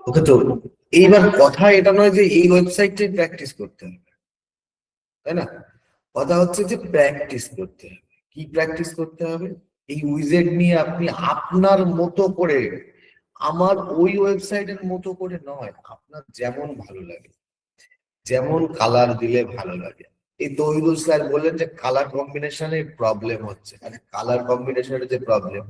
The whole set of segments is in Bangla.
ওকে, তো এইবার কথা এটা নয় যে এই ওয়েবসাইটটাই প্র্যাকটিস করতে হবে, তাই না? কথা হচ্ছে যে প্র্যাকটিস করতে হবে। কি প্র্যাকটিস করতে হবে? এই উইজেট নিয়ে আপনি আপনার মতো করে, আমার ওই ওয়েবসাইটের মতো করে নয়, আপনার যেমন ভালো লাগে, যেমন কালার দিলে ভালো লাগে। এই তহিদুল স্যার বললেন যে কালার কম্বিনেশনের প্রবলেম হচ্ছে, মানে কালার কম্বিনেশনের যে প্রবলেম,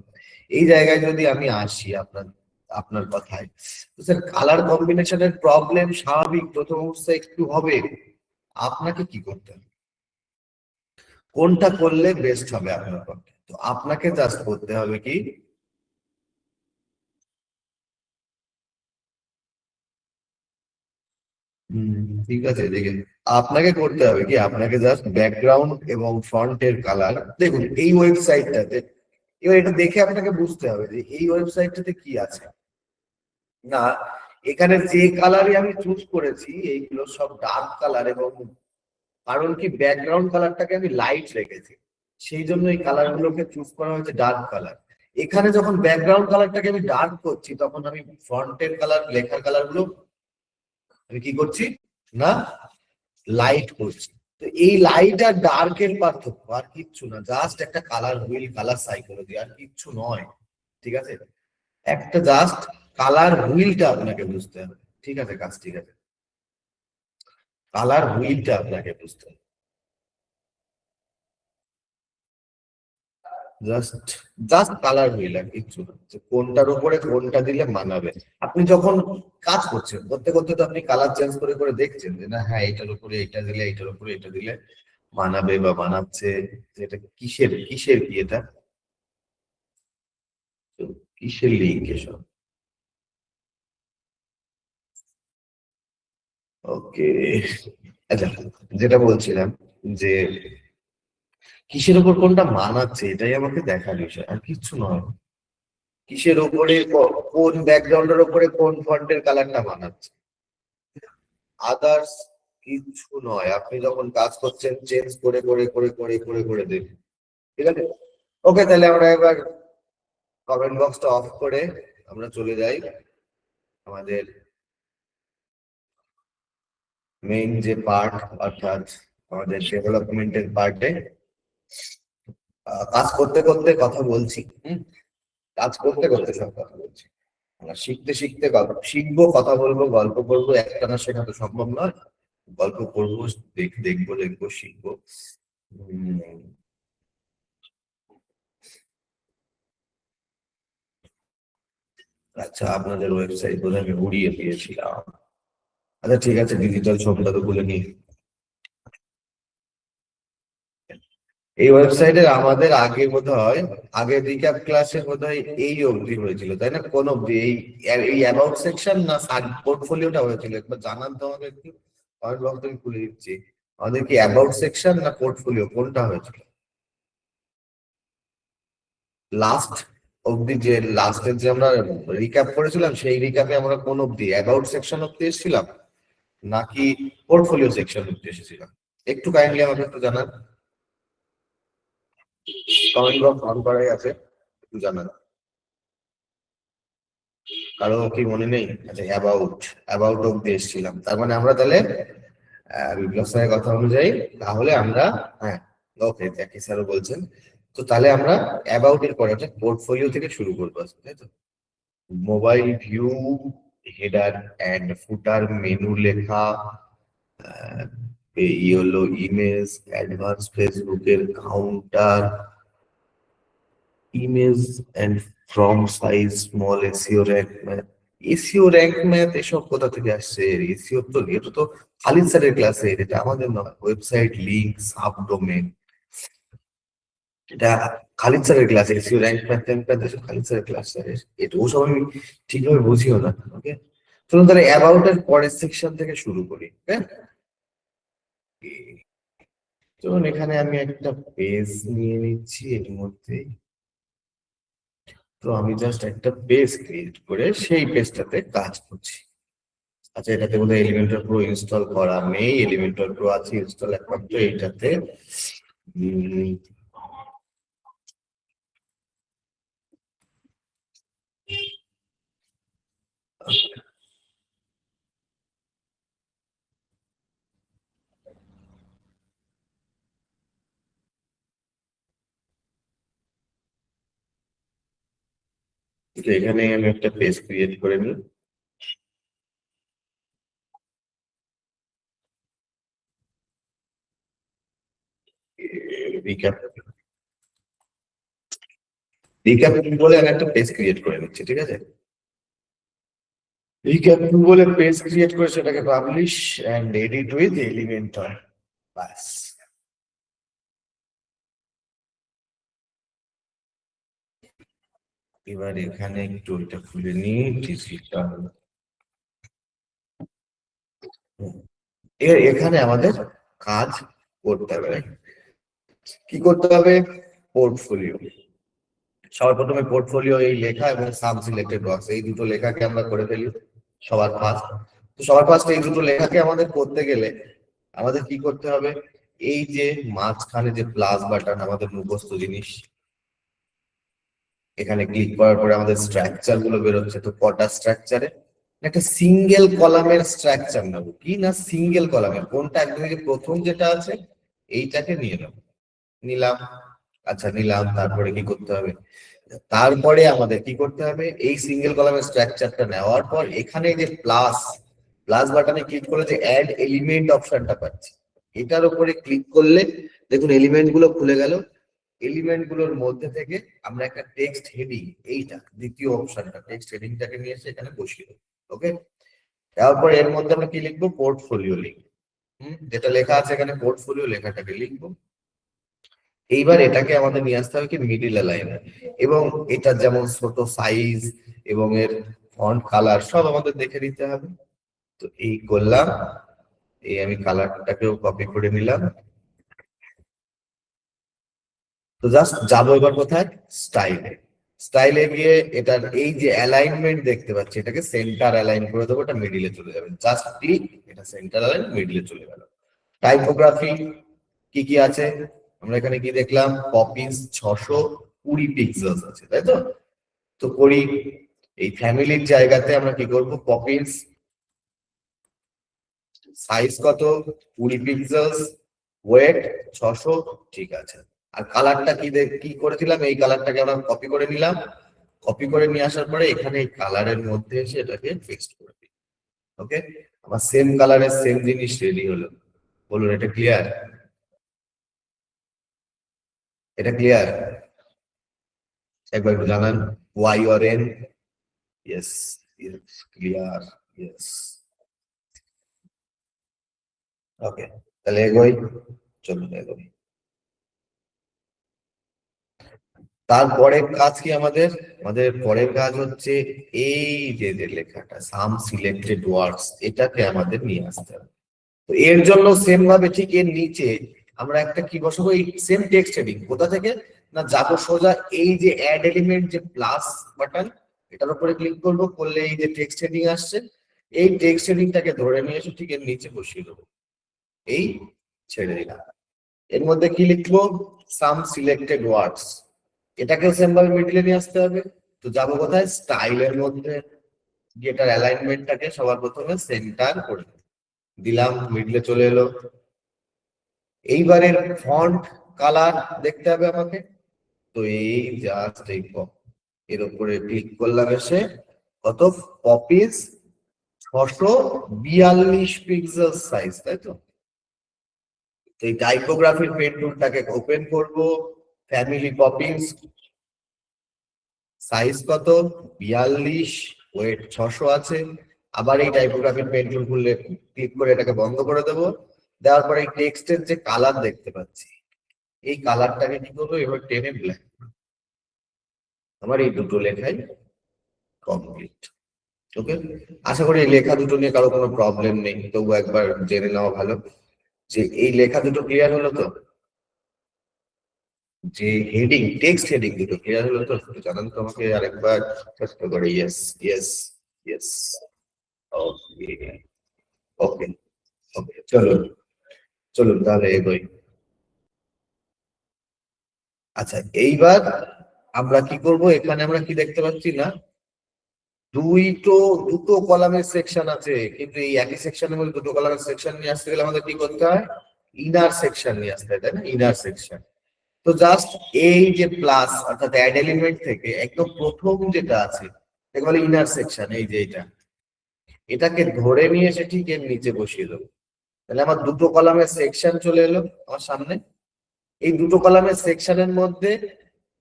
এই জায়গায় যদি আমি আসি আপনার আপনার কথায়, তো স্যার কালার কম্বিনেশনের প্রবলেম স্বাভাবিক, প্রথম অবস্থায় একটু হবে। আপনাকে কি করতে হবে, কোনটা করলে বেস্ট হবে আপনার পক্ষে? তো আপনাকে জাস্ট করতে হবে কি, ঠিক আছে দেখেন, আপনাকে করতে হবে কি, আপনাকে জাস্ট ব্যাকগ্রাউন্ড এবং ফ্রন্টের কালার দেখুন এই ওয়েবসাইটটাতে। এবার এটা দেখে আপনাকে বুঝতে হবে যে এই ওয়েবসাইটটাতে কি আছে না। এখানে যে কালারই আমি চুজ করেছি এইগুলো সব ডার্ক কালার, এবং কারণ কি ব্যাকগ্রাউন্ড কালারটাকে আমি লাইট রেখেছি, সেই জন্য এই কালার গুলোকে চুজ করা হয়েছে ডার্ক কালার। এখানে যখন ব্যাকগ্রাউন্ড কালারটাকে আমি ডার্ক করছি, তখন আমি ফ্রন্টের কালার, লেখার কালার গুলো আমি কি করছি না, লাইট করছি। তো এই লাইট আর ডার্কের পার্থক্য আর কিচ্ছু না, জাস্ট একটা কালার হুইল, কালার সাইকোলজি, আর কিচ্ছু নয়। ঠিক আছে, একটা জাস্ট কালার হুইলটা আপনাকে বুঝতে হবে। ঠিক আছে কাজ, ঠিক আছে, কালার হুইলটা আপনাকে বুঝতে হবে। জাস্ট জাস্ট কালার হুইল, আর কিচ্ছু না, যে কোনটার উপরে কোনটা দিলে মানাবে। আপনি যখন কাজ করছেন, করতে করতে তো আপনি কালার চেঞ্জ করে করে দেখছেন যে না, হ্যাঁ এটার উপরে এটা দিলে, এটার উপরে এটা দিলে মানাবে বা মানাচ্ছে। যে এটা কিসের কিসের কি এটা, তো কিসের লিঙ্ক এসব। ওকে, আচ্ছা, যেটা বলছিলাম যে কিসের উপর কোনটা মানাচ্ছে এটাই আমাকে দেখার বিষয়, আর কিচ্ছু নয়। কিসের উপরে কোন ব্যাকগ্রাউন্ডের উপরে কোন ফন্টের কালারটা মানাচ্ছে, আদার্স কিচ্ছু নয়। আপনি যখন কাজ করছেন চেঞ্জ করে করে করে করে করে করে দেখুন। ঠিক আছে, ওকে, তাহলে আমরা এবার কমেন্ট বক্সটা অফ করে আমরা চলে যাই আমাদের মেইন যে পার্ট, অর্থাৎ আমাদের ডেভেলপমেন্টের পার্টে। কাজ করতে করতে কথা বলছি, কাজ করতে করতে সব কথা বলছি। আমরা শিখতে শিখতে গল্প শিখবো, কথা বলবো, গল্প করবো, একটানা শেখা তো সম্ভব নয়। গল্প করবো, দেখবো দেখবো, শিখবো। উম, আচ্ছা, আপনাদের ওয়েবসাইট বোধহয় আমি উড়িয়ে দিয়েছিলাম। আচ্ছা ঠিক আছে, ডিজিটাল ছবিটা তো ভুলে নি। এই ওয়েবসাইটের আমাদের আগে বোধহয়, আগের রিক্যাপ ক্লাসে বোধহয় এই অবধি হয়েছিল, তাই না? কোন অবধি? এই এই অ্যাবাউট সেকশন না পোর্টফোলিওটা হয়েছিল? একবার জানান তো আমাকে একটু, কমেন্ট বক্স আমি খুলে দিচ্ছি। আমাদের কি অ্যাবাউট সেকশন না পোর্টফোলিও, কোনটা হয়েছিল লাস্ট অবধি? যে লাস্টের যে আমরা রিক্যাপ করেছিলাম, সেই রিক্যাপে আমরা কোন অবধি, অ্যাবাউট সেকশন অবধি এসেছিলাম নাকি পোর্টফোলিও সেকশন অবধি এসেছিলাম? একটু কাইন্ডলি আমাকে একটু জানান। কমেন্ট বক্স অন করাই আছে, একটু জানান। কারো কি মনে নেই? আচ্ছা, অ্যাবাউট, অ্যাবাউট অব্দি এসেছিলাম, তার মানে আমরা তাহলে বিপ্লব স্যারের কথা অনুযায়ী, তাহলে আমরা, হ্যাঁ ওকে, জ্যাকি স্যারও বলছেন, তো তাহলে আমরা অ্যাবাউট এর পরে একটা পোর্টফোলিও থেকে শুরু করবো আজকে, তাই তো? Mobile view, header and footer, menu লেখা, এই হলো ইমেজ, অ্যাডভান্স ফেসবুকের counter, image and from size small, SEO rank math. SEO rank math এসব কোথা থেকে আসছে? এসইও তো, এটা তো খালিদ স্যারের ক্লাসে, এটা আমাদের নয়। ওয়েবসাইট লিংক, সাবডোমেন, এটা খালিদ স্যারের ক্লাসে। SEO rank math, tank math এসব খালিদ স্যারের ক্লাস। এটা ওসব আমি ঠিকভাবে বুঝিও না। ওকে, চলুন তাহলে অ্যাবাউট এর পরের সেকশন থেকে শুরু করি। হ্যাঁ, চলুন এখানে আমি একটা পেজ নিয়ে নিচ্ছি এর মধ্যে। তো আমি জাস্ট একটা পেজ ক্রিয়েট করে সেই পেজটাতে কাজ করছি। আচ্ছা, এটাতে বোধহয় এলিমেন্টর প্রো ইনস্টল করা নেই, এলিমেন্টর প্রো আছে ইনস্টল একমাত্র এইটাতে। উম, এখানে আমি একটা পেজ ক্রিয়েট করে নিই। রিক্যাপ রিক্যাপ বলে আমি একটা পেজ ক্রিয়েট করে নিচ্ছি, ঠিক আছে? রিক্যাপ বলে পেজ ক্রিয়েট করে সেটাকে publish and edit with Elementor, বাস। এবার এখানে একটু এটা খুলে নিই, ডিজিটাল। এখানে আমাদের কাজ করতে হবে। কি করতে হবে? পোর্টফোলিও। সবার প্রথমে পোর্টফোলিও, এই লেখা এবং সাব সিলেক্টেড বক্স, এই দুটো লেখাকে আমরা করে ফেলি সবার ফার্স্ট। তো সবার ফার্স্ট এই দুটো লেখাকে আমাদের করতে গেলে আমাদের কি করতে হবে? এই যে মাঝখানে যে প্লাস বাটন, আমাদের মুখস্থ জিনিস, এখানে ক্লিক করার পরে আমাদের স্ট্রাকচার গুলো বেরোচ্ছে। তো কটা স্ট্রাকচারে? একটা সিঙ্গেল কলামের স্ট্রাকচার নেবো, কি না সিঙ্গেল কলামের কোনটা, একদম যে প্রথম যেটা আছে এইটাকে নিয়ে নেবো। নিলাম, আচ্ছা নিলাম। তারপরে কি করতে হবে? তারপরে আমাদের কি করতে হবে? এই সিঙ্গেল কলামের স্ট্রাকচারটা নেওয়ার পর এখানে যে প্লাস প্লাস বাটনে ক্লিক করে যে অ্যাড এলিমেন্ট অপশনটা পাচ্ছি, এটার উপরে ক্লিক করলে দেখুন এলিমেন্ট গুলো খুলে গেল। এলিমেন্ট গুলোর মধ্যে থেকে আমরা একটা টেক্সট হেডিং, এইটা দ্বিতীয় অপশনটা, টেক্সট হেডিংটাকে নিয়ে এসে এখানে বসিয়ে দেবো। ওকে, তারপর এর মধ্যে আমরা কি লিখবো? পোর্টফোলিও লিখবো। যেটা লেখা আছে এখানে পোর্টফোলিও লেখাটাকে লিখবো। এইবার এটাকে আমাদের নিয়ে আসতে হবে কি মিডিল লাইনে, এবং এটা যেমন ছোট সাইজ এবং এর ফন্ট কালার সব আমাদের দেখে নিতে হবে। তো এই করলাম, এই আমি কালারটাকেও কপি করে নিলাম। তো জাস্ট যাবো এবার কোথায়? স্টাইলে। স্টাইলে গিয়ে এটার এই যে অ্যালাইনমেন্ট দেখতে পাচ্ছি, এটাকে সেন্টার অ্যালাইন করে দেবো, এটা মিডিলে চলে যাবে। জাস্ট ক্লিক, এটা সেন্টার অ্যালাইন মিডিলে চলে গেল। টাইপোগ্রাফি কি কি আছে আমরা এখানে কি দেখলাম? পপিস 620 পিক্সেলস আছে, তাই তো? তো করি, এই ফ্যামিলির জায়গাতে আমরা কি করব? পপিস সাইজ কত? 20 পিক্সেলস, ওয়েট 600, ঠিক আছে। আর কালারটা কি করেছিলাম? এই কালারটাকে আমরা কপি করে নিলাম। কপি করে নিয়ে আসার পরে এখানে এই কালারের মধ্যে এসে এটাকে ফিক্সড করে দিই। ওকে, আমার সেম কালারের সেম জিনিস রেডি হলো। বলুন, এটা ক্লিয়ার? এটা ক্লিয়ার? একবার একটু জানান Y or N. Yes, yes, clear, yes. Okay, তাহলে এগোই, চলুন এগোই। তারপরের কাজ কি আমাদের? আমাদের পরের কাজ হচ্ছে এই যে যে লেখাটা সাম সিলেক্টেড ওয়ার্ডস, এটাকে আমাদের নিয়ে আসতে হবে। তো এর জন্য সেম ভাবে ঠিক এর নিচে আমরা একটা কি বসাবো? এই সেম টেক্সট হেডিং। কোথা থেকে না যাবো? সোজা এই যে অ্যাড এলিমেন্ট যে প্লাস বাটন, এটার উপরে ক্লিক করবো, করলে এই যে টেক্সট হেডিং আসছে, এই টেক্সট হেডিংটাকে ধরে নিয়ে এসে ঠিক এর নিচে বসিয়ে দেবো। এই ছেড়ে দিলাম। এর মধ্যে কি লিখবো? সাম সিলেক্টেড ওয়ার্ডস, এটাকেও সেম ভাবে মিডিলে নিয়ে আসতে হবে। তো যাবো কোথায়? স্টাইলের মধ্যে, যেটার অ্যালাইনমেন্টটাকে সবার প্রথমে সেন্টার করে দিলাম, মিডলে চলে এলো। এইবারের ফন্ট কালার দেখতে হবে আমাকে। তো এই জাস্ট এই এর উপরে ক্লিক করলাম, এসে কত? পপিস 642 পিক্সেল সাইজ, তাই তো? এই টাইপোগ্রাফির পেন টুলটাকে ওপেন করব। ফ্যামিলি পপিস সাইজ কত? 42, ওয়েট 600 আছে। আবার এই টাইপোগ্রাফির পেন টুল খুললে ক্লিক করে এটাকে বন্ধ করে দেবো। দেওয়ার পরে এই টেক্সটের যে কালার দেখতে পাচ্ছি, এই কালারটাকে কি করবো? এবার টেনে ব্ল্যাক। আমার এই দুটো লেখাই কমপ্লিট। ওকে, আশা করি এই লেখা দুটো নিয়ে কারো কোনো প্রবলেম নেই, তবু একবার জেনে নেওয়া ভালো যে এই লেখা দুটো ক্লিয়ার হলো তো? যে হেডিং, টেক্সট হেডিং দুটো ক্লিয়ার হলো তো? একটু জানান তো আমাকে আরেকবার কষ্ট করে। Yes, yes, yes. Okay, okay, okay, চলুন চলুন তাহলে এগোই। আচ্ছা, এইবার আমরা কি করব? এখানে আমরা কি দেখতে পাচ্ছি না? দুটো কলামের সেকশন আছে, কিন্তু এই একই সেকশনের মধ্যে দুটো কলামের সেকশন নিয়ে আসতে গেলে আমাদের কি করতে হয়? ইনার সেকশন নিয়ে আসতে হয়, তাই না? Inner section. তো জাস্ট এই যে প্লাস অর্থাৎ অ্যাড এলিমেন্ট থেকে একদম প্রথম যেটা আছে একে বলে ইনার সেকশন, এই যে এটাকে ধরে নিয়ে এসে ঠিক এর নিচে বসিয়ে দেবো। তাহলে আমার দুটো কলামের সেকশন চলে এলো আমার সামনে। এই দুটো কলামের সেকশনের মধ্যে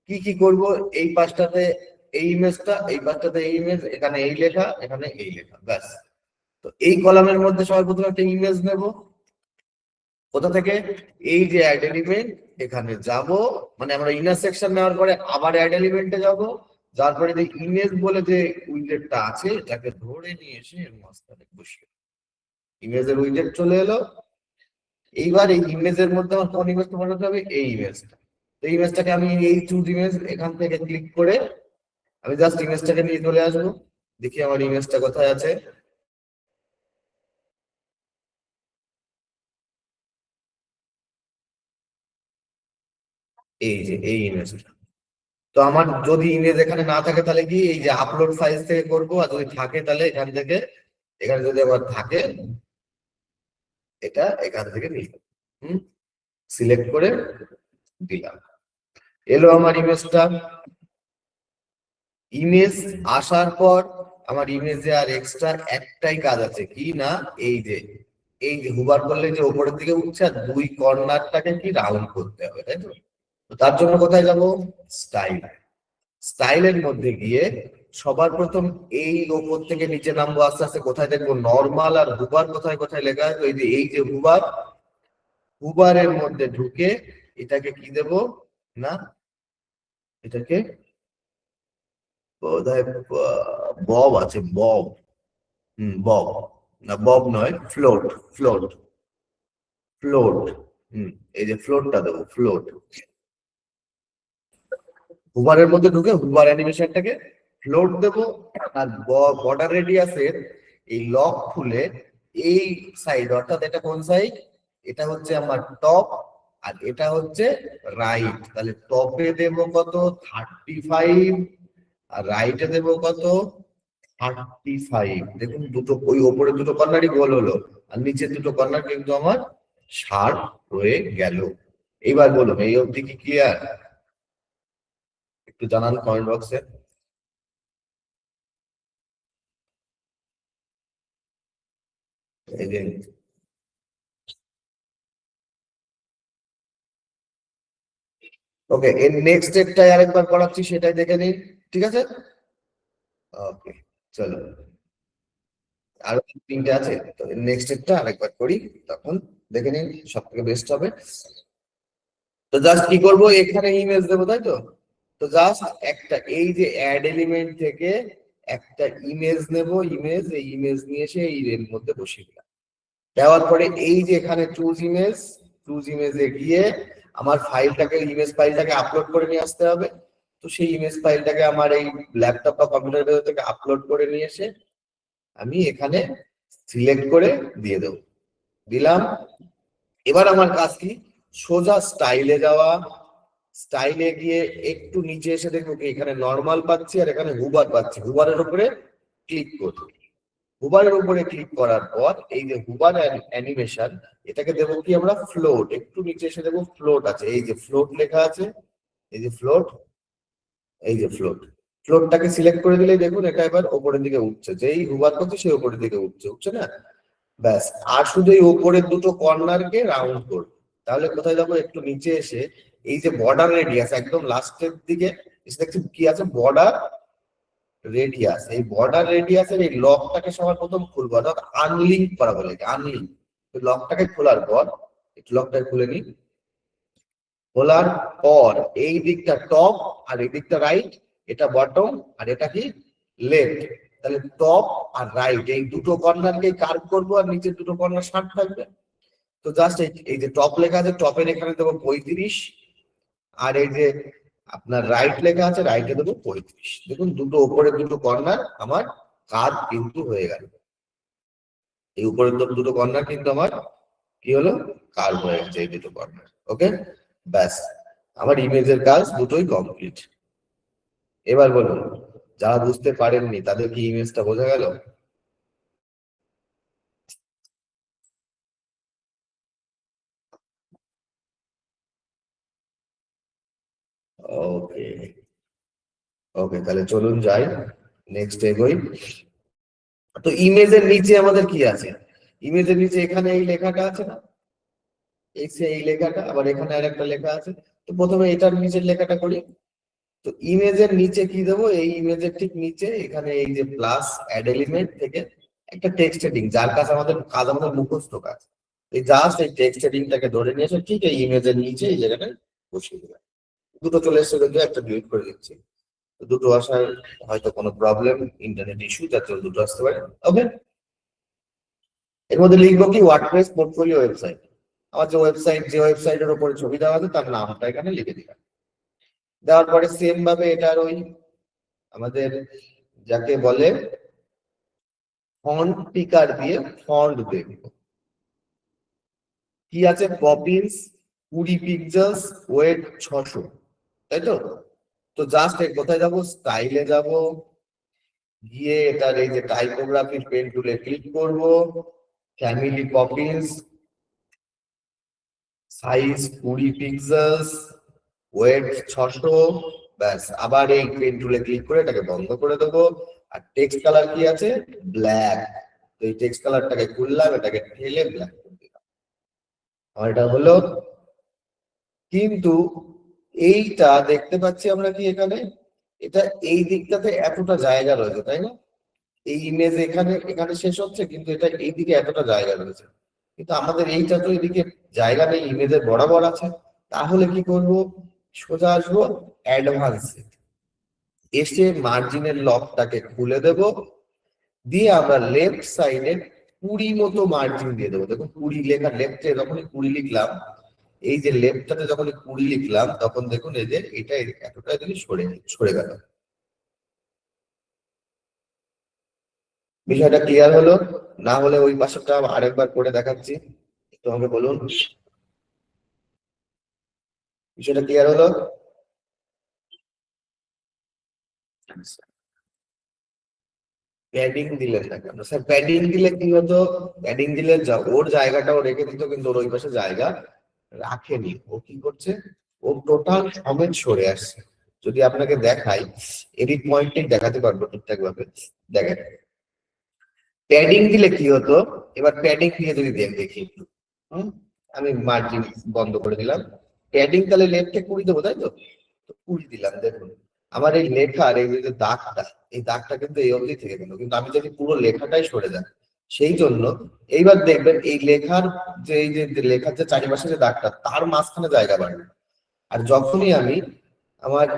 কি কি করব? এই পাশটাতে এই ইমেজটা, এই পাশটাতে এই ইমেজ, এখানে এই লেখা, এখানে এই লেখা, ব্যাস। তো এই কলামের মধ্যে সবার প্রথমে একটা ইমেজ নেব। কোথা থেকে? এই যে অ্যাড এলিমেন্ট, এখানে যাব, মানে আমরা ইনার সেকশন নেওয়ার পরে আবার অ্যাড এলিমেন্টে যাব, যার পরে যে ইমেজ বলে যে উইজেটটা আছে এটাকে ধরে নিয়ে এসে এর মাঝখানে বসিয়ে, ইমেজের উইজেট চলে এলো। এইবার এই ইমেজের মধ্যে আমার কোন ইমেজটা বসাতে হবে? এই ইমেজটা। তো ইমেজটাকে আমি এই চুজ ইমেজ এখান থেকে ক্লিক করে আমি জাস্ট ইমেজটাকে নিয়ে চলে আসবো। দেখি আমার ইমেজটা কোথায় আছে। এই যে এই ইমেজটা। তো আমার যদি ইমেজ এখানে না থাকে তাহলে কি এই যে আপলোড ফাইল থেকে করবো, আর যদি থাকে তাহলে এখান থেকে, এখানে যদি আবার থাকে এটা এখান থেকে নিলাম, সিলেক্ট করে দিলাম, এলো আমার ইমেজটা। ইমেজ আসার পর আমার ইমেজে আর এক্সট্রা একটাই কাজ আছে, কি না এই যে হুবার করলে যে উপরের দিকে উঠছে আর দুই কর্নারটাকে কি রাউন্ড করতে হবে, তাই তো? তো তার জন্য কোথায় যাব? স্টাইল। স্টাইলের মধ্যে গিয়ে সবার প্রথম এই ওপর থেকে নিচে নামবো, আস্তে আস্তে কোথায় দেখবো নরমাল আর হুবার কোথায় কোথায় লেখা আছে, এই যে হুবার, হুবারের মধ্যে ঢুকে এটাকে কি দেব না, এটাকে বোধহয় বব আছে, বব, বব, না বব নয়, ফ্লোট, ফ্লোট, ফ্লোট, এই যে ফ্লোটটা দেবো, ফ্লোট। হুবারের মধ্যে ঢুকে হুবার অ্যানিমেশনটাকে ফ্লোট দেবো। আর বর্ডার রেডিয়াসের এই লক খুলে এই সাইড, অর্থাৎ এটা কোন সাইড? এটা হচ্ছে আমার টপ আর এটা হচ্ছে রাইট। তাহলে টপে দেব কত? 35, আর রাইটে দেব কত? 35। দেখুন দুটো, ওই ওপরে দুটো কর্নারই গোল হলো আর নিচের দুটো কর্নার কিন্তু আমার শার্প হয়ে গেল। এইবার বলুন এই অবধি কি ক্লিয়ার? একটু জানান কমেন্ট বক্সে। এই যে ওকে, এর নেক্সট স্টেপটাই আরেকবার করাচ্ছি, সেটাই দেখে নিন, ঠিক আছে? ওকে, চলো। আরো তিনটে আছে, তো নেক্সট স্টেপটা আরেকবার করি, তখন দেখে নিন, সব থেকে বেস্ট হবে। তো জাস্ট কি করবো? এখানে ইমেজ দেবো, তাই তো? তো জাস্ট একটা এই যে অ্যাড এলিমেন্ট থেকে একটা ইমেজ নেব, ইমেজ, এই ইমেজ নিয়ে এসে এই এর মধ্যে বসিয়ে দিলাম। দেওয়ার পরে এই যে এখানে চুজ ইমেজ, চুজ ইমেজে গিয়ে আমার ফাইলটাকে, ইমেজ ফাইলটাকে আপলোড করে নিয়ে আসতে হবে। তো সেই ইমেজ ফাইলটাকে আমার এই ল্যাপটপ বা কম্পিউটার থেকে আপলোড করে নিয়ে এসে আমি এখানে সিলেক্ট করে দিয়ে দেবো, দিলাম। এবার আমার কাজ কি? সোজা স্টাইলে যাওয়া, স্টাইলে গিয়ে একটু নিচে এসে দেখবো কি এখানে নর্মাল পাচ্ছি আর এখানে হুবার পাচ্ছি, হুবারের উপরে ক্লিক করবো। হুবারের উপরে ক্লিক করার পর এই যে হুবার অ্যানিমেশন, এটাকে দেবো কি আমরা? ফ্লোট। একটু নিচে এসে দেখবো ফ্লোট আছে, এই যে ফ্লোট লেখা আছে, এই যে ফ্লোট, এই যে ফ্লোট। ফ্লোটটাকে সিলেক্ট করে দিলেই দেখুন এটা এবার উপরের দিকে উঠছে, যেই হুবার করছে সেই উপরের দিকে উঠছে, উঠছে না? ব্যাস। আর শুধু এই উপরের দুটো কর্নারকে রাউন্ড করব। তাহলে কোথায় যাবো? একটু নিচে এসে এই যে বর্ডার রেডিয়াস একদম লাস্টের দিকে এসে দেখছি কি আছে? Border radius. এই বর্ডার রেডিয়াসের এই লকটাকে সবার প্রথম খুলবো, অর্থাৎ আনলিঙ্ক করা বলে, আনলিঙ্ক। লকটাকে খোলার পর, একটু লকটাকে খুলে নিই, খোলার পর এই দিকটা টপ আর এই দিকটা রাইট, এটা বটম আর এটা কি লেফট। তাহলে টপ আর রাইট এই দুটো কর্নারকে কার্ভ করবো আর নিচের দুটো কর্নার শার্প থাকবে। তো জাস্ট এই যে টপ লেখা আছে, টপের এখানে দেবো 35, আর এই যে আপনার রাইট লেখা আছে, রাইটে দেবো 35। দেখুন দুটো উপরের দুটো কর্নার আমার কার্ভ কিন্তু হয়ে গেল। এই উপরের দুটো কর্নার কিন্তু আমার কি হলো? কার্ভ হয়ে গেছে এই দুটো কর্নার। ওকে, ব্যাস, আমার ইমেজের কাজ দুটোই কমপ্লিট। এবার বলুন যারা বুঝতে পারেননি তাদের কি ইমেজটা বোঝা গেল? ওকে, ওকে, তাহলে চলুন যাই, নেক্সট এগোই। তো ইমেজের নিচে আমাদের কি আছে? ইমেজের নিচে এখানে এই লেখাটা আছে না, এই লেখাটা, আবার এখানে আর একটা লেখা আছে। তো প্রথমে এটার নিচের লেখাটা করি। তো ইমেজের নিচে কি দেবো? এই ইমেজের ঠিক নিচে এখানে এই যে প্লাস অ্যাড এলিমেন্ট থেকে একটা টেক্সট হেডিং, যার কাছে আমাদের কাজ, আমাদের মুখস্থ কাজ, এই জাস্ট এই টেক্সট হেডিংটাকে ধরে নিয়ে এসে ঠিক এই ইমেজের নিচে এই জায়গাটায় বসিয়ে দেবে। দুটো চলে এসেছে, কিন্তু একটা ডিলিট করে দিচ্ছি। তো দুটো আসার হয়তো কোনো প্রবলেম, ইন্টারনেট ইস্যু, যার জন্য দুটো আসতে পারে। ওকে, এর মধ্যে লিখবো কি? WordPress portfolio website. আমার যে ওয়েবসাইট, যে ওয়েবসাইটের উপরে ছবি দেওয়া আছে তার নামটা এখানে লিখে দিলাম। দেওয়ার পরে সেম ভাবে এটার ওই আমাদের যাকে বলে ফন্ট পিকার দিয়ে ফন্ট দেব। কি আছে? পপিন্স 20 পিক্সেলস, ওয়েট 600, তাই তো? তো জাস্ট কোথায় যাব? স্টাইলে যাব, গিয়ে এটার এই যে টাইপোগ্রাফির পেন টুলে ক্লিক করব, family Poppins, size 20 pixels, weight 600, ব্যাস। আবার এই পেন টুলে ক্লিক করে এটাকে বন্ধ করে দেবো। আর টেক্সট কালার কি আছে? ব্ল্যাক। তো এই টেক্সট কালারটাকে খুললাম, এটাকে ঠেলে ব্ল্যাক করে দিলাম। আর এটা হলো। কিন্তু এইটা দেখতে পাচ্ছি আমরা কি এখানে, এটা এই দিকটাতে এতটা জায়গা রয়েছে, তাই না? এই ইমেজ এখানে এখানে শেষ হচ্ছে, কিন্তু এটা এইদিকে এতটা জায়গা রয়েছে। কিন্তু আমাদের এইটা তো এদিকে জায়গা নেই, ইমেজের বরাবর আছে। তাহলে কি করব? সোজা আসবো অ্যাডভান্সে, এসে মার্জিনের লকটাকে খুলে দেব, দিয়ে আমরা লেফট সাইডে 20 মতো মার্জিন দিয়ে দেবো। দেখুন 20 লেখা লেফটে যখনই 20 লিখলাম, এই যে লেফটটাতে যখনই 20 লিখলাম, তখন দেখুন এই যে এটা এতটা যদি সরে সরে গেল। বিষয়টা ক্লিয়ার হলো? না হলে ওই পাশেরটা আরেকবার করে দেখাচ্ছি, একটু আমাকে বলুন। বিষয়টা ক্লিয়ার হলো? প্যাডিং দিলেন না কেন স্যার? প্যাডিং দিলে কি হতো? প্যাডিং দিলে ওর জায়গাটাও রেখে দিত, কিন্তু ওর ওই পাশে জায়গা রাখেনি। ও কি করছে? ও টোটাল সমেত সরে আসছে। যদি আপনাকে দেখাই, এডিট পয়েন্টে দেখাতে পারবো ঠিকঠাক ভাবে। দেখেন, প্যাডিং দিলে কি হতো? এবার প্যাডিং দিয়ে যদি দেখি একটু, হুম, আমি মার্জিন বন্ধ করে দিলাম। প্যাডিং তাহলে লেফটে 20 দেবো, তাই তো? 20 দিলাম। দেখুন আমার এই লেখার এই যে দাগটা, এই দাগটা কিন্তু এই অবধি থেকে গেল, কিন্তু আমি যদি পুরো লেখাটাই সরে যাই, সেই জন্য এইবার দেখবেন এই লেখার যে এই যে লেখার যে চারিপাশে যে দাগটা, তার মাঝখানে জায়গা বাড়বে। আর যখনই আমি আমার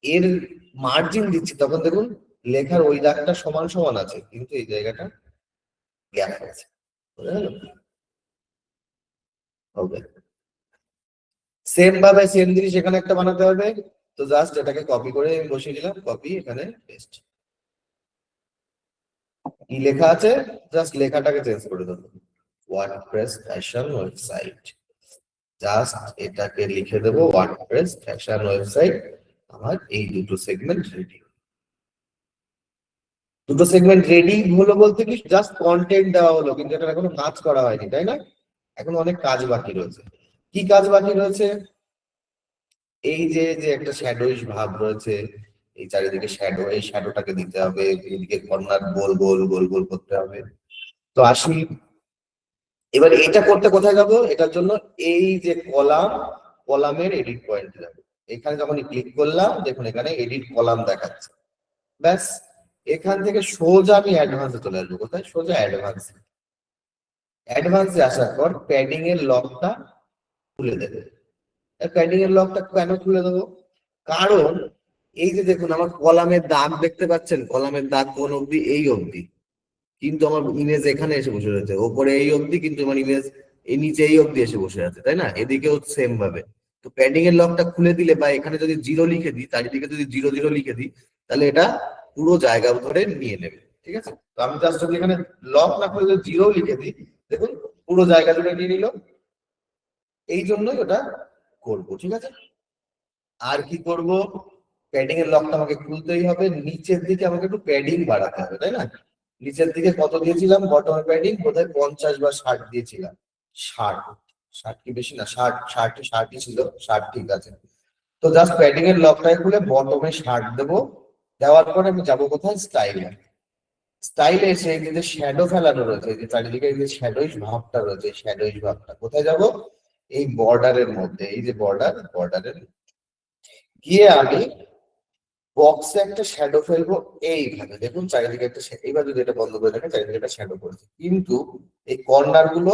এর মার্জিন দিচ্ছি, তখন দেখুন লেখার ওই দাগটা সমান সমান আছে, কিন্তু এই জায়গাটা গ্যাপ আছে। বুঝা গেল? ওকে, সেম ভাবে সেম জিনিস এখানে একটা বানাতে হবে। তো জাস্ট এটাকে কপি করে আমি বসিয়ে দিলাম, কপি, এখানে পেস্ট। কি লেখা আছে? জাস্ট লেখাটাকে চেঞ্জ করে দেবো, ওয়ার্ডপ্রেস ফ্যাশন ওয়েবসাইট। জাস্ট এটাকে লিখে দেবো ওয়ার্ডপ্রেস ফ্যাশন ওয়েবসাইট। আমার এই দুটো সেগমেন্ট রেডি। দুটো সেগমেন্ট রেডি হলো বলতে কি, জাস্ট কন্টেন্ট দেওয়া হলো, কিন্তু এটা এখনো কাজ করা হয়নি, তাই না? এখন অনেক কাজ বাকি রয়েছে। কি কাজ বাকি রয়েছে? এই যে যে একটা শ্যাডোইশ ভাব রয়েছে, এই চারিদিকে শ্যাডো, এই শ্যাডোটাকে দিতে হবে, এইদিকে কর্নার গোল গোল গোল গোল করতে হবে। তো আসি, এবার এটা করতে কোথায় যাবো? এটার জন্য এই যে কলাম, কলামের এডিট পয়েন্টে যাবো। এখানে যখন ক্লিক করলাম, দেখুন এখানে এডিট কলাম দেখাচ্ছে। ব্যাস, এখান থেকে সোজা আমি অ্যাডভান্সে চলে আসবো। কোথায়? সোজা অ্যাডভান্সে। অ্যাডভান্সে আসার পর প্যাডিং এর লকটা খুলে দেবে। প্যাডিং এর লকটা কেন খুলে দেবো? কারণ এই যে দেখুন আমার কলামের দাগ দেখতে পাচ্ছেন, কলামের দাগ কোন অবধি? এই অবধি। কিন্তু আমার ইমেজ এখানে এসে বসে রয়েছে, ওপরে এই অবধি, কিন্তু আমার ইমেজ এই নিচে এই অবধি এসে বসে আছে, তাই না? এদিকেও সেম ভাবে। তো প্যাডিং এর লকটা খুলে দিলে, বা এখানে যদি 0 লিখে দিই, চারিদিকে যদি 0 0 লিখে দিই, তাহলে এটা পুরো জায়গা ধরে নিয়ে নেবে। ঠিক আছে? তো আমি জাস্ট যদি এখানে লক না খুলে যদি 0 লিখে দিই, দেখুন পুরো জায়গা জুড়ে নিয়ে নিল। এই জন্যই ওটা করবো। ঠিক আছে? আর কি করব? প্যাডিং এর লকটা আমাকে খুলতেই হবে, নিচের দিকে আমাকে একটু প্যাডিং বাড়াতে হবে, তাই না? নিচের দিকে কত দিয়েছিলাম বটম প্যাডিং? বোধহয় 50 বা 60 দিয়েছিলাম। 60, 60 কি বেশি না, 60, 60ই ছিল, 60 ঠিক আছে। তো জাস্ট প্যাডিং এর লকটাই খুলে বটমে 60 দেবো। দেওয়ার পরে আমি যাবো কোথায়? স্টাইলে। স্টাইলে এসে এই যে শ্যাডো ফেলানো রয়েছে, এই যে চারিদিকে এই যে শ্যাডোইশ ভাবটা রয়েছে, শ্যাডোইশ ভাবটা কোথায় যাব? এই বর্ডারের মধ্যে, এই যে বর্ডারের গিয়ে আমি বক্সে একটা শ্যাডো ফেলবো। এইখানে দেখুন চারিদিকে একটা এইবার যদি এটা বন্ধ করে দেখেন চারিদিকে একটা শ্যাডো পড়েছে, কিন্তু এই কর্নার গুলো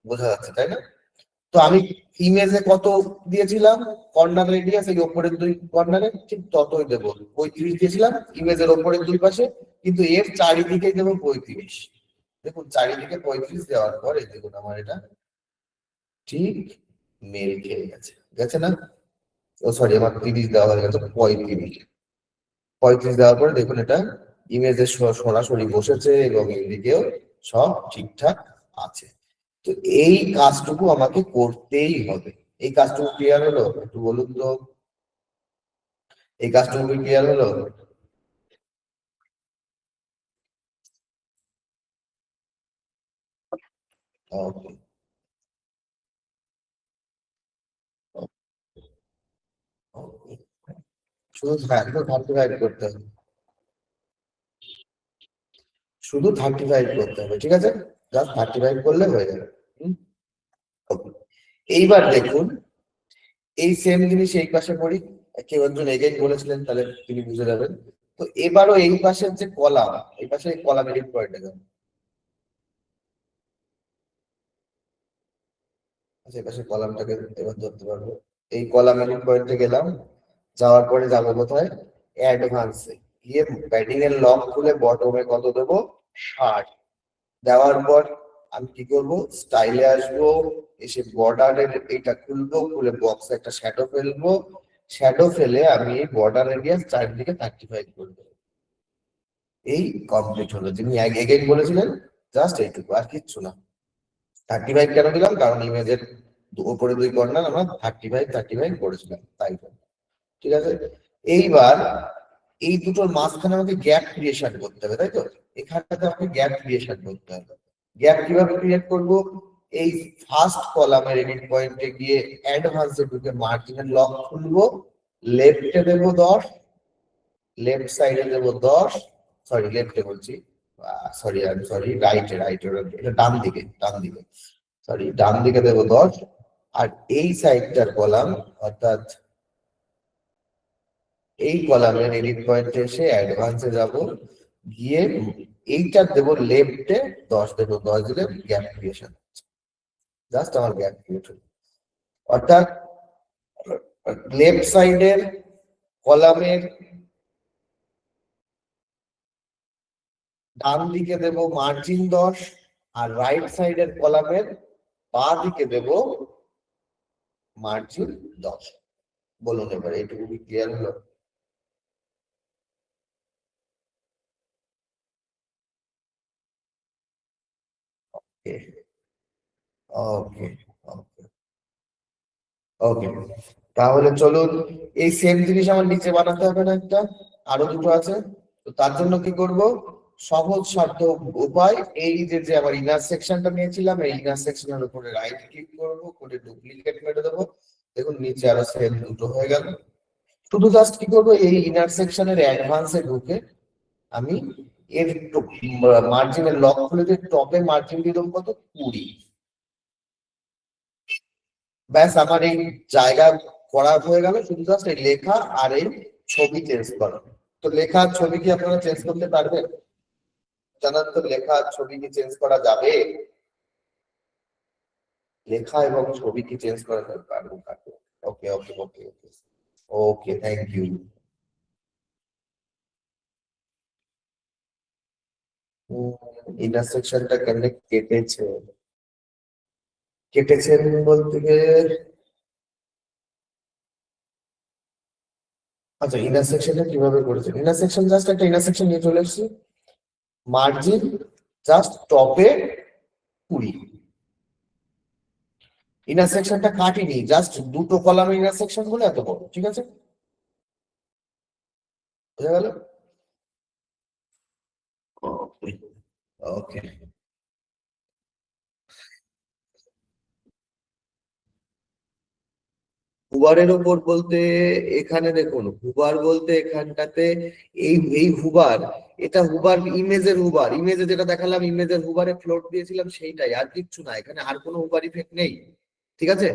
বোঝা যাচ্ছে, তাই না? তো আমি ইমেজে কত দিয়েছিলাম কর্নার রেডিয়াস, এই ওপরের দুই কর্নারে ঠিক ততই দেবো। 35 দিয়েছিলাম ইমেজের ওপরের দুই পাশে, কিন্তু এর চারিদিকে দেবো 35। দেখুন চারিদিকে 35 দেওয়ার পরে দেখুন আমার এটা ঠিক মেল খেয়ে গেছে, গেছে না? ও সরি, আমার 30 দেওয়া হয়ে গেছে, 35। 35 দেওয়ার পরে দেখুন এটা ইমেজে সরাসরি বসেছে এবং এদিকেও সব ঠিকঠাক আছে। তো এই কাজটুকু আমাকে করতেই হবে। এই কাজটুকু ক্লিয়ার হলো? একটু বলুন তো, এই কাজটুকু ক্লিয়ার হলো? ওকে, শুধু 35 করতে হবে, শুধু 35 করতে হবে, ঠিক আছে? জাস্ট 35 করলে হয়ে যাবে। Okay. এইবার দেখুন এই সেম জিনিস এই পাশে করি। কেউ একজন এগেইন বলেছিলেন, তাহলে তিনি বুঝে যাবেন। তো এবারও এই পাশের যে কলাম, এই পাশে কলাম এডিট পয়েন্টে যাবেন। আচ্ছা, এই পাশে কলামটাকে এবার ধরতে পারবো। এই কলাম এডিট পয়েন্টে গেলাম, যাওয়ার পরে যাবো কোথায়? অ্যাডভান্সে গিয়ে প্যাডিং এর লক খুলে বটমে কত দেবো? 60 দেওয়ার পর আমি কি করবো? স্টাইলে আসবো, এসে বর্ডারের এটা খুলবো, খুলে বক্সে একটা শ্যাডো ফেলবো। শ্যাডো ফেলে আমি এই বর্ডার এরিয়া চারিদিকে 35 করবো। এই কমপ্লিট হলো। যিনি এগেইন বলেছিলেন জাস্ট এইটুকু, আর কিচ্ছু না। 35 কেন দিলাম? কারণ ইমেজের উপরে দুই কর্নার আমরা 35 করেছিলাম, তাই তো। ঠিক আছে, এইবার এই দুটোর মাঝখানে আমাকে গ্যাপ ক্রিয়েশন করতে হবে, তাই তো? এখানটাতে আমাকে গ্যাপ ক্রিয়েশন করতে হবে। গ্যাপ কিভাবে ক্রিয়েট করব? এই ফার্স্ট কলামের এডিট পয়েন্টে গিয়ে অ্যাডভান্সে ঢুকে মার্জিনের লক খুলবো, লেফটে দেবো 10, লেফট সাইডে দেবো 10, সরি লেফটে বলছি, সরি আমি সরি, রাইটে, এটা ডান দিকে সরি, ডান দিকে দেবো 10। আর এই সাইডটার কলাম, অর্থাৎ এই কলামের এডিট পয়েন্টে এসে অ্যাডভান্সে যাব, গিয়ে এইটা দেবো লেফটে 10 দেবো, 10 দিলে গ্যাপ ক্রিয়েশন, জাস্ট আমার গ্যাপ ক্রিয়েট হলো। অর্থাৎ লেফট সাইডের কলামের ডান দিকে দেব মার্জিন 10, আর রাইট সাইডের কলামের বাঁ দিকে দেব মার্জিন 10। বলুন এবার এইটুকু কি ক্লিয়ার হলো? ওকে, ওকে, ওকে, ওকে। তাহলে চলুন এই সেম জিনিস আমার নিচে বানাতে হবে না একটা? আরো দুটো আছে। তো তার জন্য কি করব? সহজ সাধ্য উপায়, এই যে যে আমার ইনার সেকশনটা নিয়েছিলাম, এই ইনার সেকশনের উপরে রাইট ক্লিক করব, করে ডুপ্লিকেট মেরে দেবো। দেখুন নিচে আরো সেম দুটো হয়ে গেল। শুধু জাস্ট কি করবো? এই ইনার সেকশনের অ্যাডভান্সে ঢুকে আমি এর মার্জিনের লক খুলে দিয়ে টপে মার্জিন দিয়ে দেবো কত? 20। ব্যাস আমার এই জায়গা করা হয়ে গেল। শুধু জাস্ট এই লেখা আর এই ছবি চেঞ্জ করা। তো লেখা আর ছবি কি আপনারা চেঞ্জ করতে পারবেন? জানান তো, লেখা আর ছবি কি চেঞ্জ করা যাবে? লেখা এবং ছবি কি চেঞ্জ করা পারবো? ওকে, okay, okay, okay, okay, thank you. ইন্টারসেকশনটা কেমনে কেটেছে? কেটেছেন বলতে গেলে, আচ্ছা ইন্টারসেকশনটা কিভাবে করেছেন? ইন্টারসেকশন জাস্ট একটা ইন্টারসেকশন নিয়ে চলে এসেছি, মার্জিন জাস্ট টপে 20। ইন্টারসেকশনটা কাটিনি, জাস্ট দুটো কলামের ইন্টারসেকশন বলে এত বড়, ঠিক আছে? বুঝা গেল? ওকে ওকে। হুবারের ওপর বলতে এখানে দেখুন, হুবার বলতে এখানটাতে এই এই হুবার, এটা হুবার ইমেজের হুবার, ইমেজে যেটা দেখালাম ইমেজের হুবারে ফ্লোট দিয়েছিলাম সেইটাই, আর কিচ্ছু না এখানে, আর কোনো হুবার ইফেক্ট নেই। ঠিক আছে,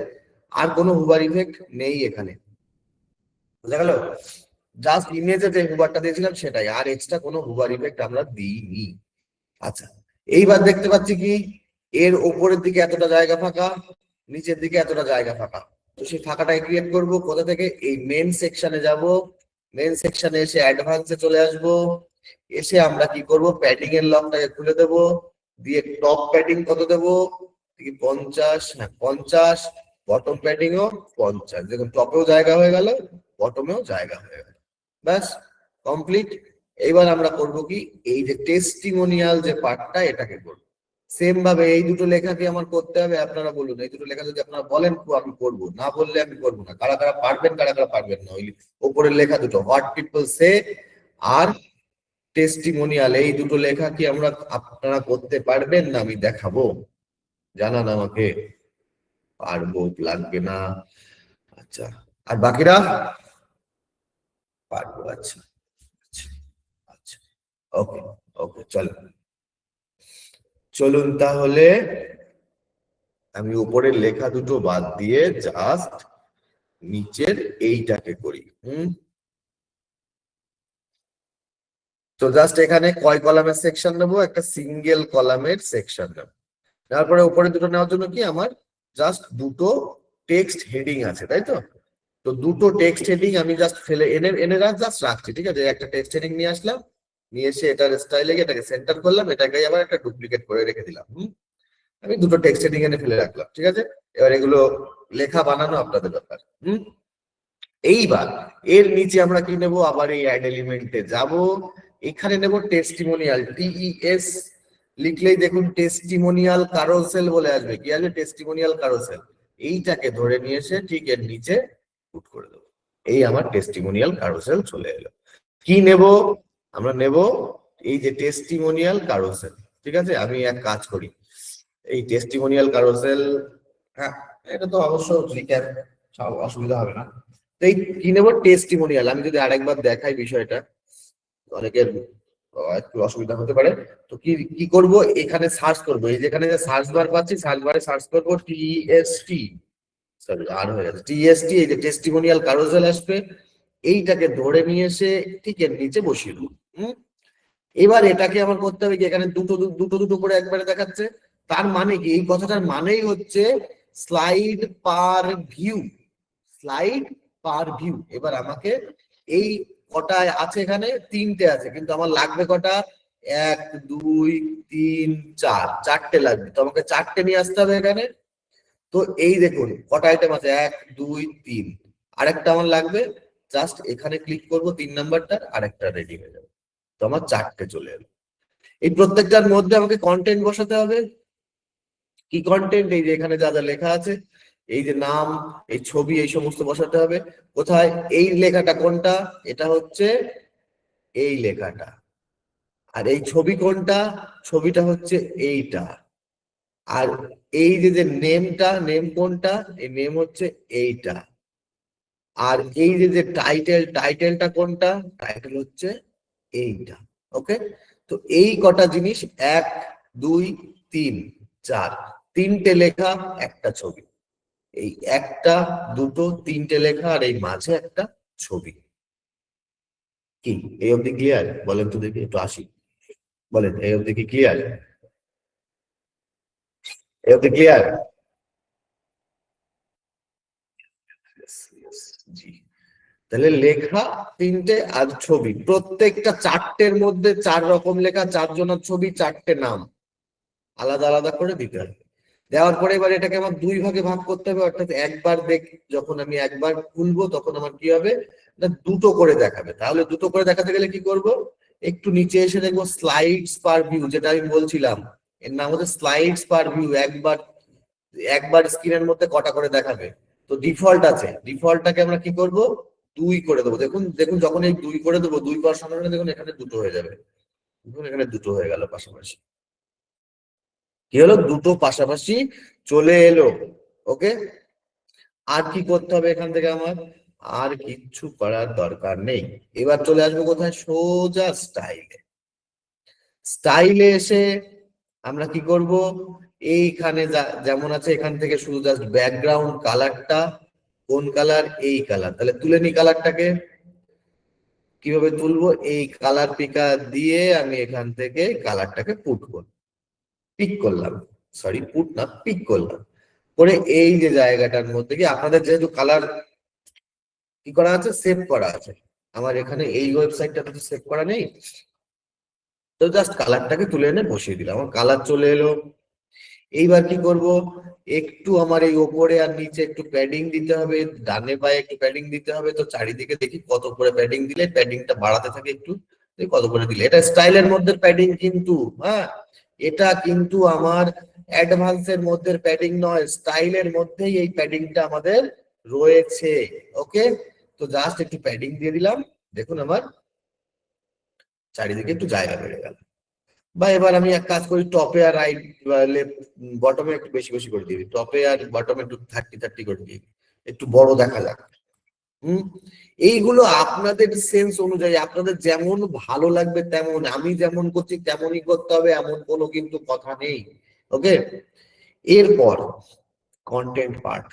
আর কোনো হুবার ইফেক্ট নেই এখানে। বুঝা গেল? জাস্ট ইমেজে যে হুবারটা দিয়েছিলাম সেটাই, আর এক্সট্রা কোনো হুবার ইফেক্ট আমরা দিইনি। আচ্ছা, এইবার দেখতে পাচ্ছি কি এর ওপরের দিকে এতটা জায়গা ফাঁকা, নিচের দিকে এতটা জায়গা ফাঁকা। তো সেই ফাঁকাটাকে ক্রিয়েট করব কোথা থেকে? এই মেন সেকশনে যাব, মেন সেকশনে এসে অ্যাডভান্সে চলে আসব, এসে আমরা কি করব, প্যাডিং এর লকটাকে খুলে দেব, দিয়ে টপ প্যাডিং কত দেব? 50, হ্যাঁ 50, বটম প্যাডিংও 50, দেখুন টপেও জায়গা হয়ে গেল, বটমেও জায়গা হয়ে গেল। ব্যাস, কমপ্লিট। এইবার আমরা করব কি, এই যে টেস্টিমোনিয়াল যে পার্টটা এটাকে করব সেম ভাবে। এই দুটো লেখা কি আমার করতে হবে? আপনারা বলুন, এই দুটো লেখা যদি আপনারা বলেন তো আমি করব, না বললে আমি করব না। কারা কারা পারবেন, কারা কারা পারবেন না, ওই উপরের লেখা দুটো, হোয়াট পিপল সে আর টেস্টিমোনিয়াল, এই দুটো লেখা কি আমরা আপনারা করতে পারবেন? না আমি দেখাবো? জানান আমাকে। পারবো, লাগবে না। আচ্ছা, আর বাকিরা? পারবো, আচ্ছা আচ্ছা আচ্ছা। ওকে ওকে, চলো চলুন তাহলে আমি উপরের লেখা দুটো বাদ দিয়ে জাস্ট নিচের এইটাকে করি। তো জাস্ট এখানে কয় কলামের সেকশন নেবো? একটা সিঙ্গেল কলামের সেকশন নেবো। তারপরে উপরে দুটো নেওয়ার জন্য কি আমার জাস্ট দুটো টেক্সট হেডিং আছে, তাই তো? তো দুটো টেক্সট হেডিং আমি জাস্ট ফেলে এনে এনে জাস্ট রাখছি। ঠিক আছে, একটা টেক্সট হেডিং নিয়ে আসলাম, নিয়ে এসে এটার স্টাইলে এটাকে সেন্টার করলাম, এটাকে আবার একটা ডুপ্লিকেট করে রেখে দিলাম। আমি দুটো টেক্সট হেডিং এনে ফেলে রাখলাম। ঠিক আছে, এবার এগুলো লেখা বানানো আপনাদের ব্যাপার। এইবার এর নিচে আমরা কি নেব? আবার এই অ্যাড এলিমেন্টে যাব, এখানে নেব টেস্টিমোনিয়াল, টিইএস লিখলেই দেখুন টেস্টিমোনিয়াল কারোসেল বলে আসবে। কি আসবে? টেস্টিমোনিয়াল কারোসেল। এইটাকে ধরে নিয়ে এসে ঠিক এর নিচে পুট করে দেবো। এই আমার টেস্টিমোনিয়াল কারোসেল চলে এলো। কি নেব? আমরা নেব এই যে টেস্টিমোনিয়াল কারোসেল। ঠিক আছে, আমি এক কাজ করি, এই টেস্টিমোনিয়াল কারোসেল, হ্যাঁ এটা তো অবশ্য রিক্যাপ, অসুবিধা হবে না। তো এই কি নেব? টেস্টিমোনিয়াল। আমি যদি আরেকবার দেখাই বিষয়টা, অনেকের একটু অসুবিধা হতে পারে। তো কি কি করব? এখানে সার্চ করব, এই যেখানে সার্চ বার পাচ্ছি, সার্চ বারে সার্চ করব টিএসটি, সরি আর হয়ে গেছে, টিএসটি, এই যে টেস্টিমোনিয়াল কারোসেল আসবে, এইটাকে ধরে নিয়ে এসে ঠিক এর নিচে বসিয়ে দেবো। এবার এটাকে আমার করতে হবে কি, এখানে দুটো দুটো দুটো করে একবারে দেখাচ্ছে, তার মানে কি? এই কথাটার মানেই হচ্ছে স্লাইড পার ভিউ, স্লাইড পার ভিউ। এবার আমাকে এই কটা আছে? এখানে তিনটে আছে, কিন্তু আমার লাগবে কটা? 1, 2, 3, 4, চারটে লাগবে। তো আমাকে চারটে নিয়ে আসতে হবে এখানে। তো এই দেখুন কটা আইটেম আছে, 1, 2, 3, আরেকটা আমার লাগবে। জাস্ট এখানে ক্লিক করব 3 নাম্বারটা, আরেকটা রেডি হয়ে যাবে। তো আমার চারটে চলে এলো। এই প্রত্যেকটার মধ্যে আমাকে কন্টেন্ট বসাতে হবে। কি কন্টেন্ট? এই যে এখানে যা যা লেখা আছে, এই যে নাম, এই ছবি, এই সমস্ত বসাতে হবে। কোথায়? এই লেখাটা কোনটা? এটা হচ্ছে এই লেখাটা। আর এই ছবি কোনটা? ছবিটা হচ্ছে এইটা। আর এই যে যে নেমটা, নেম কোনটা? এই নেম হচ্ছে এইটা। আর এই যে যে টাইটেল, টাইটেলটা কোনটা? টাইটেল হচ্ছে এইটা। ওকে, তো এই কটা জিনিস, 1, 2, 3, 4, তিনটে লেখা, একটা ছবি। এই একটা, দুটো, তিনটে লেখা, আর এই মাঝে একটা ছবি। কি এই অবধি ক্লিয়ার? বলেন তো দেখি, একটু আসি, বলেন এই অবধি কি ক্লিয়ার? এই অবধি ক্লিয়ার? জি। তাহলে লেখা তিনটে আর ছবি, প্রত্যেকটা চারটের মধ্যে 4 রকম লেখা, 4 জনের ছবি, 4টে নাম আলাদা আলাদা করে দিতে হবে। দেওয়ার পরে এবার এটাকে আমার 2 ভাগে ভাগ করতে হবে, অর্থাৎ একবার যখন আমি একবার খুলবো তখন আমার কি হবে না, দুটো করে দেখাবে। তাহলে দুটো করে দেখাতে গেলে কি করব? একটু নিচে এসে দেখবো স্লাইডস পার ভিউ, যেটা আমি বলছিলাম, এর নাম হচ্ছে স্লাইডস পার ভিউ। একবার একবার স্ক্রিনের মধ্যে কটা করে দেখাবে? তো ডিফল্ট আছে, ডিফল্টটাকে আমরা কি করব? 2 করে দেবো। দেখুন দেখুন যখন এই 2 করে দেবো, 2 করার সঙ্গে সঙ্গে দেখুন এখানে দুটো হয়ে যাবে। দেখুন এখানে দুটো হয়ে গেল পাশাপাশি। কি হলো? দুটো পাশাপাশি চলে এলো। ওকে, আর কি করতে হবে এখান থেকে আমার? আর কিচ্ছু করার দরকার নেই। এবার চলে আসবো কোথায়? সোজা স্টাইলে। স্টাইলে এসে আমরা কি করব? এইখানে যেমন আছে এখান থেকে শুধু জাস্ট ব্যাকগ্রাউন্ড কালারটা, কোন কালার? এই কালার। তাহলে তুলে নি কালারটাকে। কিভাবে তুলবো? এই কালার পিকার দিয়ে আমি এখান থেকে কালারটাকে পুট করব, পিক করলাম। সরি, পুট না, পিক করলাম। করে এই যে জায়গাটার মধ্যে কি আপনাদের যেহেতু কালার কি করা আছে? সেভ করা আছে। আমার এখানে এই ওয়েবসাইটটাতে তো সেভ করা নেই, তো জাস্ট কালারটাকে তুলে এনে বসিয়ে দিলাম, আমার কালার চলে এলো। এইবার কি করব? একটু আমার এই ওপরে আর নিচে একটু প্যাডিং দিতে হবে, ডানে বায়ে একটু প্যাডিং দিতে হবে। তো চারিদিকে দেখি কত করে প্যাডিং দিলে, প্যাডিংটা বাড়াতে থাকে একটু, কত করে দিলে। এটা স্টাইলের মধ্যে প্যাডিং কিন্তু, হ্যাঁ, এটা কিন্তু আমার অ্যাডভান্সের মধ্যে প্যাডিং নয়, স্টাইলের মধ্যেই এই প্যাডিংটা আমাদের রয়েছে। ওকে, তো জাস্ট একটু প্যাডিং দিয়ে দিলাম। দেখুন আমার চারিদিকে একটু জায়গা বেড়ে গেল। বা এবার আমি এক কাজ করি, টপে আর রাইট লেফট বটমে একটু বেশি বেশি করে দিই, টপে আর বটমে একটু 30-30 করে দিই, একটু বড় দেখা যাক। এইগুলো আপনাদের সেন্স অনুযায়ী, আপনাদের যেমন ভালো লাগবে তেমন, আমি যেমন করছি তেমনই করতে হবে এমন কোনো কিন্তু কথা নেই। ওকে, এরপর কন্টেন্ট পার্ট।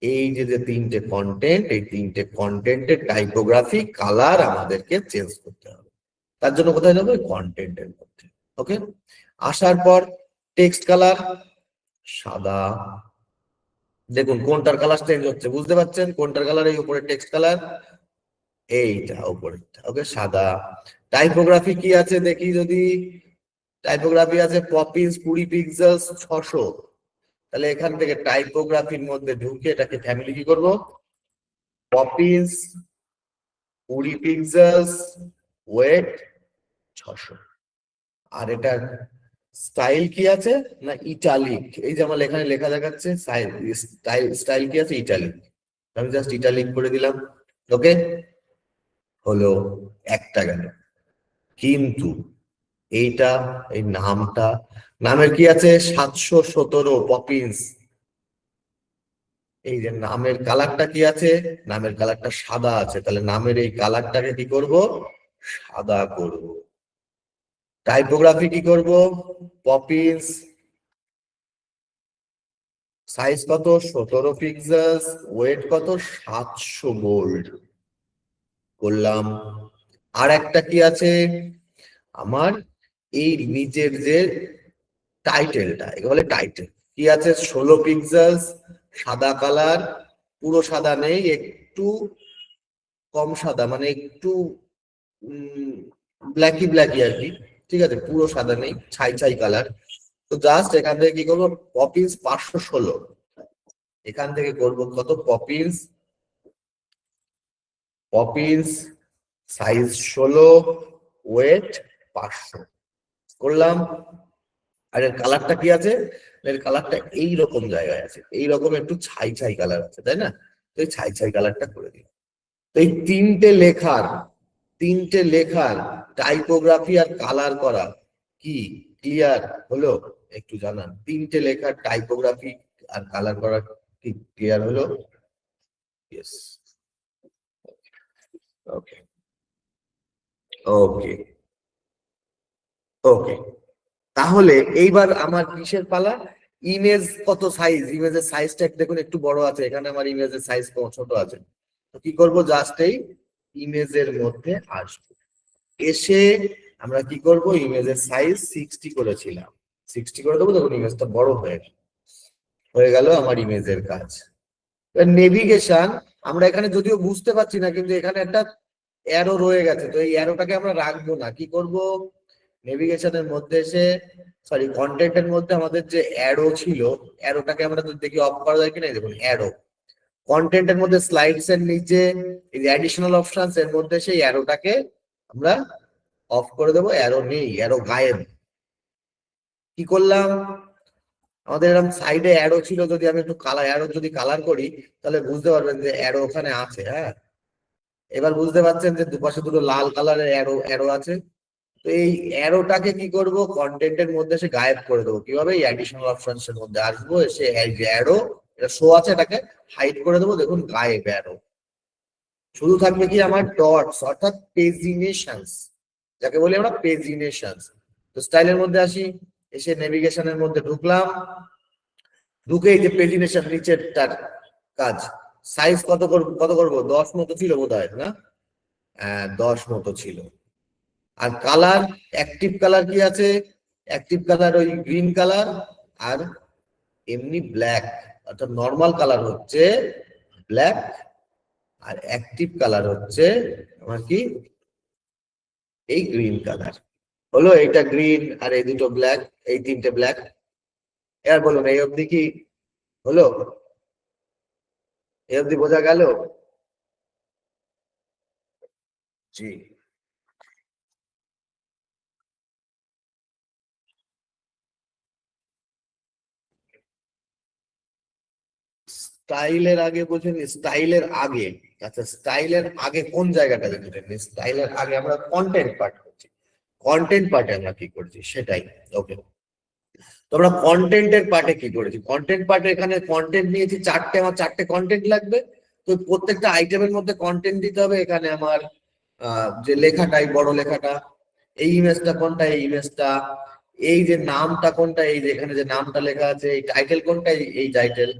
এই যে তিনটে কন্টেন্ট, এই তিনটে কন্টেন্টের টাইপোগ্রাফি কালার আমাদেরকে চেঞ্জ করতে হবে। তার জন্য কোথায় যাবো? কন্টেন্টের মধ্যে। ওকে, আসার পর টেক্সট কালার সাদা। দেখুন কোনটার কালার চেঞ্জ হচ্ছে, বুঝতে পারছেন? কোনটার কালার? এই উপরে টেক্সট কালার, এইটা উপরে। ওকে, সাদা। টাইপোগ্রাফি কি আছে দেখি, যদি টাইপোগ্রাফি আছে পপিন্স 20 পিক্সেল 600, তাহলে এখান থেকে টাইপোগ্রাফির মধ্যে ঢুকে এটাকে ফ্যামিলি কি করব? Poppins 20 pixel wait 600। আর এটা স্টাইল কি আছে না? ইটালিক। এই যে আমার এখানে লেখা দেখাচ্ছে স্টাইল, স্টাইল কি আছে? ইটালিক। আমি জাস্ট ইটালিক করে দিলাম। ওকে, হলো একটা গেল। কিন্তু এইটা, এই নামটা, নামের কি আছে? 717 পপিন্স। এই যে নামের কালারটা কি আছে? নামের কালারটা সাদা আছে, তাহলে নামের এই কালারটাকে কি করব? সাদা করব। টাইপোগ্রাফি কি করব? পপিন্স, সাইজ কত? 17 পিক্সেল, ওয়েট কত? 700 গোল্ড করলাম। আর একটা কি আছে আমার? এই নিচের যে টাইটেলটা, একে বলে টাইটেল, কি আছে? 16 পিক্সেল, সাদা কালার, পুরো সাদা নেই, একটু কম সাদা, মানে একটু ব্ল্যাকি ব্ল্যাকি আর কি। ঠিক আছে, পুরো সাদা নেই, ছাই ছাই কালার। তো জাস্ট এখান থেকে কি করবো? পপিন্স 516, এখান থেকে করবো কত? পপিন্স, পপিন্স সাইজ 16, ওয়েট 500 করলাম। আর এর কালারটা কি আছে? এর কালারটা এইরকম জায়গায় আছে, এইরকম একটু ছাই ছাই কালার আছে, তাই না? তো এই ছাই ছাই কালারটা করে দিই। তো এই তিনটে লেখার টাইপোগ্রাফি আর কালার করা কি ক্লিয়ার হলো? একটু জানান, তিনটে লেখার টাইপোগ্রাফি আর কালার করা কি ক্লিয়ার হলো? ইয়েস। ওকে, ওকে, ওকে। তাহলে এইবার আমার কিসের পালা? ইমেজ কত সাইজ? ইমেজের সাইজটা দেখুন একটু বড় আছে, এখানে আমার ইমেজের সাইজ ছোট আছে। তো কি করব? জাস্ট এই ইমেজের মধ্যে আসবো, এসে আমরা কি করব? ইমেজের সাইজ 60 করেছিলাম, 60 করে দেবো। দেখুন ইমেজটা বড় হয়ে গেল আমার ইমেজের কাজ। নেভিগেশন, আমরা এখানে যদিও বুঝতে পারছি না, কিন্তু এখানে একটা অ্যারো রয়ে গেছে, তো এই অ্যারোটাকে আমরা রাখবো না। কি করব? নেভিগেশনের মধ্যে এসে, সরি, কন্টেন্টের মধ্যে আমাদের যে অ্যারো ছিল, অ্যারোটাকে আমরা তো দেখি অফ করা যায় কিনা। দেখুন অ্যারো, কন্টেন্টের মধ্যে স্লাইডস এর নিচে এই যে অ্যাডিশনাল অপশনস এর মধ্যে সেই অ্যারোটাকে আমরা অফ করে দেবো। অ্যারো নেই, অ্যারো গায়েব। কি করলাম? আমাদের এরকম সাইডে অ্যারো ছিল, যদি আমি একটু কালার, অ্যারো যদি কালার করি তাহলে বুঝতে পারবেন যে অ্যারো ওখানে আছে। হ্যাঁ, এবার বুঝতে পারছেন যে দুপাশে দুটো লাল কালারের অ্যারো অ্যারো আছে। তো এই অ্যারোটাকে কি করব, কন্টেন্টের মধ্যে এসে গায়েব করে দেবো। কিভাবে? এই অ্যাডিশনাল অপশনস এর মধ্যে আসবো, এসে এই যে অ্যারো এটা শো আছে এটাকে হাইড করে দেবো। দেখুন গায়েব অ্যারো, শুধু থাকবে কি আমার ডটস অর্থাৎ পেজিনেশনস, যাকে বলি আমরা পেজিনেশনস। তো স্টাইলের মধ্যে আসি, এসে নেভিগেশনের মধ্যে ঢুকলাম, ঢুকে এই যে পেজিনেশন নিচেরটার কাজ, সাইজ কত করবো 10 মতো ছিল বোধ হয় না? 10 মতো ছিল। আর কালার, অ্যাক্টিভ কালার কি আছে? অ্যাক্টিভ কালার ওই গ্রিন কালার, আর এমনি ব্ল্যাক, অর্থাৎ নর্মাল কালার হচ্ছে ব্ল্যাক, আর অ্যাক্টিভ কালার হচ্ছে আমার কি এই গ্রিন কালার। হলো এইটা গ্রিন আর এই দুটো ব্ল্যাক, এই তিনটে ব্ল্যাক। এবার বলুন এই অবধি কি হলো? এই অবধি বোঝা গেল? জি। স্টাইলের আগে বোঝেন? স্টাইলের আগে, আচ্ছা স্টাইলের আগে কোন জায়গাটা বুঝেন? স্টাইলের আগে আমরা কন্টেন্ট পার্ট করছি, কন্টেন্ট পার্টে আমরা কি করছি সেটাই। ওকে, তো আমরা কন্টেন্টের পার্টে কি করেছি? কন্টেন্ট পার্টে এখানে কন্টেন্ট নিয়েছি চারটে, আমার চারটে কন্টেন্ট লাগবে। তো প্রত্যেকটা আইটেমের মধ্যে কন্টেন্ট দিতে হবে। এখানে আমার যে লেখাটাই বড় লেখাটা, এই ইমেজটা কোনটা, এই ইমেজটা, এই যে নামটা কোনটা, এই যে এখানে যে নামটা লেখা আছে, এই টাইটেল কোনটা, এই টাইটেল।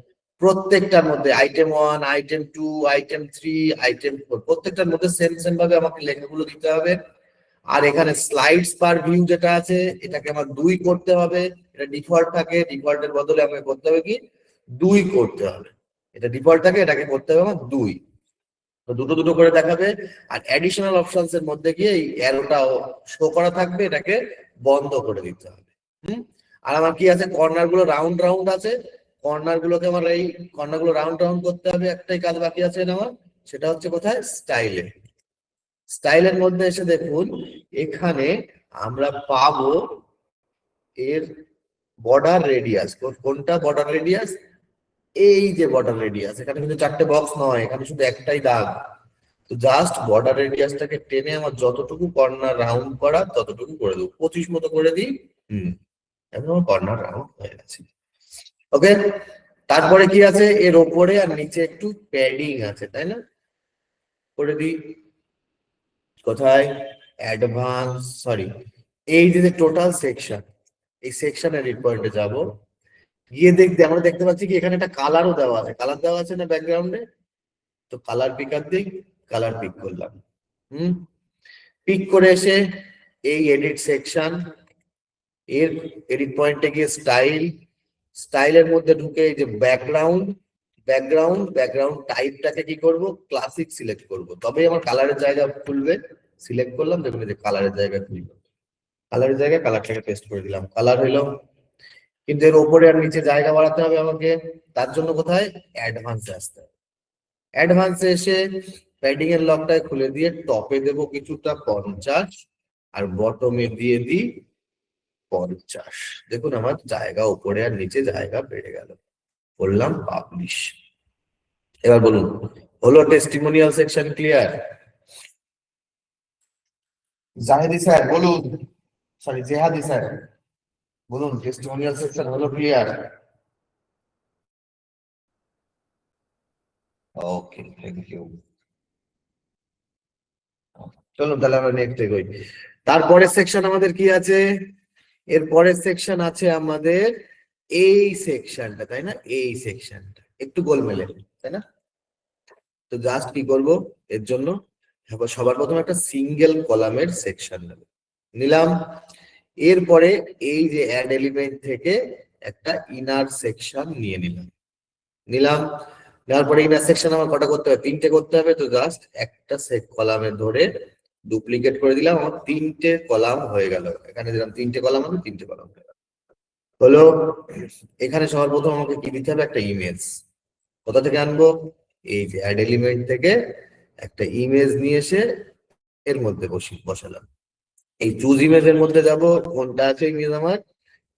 প্রত্যেকটার মধ্যে আইটেম 1, আইটেম 2, আইটেম 3, আইটেম 4, প্রত্যেকটার মধ্যে সেম সেম ভাবে আমাকে লেখাগুলো দিতে হবে। আর এখানে স্লাইডস পার ভিউ যেটা আছে, এটাকে আমার 2 করতে হবে। এটা ডিফল্ট থাকে, ডিফল্টের বদলে আমাকে করতে হবে কি 2 করতে হবে। এটা ডিফল্ট থাকে, এটাকে করতে হবে আমার 2। তো দুটো দুটো করে দেখাবে। আর অ্যাডিশনাল অপশনস এর মধ্যে গিয়ে এই অ্যারোটাও শো করা থাকবে, এটাকে বন্ধ করে দিতে হবে। আর আমার কি আছে, কর্নার গুলো রাউন্ড রাউন্ড আছে, কর্নার গুলোকে আমার এই কর্নার গুলো রাউন্ড রাউন্ড করতে হবে। একটাই কাজ বাকি আছে আমার, সেটা হচ্ছে কোথায়? স্টাইলে। স্টাইলের মধ্যে এসে দেখুন এখানে আমরা পাবো এর বর্ডার রেডিয়াস। কোনটা বর্ডার রেডিয়াস? এই যে বর্ডার রেডিয়াস, এখানে কিন্তু চারটে বক্স নয়, এখানে শুধু একটাই দাগ। তো জাস্ট বর্ডার রেডিয়াসটাকে টেনে আমার যতটুকু কর্নার রাউন্ড করা ততটুকু করে দেবো, 25 মতো করে দিই। এখন আমার কর্নার রাউন্ড হয়ে গেছে। ওকে, তারপরে কি আছে? এর ওপরে আর নিচে একটু প্যাডিং আছে, তাই না? করে দিই কোথায়? অ্যাডভান্স, সরি, এই যে টোটাল সেকশন, এই সেকশন এডিট পয়েন্টে যাব, গিয়ে আমরা দেখতে পাচ্ছি কি এখানে একটা কালারও দেওয়া আছে, কালার দেওয়া আছে না ব্যাকগ্রাউন্ডে? তো কালার পিকার দিই, কালার পিক করলাম। পিক করে এসে এই এডিট সেকশন, এর এডিট পয়েন্টে গিয়ে স্টাইল, স্টাইলের মধ্যে ঢুকে এই যে ব্যাকগ্রাউন্ড, ব্যাকগ্রাউন্ড টাইপটাকে কি করব? ক্লাসিক সিলেক্ট করব, তবেই আমার কালারের জায়গা খুলবে। সিলেক্ট করলাম, দেখুন এই যে কালারের জায়গা খুলবে, কালারের জায়গায় কালারটাকে পেস্ট করে দিলাম, কালার হইলো। কিন্তু এর উপরে আর নিচে জায়গা বাড়াতে হবে আমাকে, তার জন্য কোথায়? অ্যাডভান্সে আসতে হবে। অ্যাডভান্সে এসে প্যাডিং এর লকটায় খুলে দিয়ে টপে দেব কিছুটা 50, আর বটমে দিয়ে দিই 50। দেখুন আমার জায়গা উপরে আর নিচে জায়গা বেড়ে গেল। করলাম পাবলিশ। এবার বলুন হলো testimonial section clear? Zahedi sir বলুন, সরি জেহাদি স্যার বলুন, টেস্টিমোনিয়াল সেকশন হলো ক্লিয়ার? Okay, thank you. চলুন তাহলে আমরা নেক্সট এগোই। তারপরের সেকশন আমাদের কি আছে? এর পরের সেকশন আছে আমাদের এই সেকশনটা, তাই না? এই সেকশনটা একটু গোলমেলে, তাই না? তো জাস্ট কি করব এর জন্য? সবার প্রথমে একটা সিঙ্গেল কলামের সেকশন নিলাম। এরপরে এই যে অ্যাড এলিমেন্ট থেকে একটা ইনার সেকশন নিয়ে নিলাম। নেওয়ার পরে ইনার সেকশন আমার কটা করতে হবে? 3টে করতে হবে। তো জাস্ট একটা কলামে ধরে ডুপ্লিকেট করে দিলাম, আমার 3টে কলাম হয়ে গেল। এখানে দিলাম 3টে কলাম, হবে 3টে কলাম হলো। এখানে সবার প্রথম আমাকে কি দিতে হবে? একটা ইমেজ। কোথা থেকে আনবো? এই যে অ্যাড এলিমেন্ট থেকে একটা ইমেজ নিয়ে এসে এর মধ্যে বসালাম। এই চুজ ইমেজের মধ্যে যাব, কোনটা আছে ইমেজ আমার?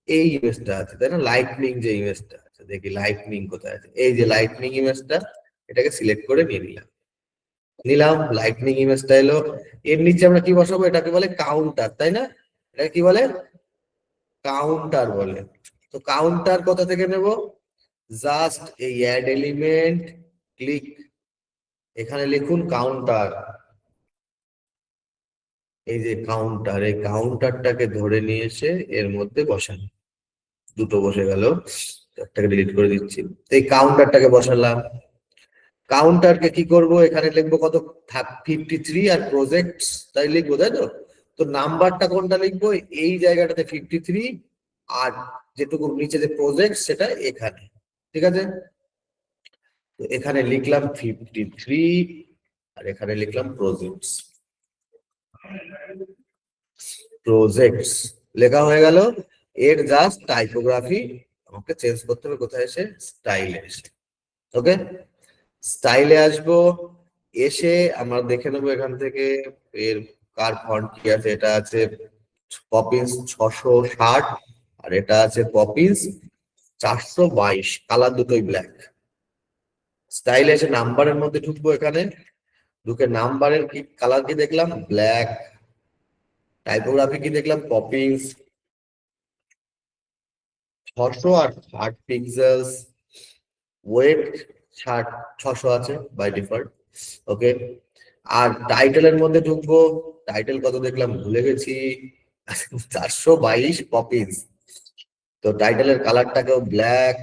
এই ইমেজটা আছে, তাই না? লাইটনিং যে ইমেজটা আছে, দেখি লাইটনিং কোথায় আছে। এই যে লাইটনিং ইমেজটা, এটাকে সিলেক্ট করে নিয়ে নিলাম। নিলাম, লাইটনিং ইমেজটা এলো। এর নিচে আমরা কি বসাবো? এটাকে বলে কাউন্টার, তাই না? এটা কি বলে? কাউন্টার বলে। তো কাউন্টার কোথা থেকে নেব? জাস্ট এই অ্যাড এলিমেন্ট, ক্লিক, এখানে লিখুন কাউন্টার। এই যে কাউন্টার, এই কাউন্টারটাকে ধরে নিয়ে এসে এর মধ্যে বসান। দুটো বসে গেল, একটাকে ডিলিট করে দিচ্ছি। এই কাউন্টারটাকে বসালাম। কাউন্টারকে কি করব? এখানে লিখবো কত? 53 আর প্রজেক্টস, তাই লিখবো, তাই তো? তো নাম্বারটা কোনটা লিখবো? এই জায়গাটাতে 53, আর যেটুকু নিচে যে প্রজেক্ট সেটা এখানে। ঠিক আছে, তো এখানে লিখলাম 53 আর এখানে লিখলাম প্রজেক্টস। প্রজেক্টস লেখা হয়ে গেল। এর জাস্ট টাইপোগ্রাফি আমাকে চেঞ্জ করতে হবে। কোথায়? এসে স্টাইলে এসে, ওকে, স্টাইলে আসবো। এসে আমরা দেখে নেবো এখান থেকে এর কার ফন্ট কি আছে। এটা আছে পপিন্স 660 আর এটা আছে পপিন্স 422, কালার দুটোই ব্ল্যাক। স্টাইলে এসে নাম্বারের মধ্যে ঢুকবো, এখানে ঢুকে নাম্বারের কি কালার কি দেখলাম? ব্ল্যাক। টাইপোগ্রাফি কি দেখলাম? Poppins 660 pixels. ওয়েট 600 আছে বাই ডিফল্ট, ওকে। আর টাইটেলের মধ্যে ঢুকবো, টাইটেল কত দেখলাম? ভুলে গেছি। 422 পপিস। তো টাইটেলের কালারটাকেও ব্ল্যাক।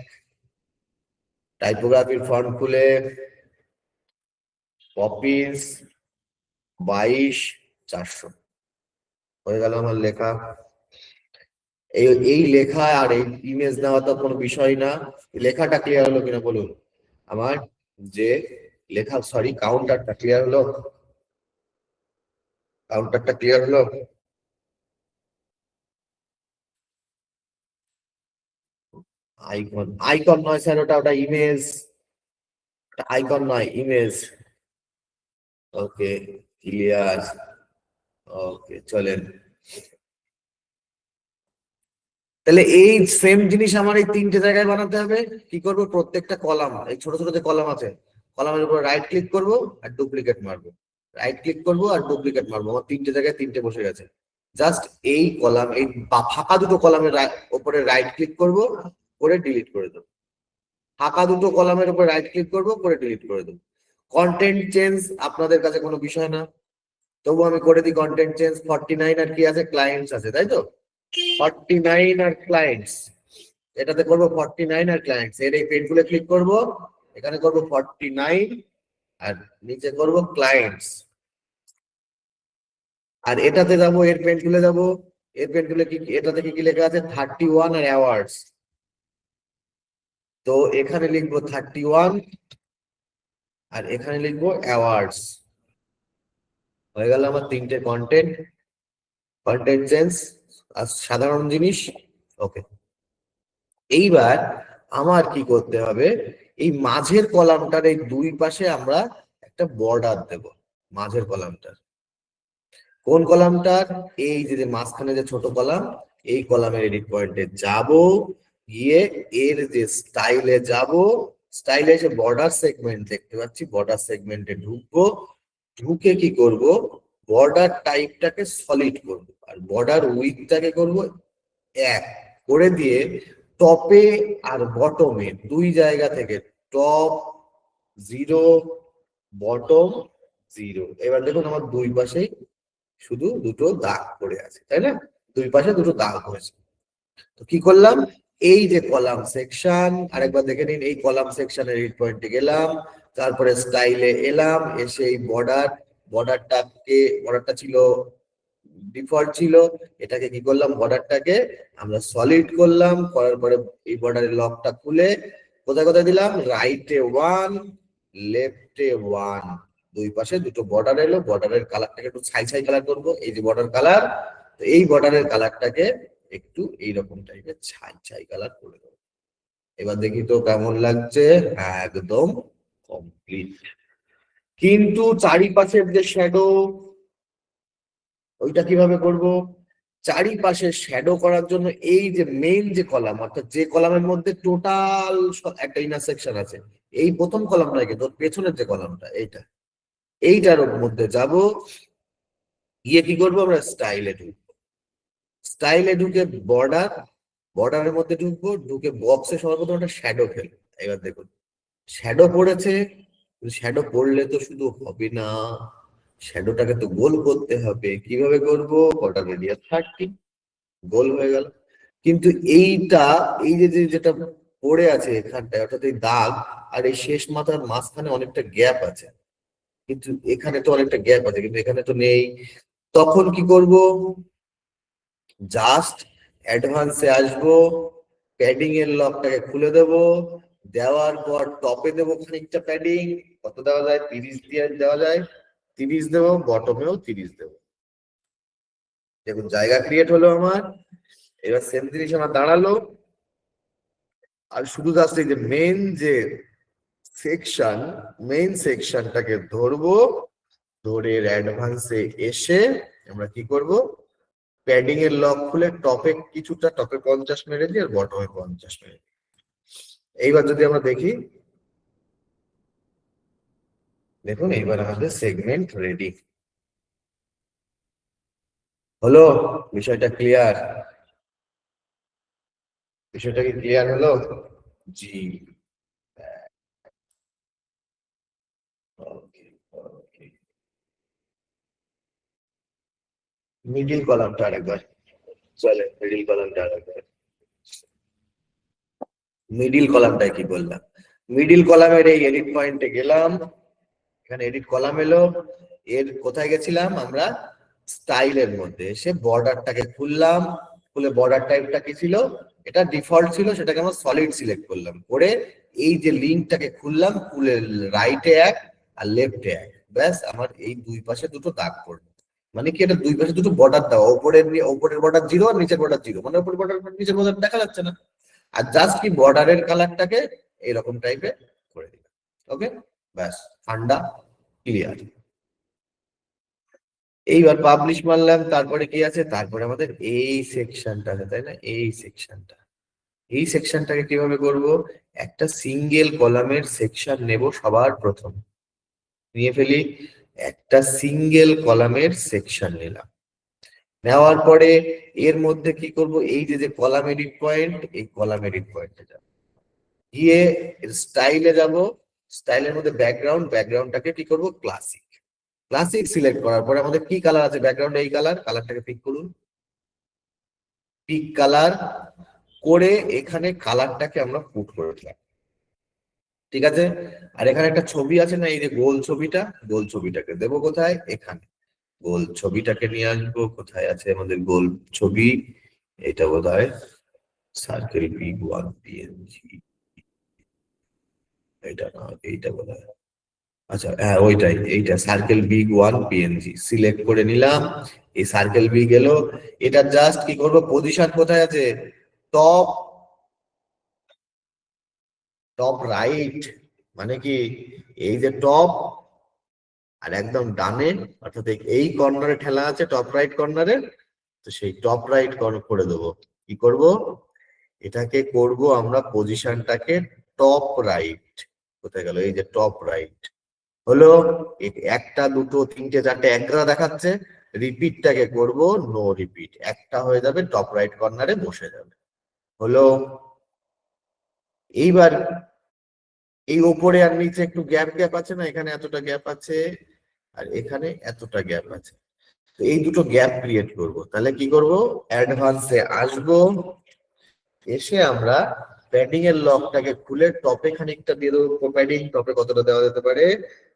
টাইপোগ্রাফির ফন্ট খুলে পপিস 22 400 হয়ে গেল আমার লেখা। এই এই লেখা আর এই ইমেজ নেওয়া তো কোনো বিষয় না। লেখাটা ক্লিয়ার হলো কিনা বলুন? আমার যে লেখা, সরি, কাউন্টারটা ক্লিয়ার হলো? কাউন্টারটা ক্লিয়ার হলো? আইকন, আইকন নয় স্যার, ওটা ওটা ইমেজ। আইকন নয়, ইমেজ। ওকে, ক্লিয়ার। ওকে, চলেন। তাহলে এই সেম জিনিস আমার এই তিনটে জায়গায় বানাতে হবে। কি করব? প্রত্যেকটা কলাম, এই ছোট ছোট যে কলাম আছে, কলামের উপর রাইট ক্লিক করব আর ডুপ্লিকেট মারবো। রাইট ক্লিক করব আর ডুপ্লিকেট মারবো। আমার তিনটে জায়গায় তিনটে বসে গেছে। জাস্ট এই কলাম, এই ফাঁকা দুটো কলামের উপরে রাইট ক্লিক করব, করে ডিলিট করে দেবো। ফাঁকা দুটো কলামের উপর রাইট ক্লিক করব, করে ডিলিট করে দেবো। কন্টেন্ট চেঞ্জ আপনাদের কাছে কোনো বিষয় না, তবু আমি করে দিই কন্টেন্ট চেঞ্জ। 49 আর কি আছে? ক্লায়েন্টস আছে, তাই তো? 49 আর ক্লায়েন্টস, এটাতে করবো 49 আর ক্লায়েন্টস। এর এই পেজগুলো ক্লিক করব, এখানে করব 49 আর নিচে করব ক্লায়েন্টস। আর এটাতে যাব, এর পেন টুলে যাব। এর পেন টুলে কি এটাতে কি কি লেখা আছে? 31 আর অ্যাওয়ার্ডস। তো এখানে লিখবো 31 আর এখানে লিখবো অ্যাওয়ার্ডস। হয়ে গেল আমার তিনটে কন্টেন্ট। কন্টেন্ট চেঞ্জ আর সাধারণ জিনিস, ওকে। এইবার আমার কি করতে হবে? এই মাঝের কলামটার এই দুই পাশে আমরা একটা বর্ডার দেব। মাঝের কলামটার, কোন কলামটার? এই যে মাঝখানে যে ছোট কলাম, এই কলামের এডিট পয়েন্টে যাব, গিয়ে এর যে স্টাইলে যাব। স্টাইলে এসে বর্ডার সেগমেন্ট দেখতে পাচ্ছি, বর্ডার সেগমেন্টে ঢুকবো। ঢুকে কি করব? বর্ডার টাইপটাকে সলিড করব আর বর্ডার উইডথটাকে করব 1 করে দিয়ে টপে আর বটমে দুই জায়গা থেকে টপ 0, বটম 0। এবার দেখুন আমার দুই পাশেই শুধু দুটো দাগ পড়ে আছে, তাই না? দুই পাশে দুটো দাগ হয়েছে। তো কি করলাম? এই যে কলাম সেকশন, আরেকবার দেখে নিন। এই কলাম সেকশনের এডিট পয়েন্টে গেলাম, তারপরে স্টাইলে এলাম, এসে এই বর্ডারটা ছিল ডিফল্ট ছিল, এটাকে কি করলাম? বর্ডারটাকে আমরা সলিড করলাম। করার পরে এই বর্ডারের লকটা খুলে কোথায় কোথায় দিলাম? রাইটে 1, লেফটে 1। দুই পাশে দুটো বর্ডার এলো। বর্ডারের কালারটাকে একটু ছাই ছাই কালার করবো, এই যে বর্ডার কালার। তো এই বর্ডারের কালারটাকে একটু এইরকম টাইপের ছাই ছাই কালার করে দেবো। এবার দেখি তো কেমন লাগছে। হ্যাঁ, একদম কমপ্লিট। কিন্তু চারিপাশের যে শ্যাডো, ওইটা কিভাবে করব? চারিপাশে শ্যাডো করার জন্য এই যে মেইন যে কলাম, অর্থাৎ যে কলামের মধ্যে টোটাল একটা ইন্টারসেকশন আছে, এই প্রথম কলামটাকে, তোর পেছনের যে কলামটা এইটা, এইটার মধ্যে যাব, গিয়ে কি করবো আমরা স্টাইলে ঢুকবো। স্টাইলে ঢুকে বর্ডারের মধ্যে ঢুকবো, ঢুকে বক্সে সর্বপ্রথম একটা শ্যাডো ফেলবো। এবার দেখুন শ্যাডো পড়েছে, শ্যাডো পড়লে তো শুধু হবে না, শ্যাডোটাকে তো গোল করতে হবে। কিভাবে করবো? বর্ডার রেডিয়াস 30, গোল হয়ে গেল। কিন্তু এইটা, এই যে যেটা পড়ে আছে এখানটায়, অর্থাৎ এই দাগ আর এই শেষ মাথার মাঝখানে অনেকটা গ্যাপ আছে, কিন্তু এখানে তো অনেকটা গ্যাপ আছে কিন্তু এখানে তো নেই। তখন কি করব? জাস্ট অ্যাডভান্সে আসবো, প্যাডিং এর লকটাকে খুলে দেব, দেওয়ার পর টপে দেবো খানিকটা প্যাডিং। কত দেওয়া যায়? 30 দিয়ে দেওয়া যায়, 30 দেবো, বটমেও 30 দেবো। দেখুন জায়গা ক্রিয়েট হলো আমার। এবার সেম জিনিস আমার দাঁড়ালো, আর শুধু জাস্ট এই যে সেকশন মেইন সেকশনটাকে ধরবো, ধরে অ্যাডভান্সে এসে আমরা কি করব? প্যাডিং এর লক খুলে টপে কিছুটা, টপে 50 মেরে দিই আর বটমে 50 মেরে দিই। এইবার যদি আমরা দেখি, দেখুন এইবার আমাদের সেগমেন্ট রেডি হলো। বিষয়টা ক্লিয়ার? বিষয়টা কি ক্লিয়ার হলো? জি। ওকে, ওকে। মিডিল কলামটা আরেকবার, চলে মিডিল কলামটা আরেকবার। মিডিল কলামটায় কি বললাম? মিডিল কলামের এই এডিট পয়েন্টে গেলাম, এখানে এডিট কলাম এলো। এর কোথায় গেছিলাম আমরা? স্টাইলের মধ্যে এসে বর্ডারটাকে খুললাম, খুলে বর্ডার টাইপটা কি ছিল? এটা ডিফল্ট ছিল, সেটাকে আমরা সলিড সিলেক্ট করলাম, করে এই যে লিঙ্কটাকে খুললাম, খুলে রাইটে এক আর লেফটে এক, ব্যাস আমার এই দুই পাশে দুটো দাগ পড়লো। মানে কি, এটা দুই পাশে দুটো বর্ডার দেওয়া, ওপরের বর্ডার 0 আর নিচের বর্ডার 0, মানে উপরের বর্ডার নিচের বর্ডার দেখা যাচ্ছে না। আর জাস্ট কি বর্ডারের কালারটাকে এরকম টাইপের করে দিলাম। ওকে, ব্যাস, ঠান্ডা, ক্লিয়ার। এইবার পাবলিশ মারলাম, তারপরে কি আছে? তারপরে আমাদের এই সেকশনটা আছে, তাই না? এই সেকশনটাকে কিভাবে করব? একটা সিঙ্গেল কলামের সেকশন নেব সবার প্রথম, নিয়ে ফেলি। একটা সিঙ্গেল কলামের সেকশন নিলাম, নেওয়ার পরে এর মধ্যে কি করব? এই যে কলাম এডিট পয়েন্ট, এই কলাম এডিট পয়েন্টে যাব, গিয়ে স্টাইলে যাব। স্টাইলের মধ্যে ব্যাকগ্রাউন্ডটাকে কি করব? ক্লাসিক। ক্লাসিক সিলেক্ট করার পরে আমাদের কি কালার আছে ব্যাকগ্রাউন্ডে? এই কালারটাকে পিক করুন, পিক কালার করে এখানে কালারটাকে আমরা পুট করে দিলাম। ঠিক আছে? আর এখানে একটা ছবি আছে না, এই যে গোল ছবিটা, গোল ছবিটাকে দেবো কোথায়? এখানে। গোল ছবিটাকে নিয়ে আসবো, কোথায় আছে আমাদের গোল ছবি? এটা বোধ হয় সার্কেল big1png, এটা না, এইটা বোধ হয়, আচ্ছা হ্যাঁ ওইটাই, এইটা সার্কেল big1png সিলেক্ট করে নিলাম। এই সার্কেল বি গেল। এটা জাস্ট কি করবো? পজিশন কোথায় আছে? Top, top right. মানে কি, এই যে টপ, আর একদম ডানে, অর্থাৎ এই কর্নারে ঠেলা আছে টপ রাইট কর্নারে, তো সেই টপ রাইট করে দেবো। কি করব? এটাকে করব আমরা পজিশনটাকে টপ রাইট। কোথায় গেল? এই যে টপ রাইট হলো। একটা দুটো তিনটে চারটে একগ্রা দেখাচ্ছে, রিপিটটাকে করব নো রিপিট, একটা হয়ে যাবে, টপ রাইট কর্নারে বসে যাবে। হলো। এইবার এই ওপরে আর নিচে একটু গ্যাপ গ্যাপ আছে না, এখানে এতটা গ্যাপ আছে আর এখানে এতটা গ্যাপ আছে, তো এই দুটো গ্যাপ ক্রিয়েট করব। তাহলে কি করব? অ্যাডভান্সে আসবো, এসে আমরা প্যাডিং এর লকটাকে খুলে টপে খানিকটা দিয়ে দেবো প্যাডিং। টপে কতটা দেওয়া যেতে পারে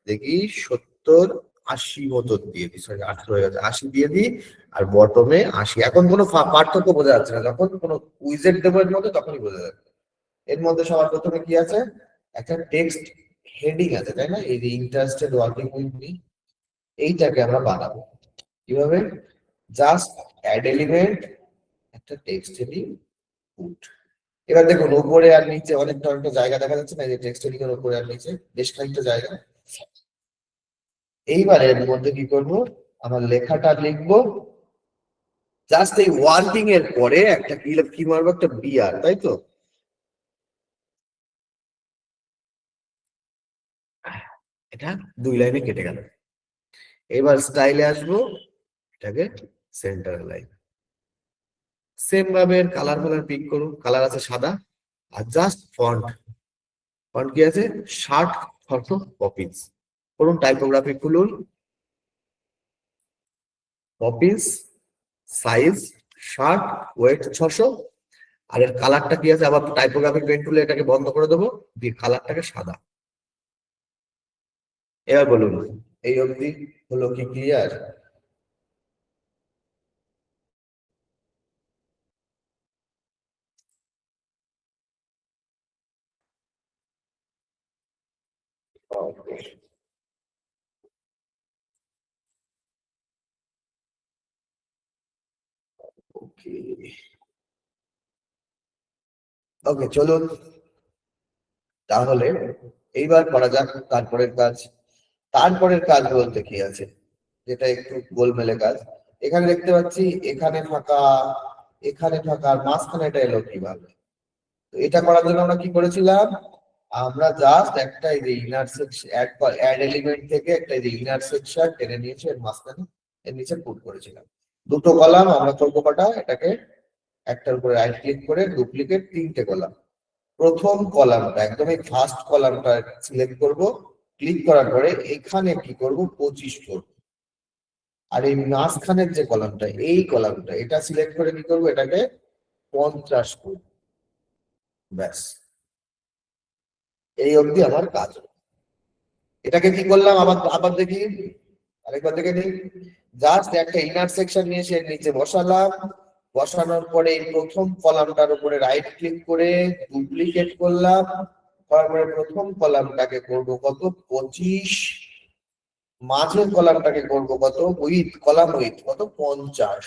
দেখি? 70-80 মতো দিয়ে দিই, সরি 18 হয়ে গেছে, 80 দিয়ে দিই। আর বটমে 80। এখন কোনো পার্থক্য বোঝা যাচ্ছে না, যখন কোনো উইজেট দেবো এর মধ্যে তখনই বোঝা যাবে। এর মধ্যে সবার প্রথমে কি আছে? একটা টেক্সট হেডিং আছে, তাই না? এই যে ইন্টারেস্টেড ওয়ার্কিং উইথ মি, এইটাকে আমরা বানাবো কিভাবে? জাস্ট অ্যাড এলিমেন্ট, একটা টেক্সট হেডিং, পুট। এবার দেখুন উপরে আর নিচে অনেকটা অনেকটা জায়গা দেখা যাচ্ছে না, এই যে টেক্সট হেডিং এর উপরে আর নিচে বেশ খানিকটা জায়গা। এইবার এর মধ্যে কি করব? আমার লেখাটা লিখবো, জাস্ট এই ওয়ার্কিং এর পরে একটা কি মারবো? একটা বিআর, তাই তো? এটা 2 লাইনে কেটে গেল। এবার স্টাইলে আসবো, এটাকে সেন্টার লাইন। সেম ভাবে কালার পিক করুন, কালার আছে সাদা, আর জাস্ট ফন্ট, ফন্ট কি আছে 60 কপিজ করুন, টাইপোগ্রাফি খুলুন, কপিজ, সাইজ 60, ওয়েট 600, আর এর কালারটা কি আছে, আবার টাইপোগ্রাফিক পেন টুলে এটাকে বন্ধ করে দেবো, দিয়ে কালারটাকে সাদা। এবার বলুন এই অবধি হলো কি ক্লিয়ার? ওকে, ওকে চলুন তাহলে এইবার করা যাক তারপরের কাজ। তারপরের কাজ বলতে কি আছে, যেটা একটু গোলমেলে কাজ। এখানে দেখতে পাচ্ছি এখানে ফাঁকা, এখানে ফাঁকা, আর মাঝখানে এটা এলো কিভাবে? তো এটা করার জন্য আমরা কি করেছিলাম, আমরা জাস্ট একটা এই যে ইনার সেকশন অ্যাড এলিমেন্ট থেকে একটা এই যে ইনার সেকশন টেনে নিয়েছি, এর মাঝখানে এর নিচে পুট করেছিলাম। দুটো কলাম আমরা করবো কটা, এটাকে একটার উপরে রাইট ক্লিক করে ডুপ্লিকেট 3টে কলাম। প্রথম কলামটা একদমই ফার্স্ট কলামটা সিলেক্ট করব, ক্লিক করার পরে এখানে কি করব 25 করব। আর এই মাঝখানের যে কলামটা, এই কলামটা এটা সিলেক্ট করে কি করব, এটাকে 50 করব। ব্যাস, এই অবধি আমার কাজ। এটাকে কি করলাম, আবার আবার দেখি, আরেকবার দেখে নিই। জাস্ট একটা ইনার সেকশন নিয়ে এসে নিচে বসালাম, বসানোর পরে এই প্রথম কলামটার উপরে রাইট ক্লিক করে ডুপ্লিকেট করলাম, তারপরে প্রথম কলামটাকে করব কত 25, মাঝের কলামটাকে করব কত উইথ, কলাম উইথ কত 50।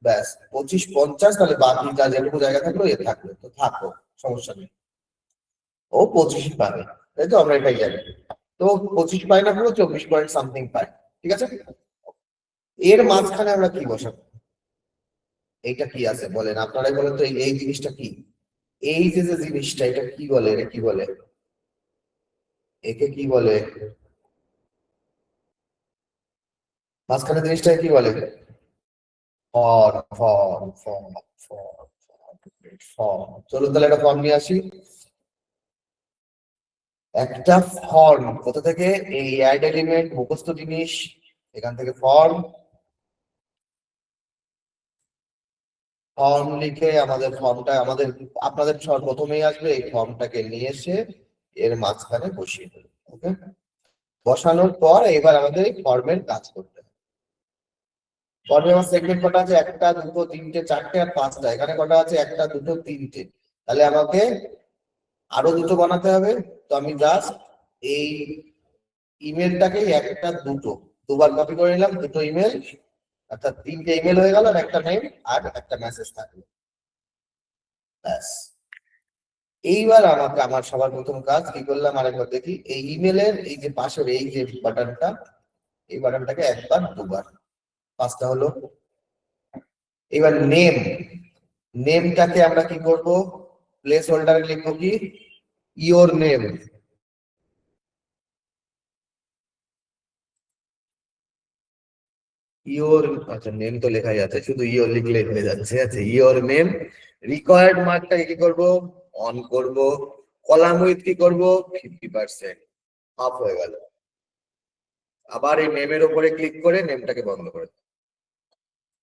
ব্যাস 25 50, তাহলে বাকি যা যেটুকু জায়গা থাকলো এ থাকলো, তো থাকো, সমস্যা নেই, ও 25 পাবে, তাই তো আমরা এটাই জানি। তো 25 পাই না, পুরো 24 পয়েন্ট সামথিং পাই, ঠিক আছে। এর মাঝখানে আমরা কি বসাবো, এইটা কি আছে বলেন, আপনারাই বলেন তো, এই জিনিসটা কি, এই যে যে জিনিসটা, এটা কি বলে, এটা কি বলে, একে কি বলে, মাঝখানে জিনিসটা কি বলে? Form, form, form, form, form. চলুন তাহলে একটা ফর্ম নিয়ে আসি। একটা ফর্ম কোথা থেকে, এই অ্যাড এলিমেন্ট মুখস্থ জিনিস, এখান থেকে ফর্ম, ফর্ম লিখে আমাদের ফর্মটা আমাদের, আপনাদের প্রথমেই আসবে, এই ফর্মটাকে নিয়ে এসে এর মাঝখানে বসিয়ে দেবে। ওকে, বসানোর পর এবার আমাদের এই ফর্মের কাজ করতে হবে। ফর্মে আমার সেগমেন্ট কটা আছে, একটা দুটো তিনটে চারটে আর পাঁচটা, এখানে কটা আছে একটা দুটো তিনটে, তাহলে আমাকে আরো দুটো বানাতে হবে। তো আমি জাস্ট এই ইমেলটাকে একটা দুটো দুবার কপি করে নিলাম, দুটো ইমেল, অর্থাৎ 3টে ইমেল হয়ে গেল, আর একটা নেম আর একটা মেসেজ থাকলো। ব্যাস, এইবার আমাকে আমার সবার প্রথম কাজ কি করলাম আরেকবার দেখি, এই ইমেলের এই যে পাশের এই যে বাটনটা, এই বাটনটাকে একবার দুবার, পাঁচটা হলো। এবার নেম, নেমটাকে আমরা কি করব, প্লেস হোল্ডারে লিখবো কি ইওর নেম। ইওর, আচ্ছা নেম তো লেখাই আছে, শুধু ইওর লিখলেই হয়ে যাচ্ছে। আচ্ছা ইওর নেম, রিকোয়ার্ড মার্কটাকে কি করব, অন করব, কলাম উইথ কি করব 50%, অফ হয়ে গেল। আবার এই নেমের উপরে ক্লিক করে নেমটাকে বন্ধ করে দেব।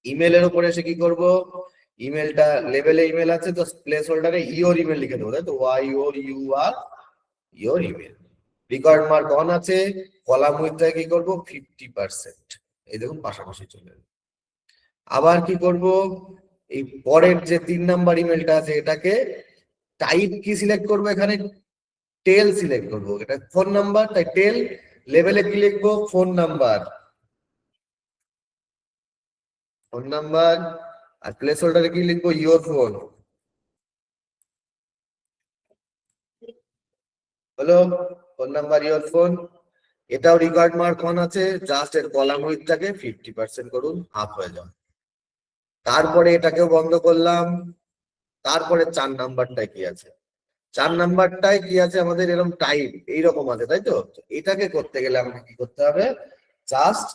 ইমেলের উপরে এসে কি করব, ইমেলটা লেভেলে ইমেল আছে তো প্লেস হোল্ডারে ইওর ইমেল লিখে দেবো, তাই তো Y O U R, your email. Required mark on আছে, কলাম উইথটা কি করব 50%, এই দেখুন পাশাপাশি চলে এলো। আবার কি করব, এই পরের যে 3 নাম্বার ইমেলটা আছে এটাকে টাইপ কি সিলেক্ট করব, এখানে টেল সিলেক্ট করব, এটা ফোন নাম্বার তাই টেল, লেভেলে কি লিখবো ফোন নাম্বার, ফোন নাম্বার, আর প্লেস হোল্ডারে কি লিখবো ইওর ফোন। হলো ফোন নাম্বার ইওর ফোন। এটাও রিকোয়ার্ড মার্ক অন আছে, জাস্ট এর কলাম উইথটাকে 50% করুন, হাফ হয়ে যাবে। তারপরে এটাকেও বন্ধ করলাম। তারপরে 4 নাম্বারটায় কি আছে, 4 নাম্বারটায় কি আছে আমাদের এরকম টাইপ এইরকম আছে, তাই তো। এটাকে করতে গেলে আমাকে কি করতে হবে, জাস্ট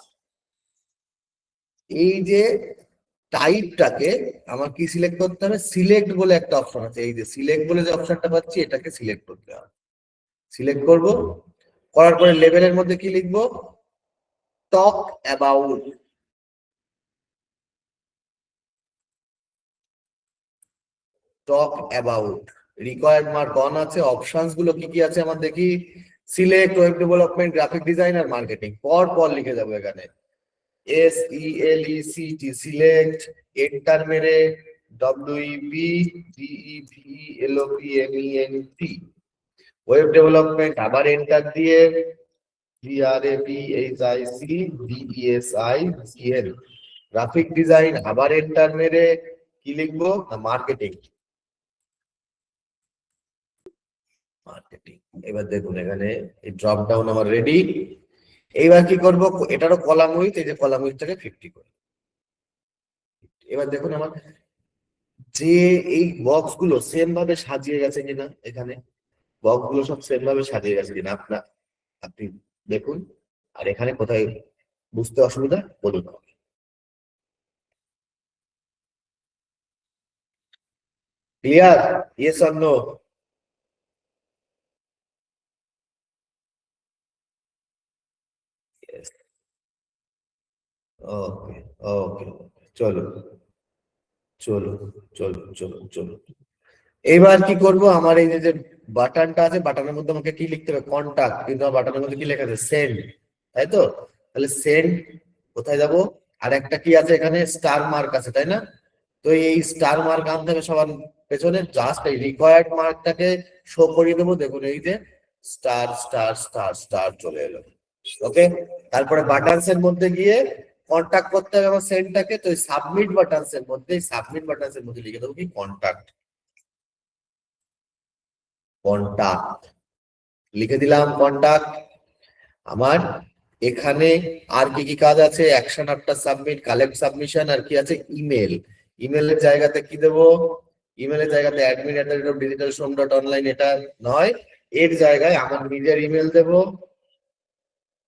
এই যে টাইপটাকে আমার কি সিলেক্ট করতে হবে, সিলেক্ট বলে একটা অপশন আছে, এই যে সিলেক্ট বলে যে অপশনটা পাচ্ছি এটাকে সিলেক্ট করতে হবে। সিলেক্ট করব, করার পরে লেভেলের মধ্যে কি লিখবো, talk about, talk about. Required mark on আছে, অপশনস গুলো কি কি আছে আমার দেখি, select, web development, graphic design আর মার্কেটিং, পর পর লিখে যাবো এখানে, SELECT, সিলেক্ট, এন্টার মেরে WEBDEVELOPMENT, ওয়েব ডেভেলপমেন্ট, আবার এন্টার দিয়ে GRAPHICDESIGN, গ্রাফিক ডিজাইন, আবার এন্টার মেরে কি লিখবো, মার্কেটিং, মার্কেটিং। এবার দেখুন এখানে এই ড্রপ ডাউন আমার রেডি। এইবার কি করব, এটারও কলাম উইথ, এই যে কলাম উইথটাকে 50 করে। এবার দেখুন আমার যে এই বক্স গুলো সেম ভাবে সাজিয়ে গেছে কিনা, এখানে বক্স গুলো সব সেম ভাবে সাজিয়ে গেছে কিনা আপনার, আপনি দেখুন। আর এখানে কোথায় বুঝতে অসুবিধা বলুন। Clear? Yes or no? Okay, okay, চলো চলো চলো চলো চলো। এবার কি করব, আমার এই যে বাটনটা আছে, বাটনের মধ্যে আমাকে কি লিখতে হবে, কন্টাক্ট, কিন্তু আমার বাটনের মধ্যে কি লেখা আছে, সেন্ড, তাই তো? তাহলে সেন্ড কোথায় যাব, আর একটা কি আছে এখানে, স্টার মার্ক আছে তাই না? তো এই স্টার মার্ক আনতে হবে সবার পেছনে, জাস্ট এই রিকোয়ার্ড মার্কটাকে শো করিয়ে দেবো, দেখুন এই যে স্টার স্টার স্টার স্টার চলে এলো। ওকে, তারপরে বাটনস এর মধ্যে গিয়ে কন্টাক্ট করতে হবে আমার সেন্ডটাকে, তো সাবমিট বাটনস এর মধ্যে, সাবমিট বাটনস এর মধ্যে লিখে দেবো কি, কন্টাক্ট, কন্টাক্ট লিখে দিলাম, কন্টাক্ট। আমার এখানে আর কি কি কাজ আছে, action after submit, collect submission, আর কি আছে, ইমেল। ইমেলের জায়গাতে কি দেবো, ইমেলের জায়গাতে admin@digitalshowroom.online, এটা নয়, এর জায়গায় আমার নিজের ইমেল দেবো,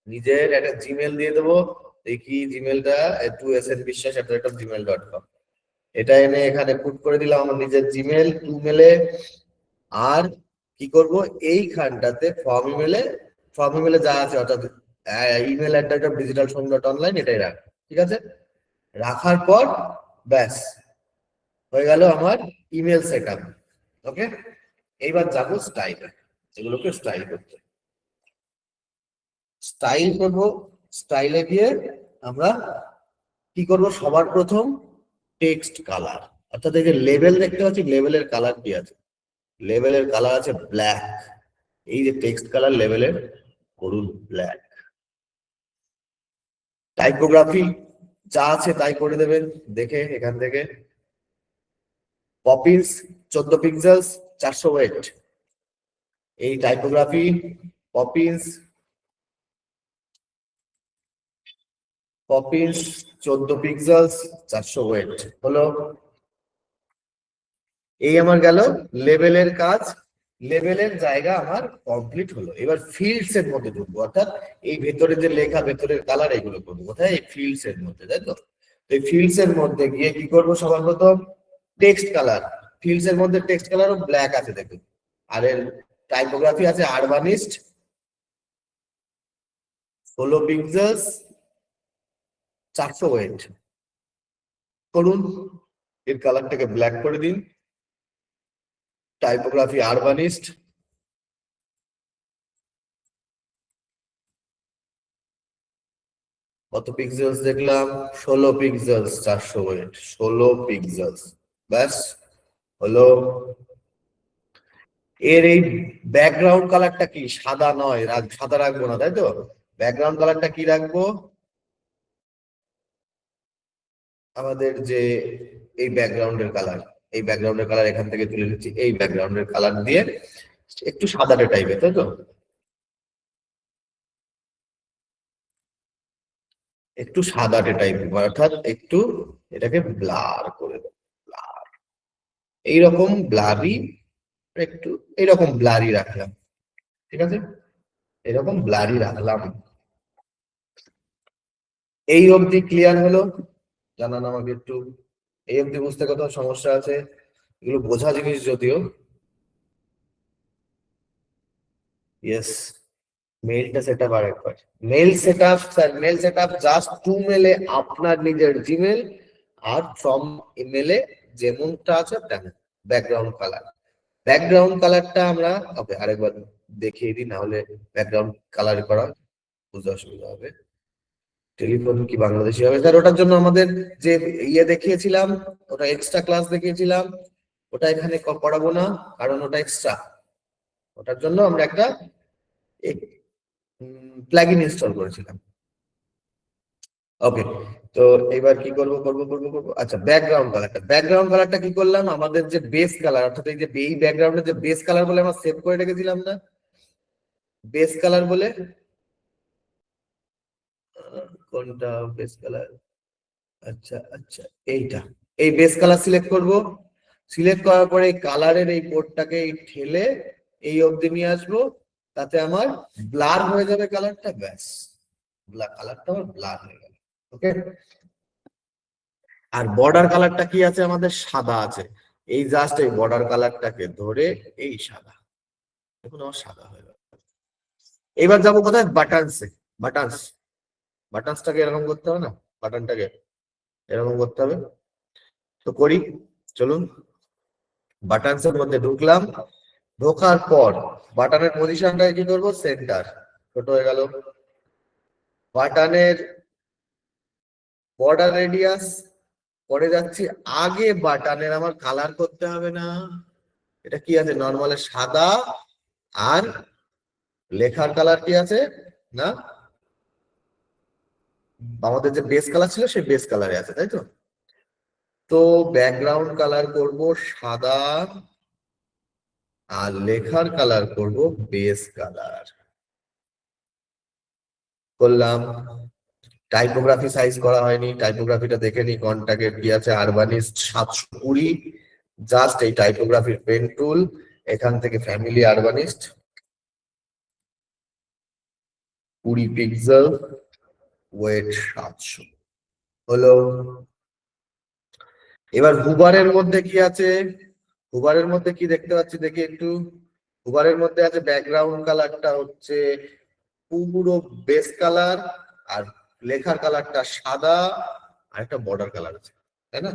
নিজের একটা জিমেল দিয়ে দেবো। দেখি জিমেলটা 2snbiswas@gmail.com, এটা এনে এখানে পুট করে দিলাম আমার নিজের জিমেল 2 মেলে। আর কি করব, এইখানটাতে ফর্ম ইমেলে যা আছে, অর্থাৎ ইমেল @digitalshowroom.online, এটাই রাখ, ঠিক আছে? রাখার পর ব্যাস হয়ে গেল আমার ইমেল সেট আপ। ওকে, এইবার যাবো স্টাইলে, এগুলোকে স্টাইল করতে, স্টাইল করব। স্টাইলে গিয়ে আমরা কি করব, সবার প্রথম টেক্সট কালার, অর্থাৎ এই যে লেবেল দেখতে পাচ্ছি, লেবেলের কালার কি আছে, লেবেলের কালার আছে ব্ল্যাক, এই যে টেক্সট কালার লেবেলের করুন ব্ল্যাক। টাইপোগ্রাফি যা আছে তাই করে দেবেন দেখে এখান থেকে, পপিন্স 14 পিক্সেলস 400 ওয়েট, এই typography Poppins, Poppins 14 pixels 400 weight হলো। এই আমার গেল লেভেলের কাজ, লেভেলের জায়গা আমার কমপ্লিট হলো। এবার ফিল্ডস এর মধ্যে ঢুকবো, অর্থাৎ এই ভেতরে যে লেখা, ভেতরের কালার, এগুলো করবো কোথায়, এই ফিল্ডস এর মধ্যে, তাই তো? এই ফিল্ডস এর মধ্যে গিয়ে কি করবো, সবার প্রথম টেক্সট কালার, ফিল্ডস এর মধ্যে টেক্সট কালারও ব্ল্যাক আছে দেখুন, আর এর টাইপোগ্রাফি আছে আরবানিস্ট 16 পিক্সেলস 400 ওয়েট করুন, এর কালারটাকে ব্ল্যাক করে দিন। টাইপোগ্রাফি আরবানিস্ট কত পিক্সেলস দেখলাম, 16 পিক্সেলস 400 ওয়েট, 16 পিক্সেলস, ব্যাস হলো। এর এই ব্যাকগ্রাউন্ড কালারটা কি, সাদা নয়, সাদা রাখবো না, তাই তো? ব্যাকগ্রাউন্ড কালারটা কি রাখবো, আমাদের যে এই ব্যাকগ্রাউন্ডের কালার, এই ব্যাকগ্রাউন্ডের কালার এখান থেকে তুলে নিচ্ছি, এই ব্যাকগ্রাউন্ডের কালার দিয়ে একটু সাদাটে টাইপের, তাই তো? একটু সাদাটে টাইপের, অর্থাৎ একটু এটাকে ব্লার করে দেবো, ব্লার, এইরকম ব্লারি, একটু এইরকম ব্লারি রাখলাম, ঠিক আছে? এরকম ব্লারি রাখলাম। এই অবধি ক্লিয়ার হলো? জানান আমাকে একটু। এই অব্দি বুঝতে কোথাও সমস্যা আছে? এগুলো বোঝা জিনিস যদিও। ইয়েস, মেইলটা সেট আপ আরেকবার। Mail set up sir, mail set up just to মেলে আপনার নিজের জিমেল আর ফ্রম ইমেলে যেমনটা আছে তেমন। ব্যাকগ্রাউন্ড কালার, ব্যাকগ্রাউন্ড কালারটা আমরা ওকে আরেকবার দেখিয়ে দিই, না হলে ব্যাকগ্রাউন্ড কালার করা বুঝতে অসুবিধা হবে। টেলিফোন কি বাংলাদেশি হবে স্যার? ওটার জন্য আমাদের যে ইয়ে দেখিয়েছিলাম, ওটা এক্সট্রা ক্লাস দেখিয়েছিলাম, ওটা এখানে পড়াবো না, কারণ ওটা এক্সট্রা। ওটার জন্য আমরা একটা প্লাগইন ইনস্টল করেছিলাম। ওকে, তো এবার কি করবো, আচ্ছা ব্যাকগ্রাউন্ড কালারটা কি করলাম, আমাদের যে বেস কালার, অর্থাৎ এই যে এই ব্যাকগ্রাউন্ডের যে বেস কালার বলে আমরা সেভ করে রেখেছিলাম না, বেস কালার বলে, কোনটা বেস কালার? আচ্ছা আচ্ছা, এইটা, এই বেস কালার সিলেক্ট করব। সিলেক্ট করার পরে এই কালারের এই কোডটাকে ঠেলে এই অবধি নিয়ে আসবো, তাতে আমার ব্লার হয়ে যাবে কালারটা, ব্যাস কালারটা আমার ব্লার হয়ে গেল। ওকে, আর বর্ডার কালারটা কি আছে আমাদের? সাদা আছে। এই জাস্ট এই বর্ডার কালারটাকে ধরে এই সাদা, দেখুন আমার সাদা হয়ে গেল। এবার যাবো কোথায়? বাটনসে। বাটনস, বাটনসটাকে এরকম করতে হবে না, বাটনটাকে এরকম করতে হবে। তো করি, চলুন। বাটনস এর মধ্যে ঢুকলাম, ঢোকার পর বাটনের পজিশনটা কি করবো? সেন্টার, ছোট হয়ে গেল। বাটনের বর্ডার রেডিয়াস পরে যাচ্ছি, আগে বাটনের আমার কালার করতে হবে না। এটা কি আছে? নর্মালের সাদা, আর লেখার কালার কি আছে না, আমাদের যে বেস কালার ছিল সেই বেস কালারে আছে, তাই তো? তো ব্যাকগ্রাউন্ড কালার করব সাদা, আর লেখার কালার করব বেস কালার। করলাম। টাইপোগ্রাফি সাইজ করা হয়নি, টাইপোগ্রাফিটা দেখে নি কন্টাকে কি আছে, আরবানিস্ট 720। জাস্ট এই টাইপোগ্রাফির পেন টুল, এখান থেকে ফ্যামিলি আরবানিস্ট 20 পিক্সেল, ওয়েট 700 হলো। এবার হুবারের মধ্যে কি আছে? হুবারের মধ্যে কি দেখতে পাচ্ছি দেখি একটু। হুবারের মধ্যে আছে ব্যাকগ্রাউন্ড কালারটা হচ্ছে পুরো বেস কালার, আর লেখার কালারটা সাদা, আর একটা বর্ডার কালার আছে, তাই না?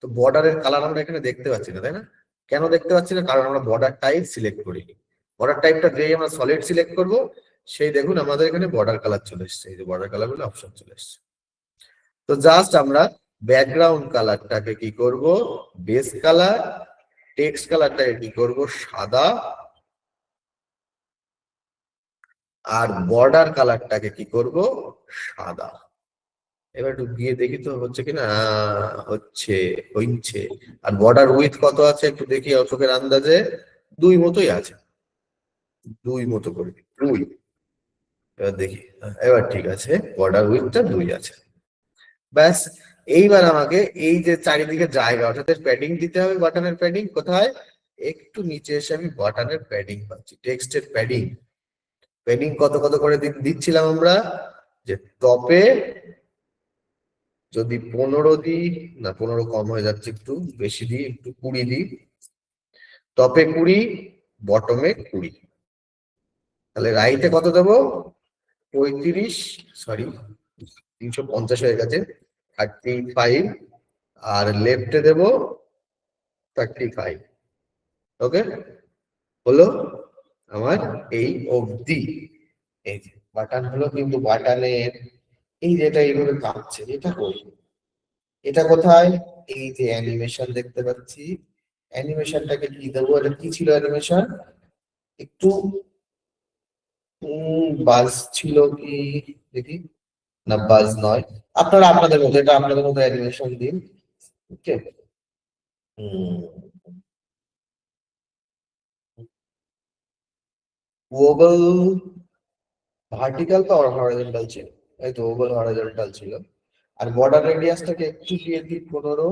তো বর্ডারের কালার আমরা এখানে দেখতে পাচ্ছি না, তাই না? কেন দেখতে পাচ্ছি না? কারণ আমরা বর্ডার টাইপ সিলেক্ট করিনি। বর্ডার টাইপটা যেই আমরা সলিড সিলেক্ট করব, সেই দেখুন আমাদের এখানে বর্ডার কালার চলে এসছে, এই যে বর্ডার কালার বলে অপশন চলে এসছে। তো জাস্ট আমরা ব্যাকগ্রাউন্ড কালারটাকে কি করব? বেস কালার, টেক্সট কালারটাকে কি করব? সাদা, আর বর্ডার কালারটাকে কি করব? সাদা। এবার একটু গিয়ে দেখি তো হচ্ছে কিনা, হচ্ছে, হচ্ছে। আর বর্ডার উইথ কত আছে একটু দেখি চোখের আন্দাজে, 2 মতোই আছে, 2 মতো করে দিই, 2। এবার দেখি, এবার ঠিক আছে, বর্ডার উইথটা 2 আছে। ব্যাস, এইবার আমাকে এই যে চারিদিকে জায়গা, অর্থাৎ প্যাডিং দিতে হবে। বাটনের প্যাডিং কোথায়? একটু নিচে এসে আমি বাটনের প্যাডিং পাচ্ছি, টেক্সটের প্যাডিং। প্যাডিং কত কত করে দিচ্ছিলাম আমরা? যে টপে যদি 15 দিই, না 15 কম হয়ে যাচ্ছে, একটু বেশি দিই, একটু 20 দিই। টপে 20, বটমে 20। তাহলে রাইটে কত দেবো? 35, সরি 350 হয়ে গেছে, 35। আর লেফটে দেবো 35। ওকে, হলো আমার এই অবধি। এই যে বাটন হলো, কিন্তু বাটনের এই যেটা এইভাবে কাঁপছে, এটা কই? এটা কোথায়? এই যে অ্যানিমেশন দেখতে পাচ্ছি, অ্যানিমেশনটাকে কি দেবো? এটা কি ছিল অ্যানিমেশন? একটু বাজ ছিল কি দেখি, না বাজ নয়। আপনারা আপনাদের মতো, এটা আপনাদের মতো অ্যানিমেশন দিন। ওকে, ওভাল ভার্টিক্যাল বা হরাইজন্টাল ছিল? এই তো ওভাল হরাইজন্টাল ছিল। আর বর্ডার রেডিয়াসটাকে একটু দিয়ে দিই 15,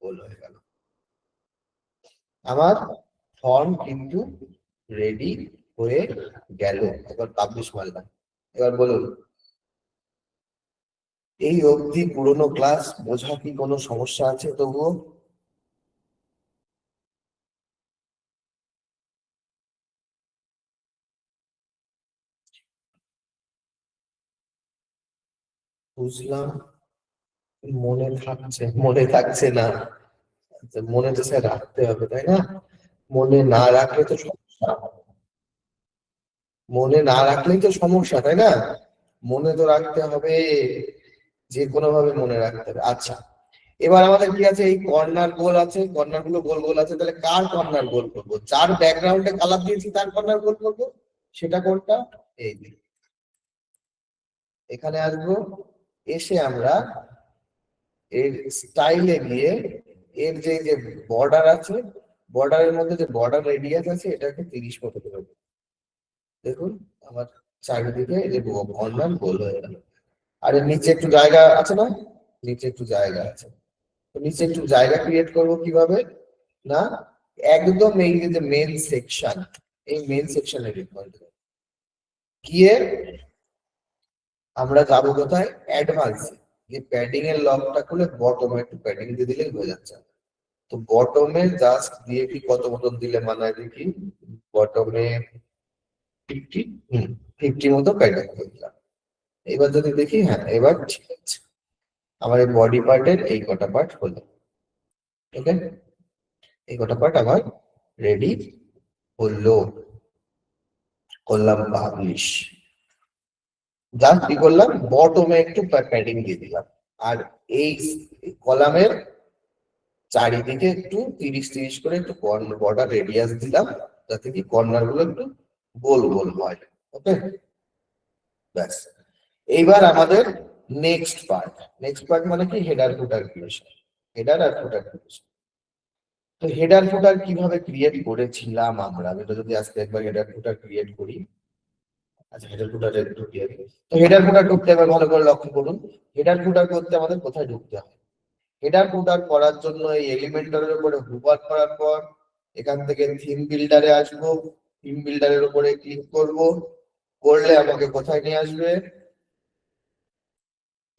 গোল হয়ে গেল। আমার ফর্ম কিন্তু রেডি হয়ে গেল। এবার পাবলিশ মারলাম, এবার বলুন এই অবধি পুরোনো ক্লাস বোঝা কি কোনো সমস্যা আছে তবুও? বুঝলাম, মনে থাকছে না। মনে তো স্যার রাখতে হবে তাই না? মনে না রাখলে তো সমস্যা, মনে না রাখলেই তো সমস্যা তাই না? মনে তো রাখতে হবে, যে কোনো ভাবে মনে রাখতে হবে। আচ্ছা, এবার আমাদের কি আছে, এই কর্নার গোল আছে, কর্নার গুলো গোল গোল আছে, তাহলে কার কর্নার গোল করবো? যার ব্যাকগ্রাউন্ডে কালার দিয়েছি তার কর্নার গোল করবো। সেটা কোনটা? এই যে এখানে আসবো, এসে আমরা এর স্টাইলে গিয়ে এর যে বর্ডার আছে, বর্ডারের মধ্যে যে বর্ডার রেডিয়াস আছে এটাকে 30 মতো করে দেবো। দেখুন আমার চারিদিকে এই যে কর্নার গোল হয়ে গেল। আর এর নিচে একটু জায়গা আছে না? নিচে একটু জায়গা আছে, তো নিচে একটু জায়গা ক্রিয়েট করবো কিভাবে না, একদম এই যে মেন সেকশন, এই মেন সেকশনে গিয়ে আমরা যাবো কোথায়, অ্যাডভান্স, এই প্যাডিং এর লকটা খুলে বটমে একটু প্যাডিং দিয়ে দিলেই হয়ে যাচ্ছে। তো বটমে জাস্ট দিয়ে কি কত মতন দিলে মানায় দেখি, বটমে 50, 50 মতো প্যাডিং করে দিলাম। এবার যদি দেখি, হ্যাঁ এবার ঠিক আছে, আমার এই বডি পার্টের এই কটা পার্ট হলো। ওকে, এই কটা পার্ট আমার রেডি হলো। করলাম পাবলিশ, জাস্ট কি করলাম, বটমে একটু প্যাডিং দিয়ে দিলাম। আর এই কলামের চারিদিকে একটু 30-30 করে একটু বর্ডার রেডিয়াস দিলাম, যাতে কি কর্নার গুলো একটু গোল গোল হয়। ওকে, ব্যাস। এইবার আমাদের নেক্সট পার্ট মানে কি, হেডার ফুটার ক্রিয়েশন। হেডার আর ফুটার ক্রিয়েশন। তো হেডার ফুটার কিভাবে ক্রিয়েট করেছিলাম আমরা, আমি তো যদি আজকে একবার হেডার ফুটার ক্রিয়েট করি। আচ্ছা, হেডার ফুটার ঢুকিয়ে দিই। তো হেডার ফুটার ঢুকতে এবার ভালো করে লক্ষ্য করুন, হেডার ফুটার করতে আমাদের কোথায় ঢুকতে হয়। হেডার ফুটার করার জন্য এই এলিমেন্টারের উপরে হুভার করার পর এখান থেকে থিম বিল্ডারে আসবো, থিম বিল্ডারের উপরে ক্লিক করব, করলে আমাকে কোথায় নিয়ে আসবে,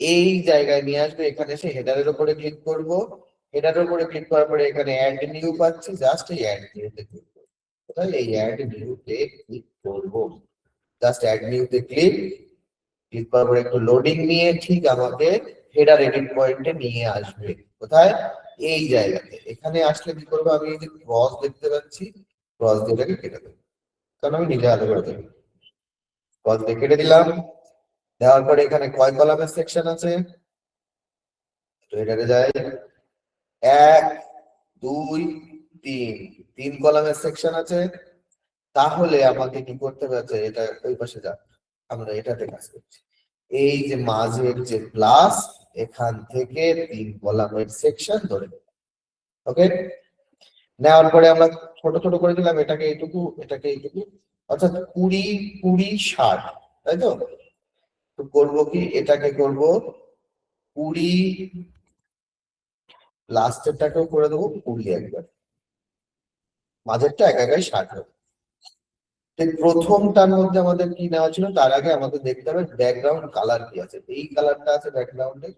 এই জায়গায় নিয়ে আসবে। এখানে এসে হেডারের উপরে ক্লিক করব, হেডারের উপরে ক্লিক করার পরে এখানে অ্যাড নিউ পাচ্ছি, জাস্ট এই অ্যাড নিউতে ক্লিক করব। কোথায়, এই অ্যাড নিউতে ক্লিক করব, জাস্ট অ্যাড নিউতে ক্লিক করার পরে একটু লোডিং নিয়ে ঠিক আমাকে হেডার এডিট পয়েন্টে নিয়ে আসবে। কোথায়, এই জায়গাতে। এখানে আসলে কি করবো, আমি এই যে ক্রস দেখতে পাচ্ছি, ক্রস দিয়ে এটাকে কেটে দেবো, কারণ আমি নিজে হাতে করে দেবো। ক্রস দিয়ে কেটে দিলাম, দেওয়ার পরে এখানে কয় কলামের সেকশন আছে, তো এটাতে যাই, 1 2 3, 3 কলামের সেকশন আছে। তাহলে আমাকে কি করতে হবে, এটা ওই পাশে যা, আমরা এটাতে কাজ করছি। এই যে মাঝের যে প্লাস, এখান থেকে 3 কলামের সেকশন ধরে নেব। ওকে, নেওয়ার পরে আমরা ছোট ছোট করে দিলাম, এটাকে এইটুকু, এটাকে এইটুকু, অর্থাৎ 20 20 60, তাই তো? তো করবো কি, এটাকে করব 20, লাস্টেরটাকেও করে দেবো 20 একবার, মাঝেরটা একাই 60 হবে। প্রথমটার মধ্যে আমাদের কি নেওয়া ছিল, তার আগে আমাদের দেখতে হবে ব্যাকগ্রাউন্ড কালার কি আছে। এই কালারটা আছে ব্যাকগ্রাউন্ডে,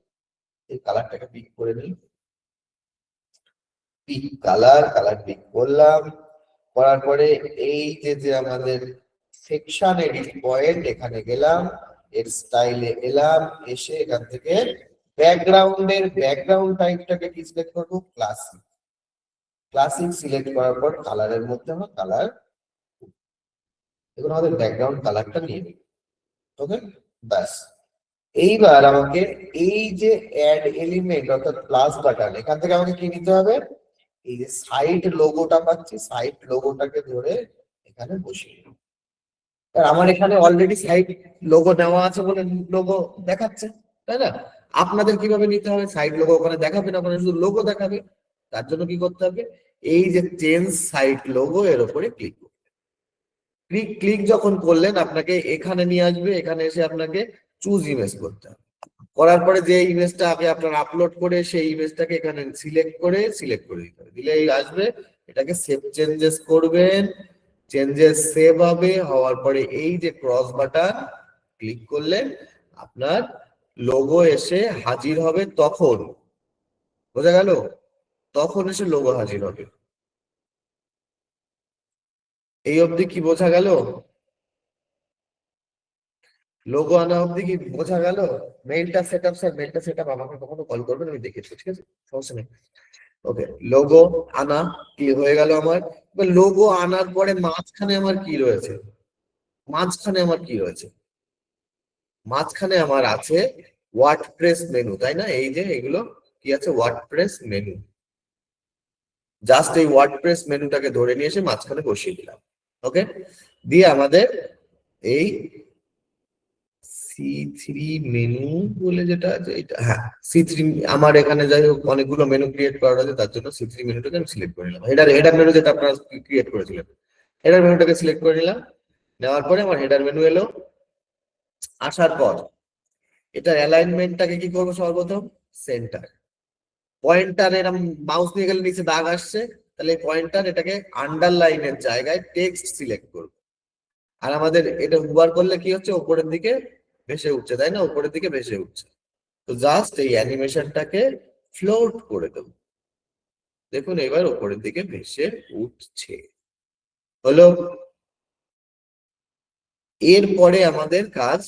এই কালারটাকে পিক করে নিই, পিক কালার, কালার পিক করলাম। করার পরে এই যে আমাদের সেকশন এডিট পয়েন্ট, এখানে গেলাম, এর স্টাইলে এলাম, এসে এখান থেকে ব্যাকগ্রাউন্ড টাইপটাকে কি সিলেক্ট করবো, ক্লাসিক। ক্লাসিক সিলেক্ট করার পর কালারের মধ্যে আমরা কালার, এখন আমাদের ব্যাকগ্রাউন্ড কালারটা নিয়ে নিই। ওকে, ব্যাস। এইবার আমাকে এই যে অ্যাড এলিমেন্ট অর্থাৎ প্লাস বাটন, এখান থেকে আমাকে কি নিতে হবে, এই যে সাইড লোগোটা পাচ্ছি, সাইড লোগোটাকে ধরে এখানে বসিয়ে দিই। আর আমার এখানে অলরেডি সাইড লোগো নেওয়া আছে বলে লোগো দেখাচ্ছে, তাই না? আপনাদের কিভাবে নিতে হবে, সাইড লোগো ওখানে দেখাবে না, ওখানে শুধু লোগো দেখাবে। তার জন্য কি করতে হবে, এই যে চেঞ্জ সাইড লোগো, এর উপরে ক্লিক ক্লিক ক্লিক যখন করলেন আপনাকে এখানে নিয়ে আসবে, এখানে এসে আপনাকে চুজ ইমেজ করতে হবে। করার পরে যে ইমেজটা আগে আপনার আপলোড করে সেই ইমেজটাকে এখানে সিলেক্ট করে দিতে হবে, দিলেই আসবে। এটাকে সেভ চেঞ্জেস করবেন, চেঞ্জেস সেভ হবে, হওয়ার পরে এই যে ক্রস বাটন ক্লিক করলেন, আপনার লোগো এসে হাজির হবে তখন, বোঝা গেল? তখন এসে লোগো হাজির হবে। এই অবধি কি বোঝা গেল? লোগো আনা অবধি কি বোঝা গেল? মেইলটা সেট আপ, স্যার মেইলটা সেট আপ আমাকে কখনো কল করবেন, আমি দেখেছি, ঠিক আছে, সমস্যা নেই। ওকে, লোগো আনা কি হয়ে গেল আমার। লোগো আনার পরে মাঝখানে আমার কি রয়েছে? মাঝখানে আমার কি রয়েছে? মাঝখানে আমার আছে ওয়ার্ডপ্রেস মেনু, তাই না? এই যে এগুলো কি আছে? WordPress menu. জাস্ট এই ওয়ার্ডপ্রেস মেনুটাকে ধরে নিয়ে এসে মাঝখানে বসিয়ে দিলাম। ওকে, দিয়ে আমাদের এই সি3 মেনু বলে যেটা আছে এটা, হ্যাঁ সি3, আমার এখানে যাই হোক অনেকগুলো মেনু ক্রিয়েট করা আছে, তার জন্য সি3 মেনুটাকে আমি সিলেক্ট করে নিলাম। হেডার মেনু যেটা আপনারা ক্রিয়েট করেছিলেন, হেডার মেনুটাকে সিলেক্ট করে নিলাম। নেওয়ার পরে আমার হেডার মেনু এলো। আসার পর এটার অ্যালাইনমেন্টটাকে কি করবো? সর্বপ্রথম সেন্টার। পয়েন্টার এরকম মাউস নিয়ে গেলে নিচে দাগ আসছে, তাহলে পয়েন্টার এটাকে আন্ডারলাইনের জায়গায় টেক্সট সিলেক্ট করবো। আর আমাদের এটা হুবার করলে কি হচ্ছে? উপরের দিকে ভেসে উঠছে, তাই না? উপরের দিকে ভেসে উঠছে। তো জাস্ট এই অ্যানিমেশনটাকে ফ্লোট করে দেবো। দেখুন এবার উপরের দিকে ভেসে উঠছে। হলো। এরপরে আমাদের কাজ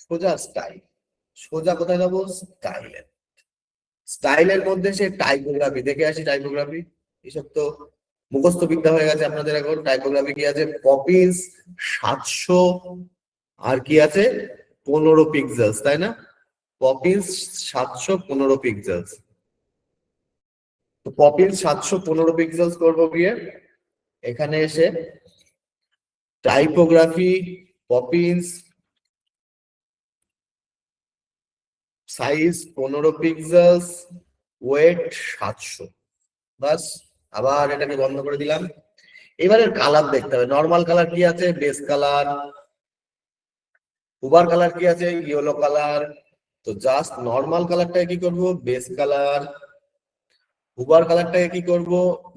সোজা স্টাইল। সোজা কোথায় যাবো? স্টাইলে। স্টাইলের মধ্যে সে টাইপোগ্রাফি দেখে আসি। টাইপোগ্রাফি এসব তো মুখস্থ বিদ্যা হয়ে গেছে আপনাদের এখন। টাইপোগ্রাফি কি আছে? পপিস 700 আর কি আছে 15 পিক্সেলস, তাই না? Poppins 715 pixels. তো পপিস 715 পিক্সেলস করবো গিয়ে এখানে এসে typography Poppins size 15 pixels, weight 700, বাস। আবার এটাকে বন্ধ করে দিলাম। এবারে কালার দেখতে হবে। নর্মাল কালার কি আছে? Base colour. উবার কালার কি আছে? Yellow colour. তো জাস্ট নর্মাল কালারটাকে কি করব? Base colour. উবার কালারটাকে কি করব?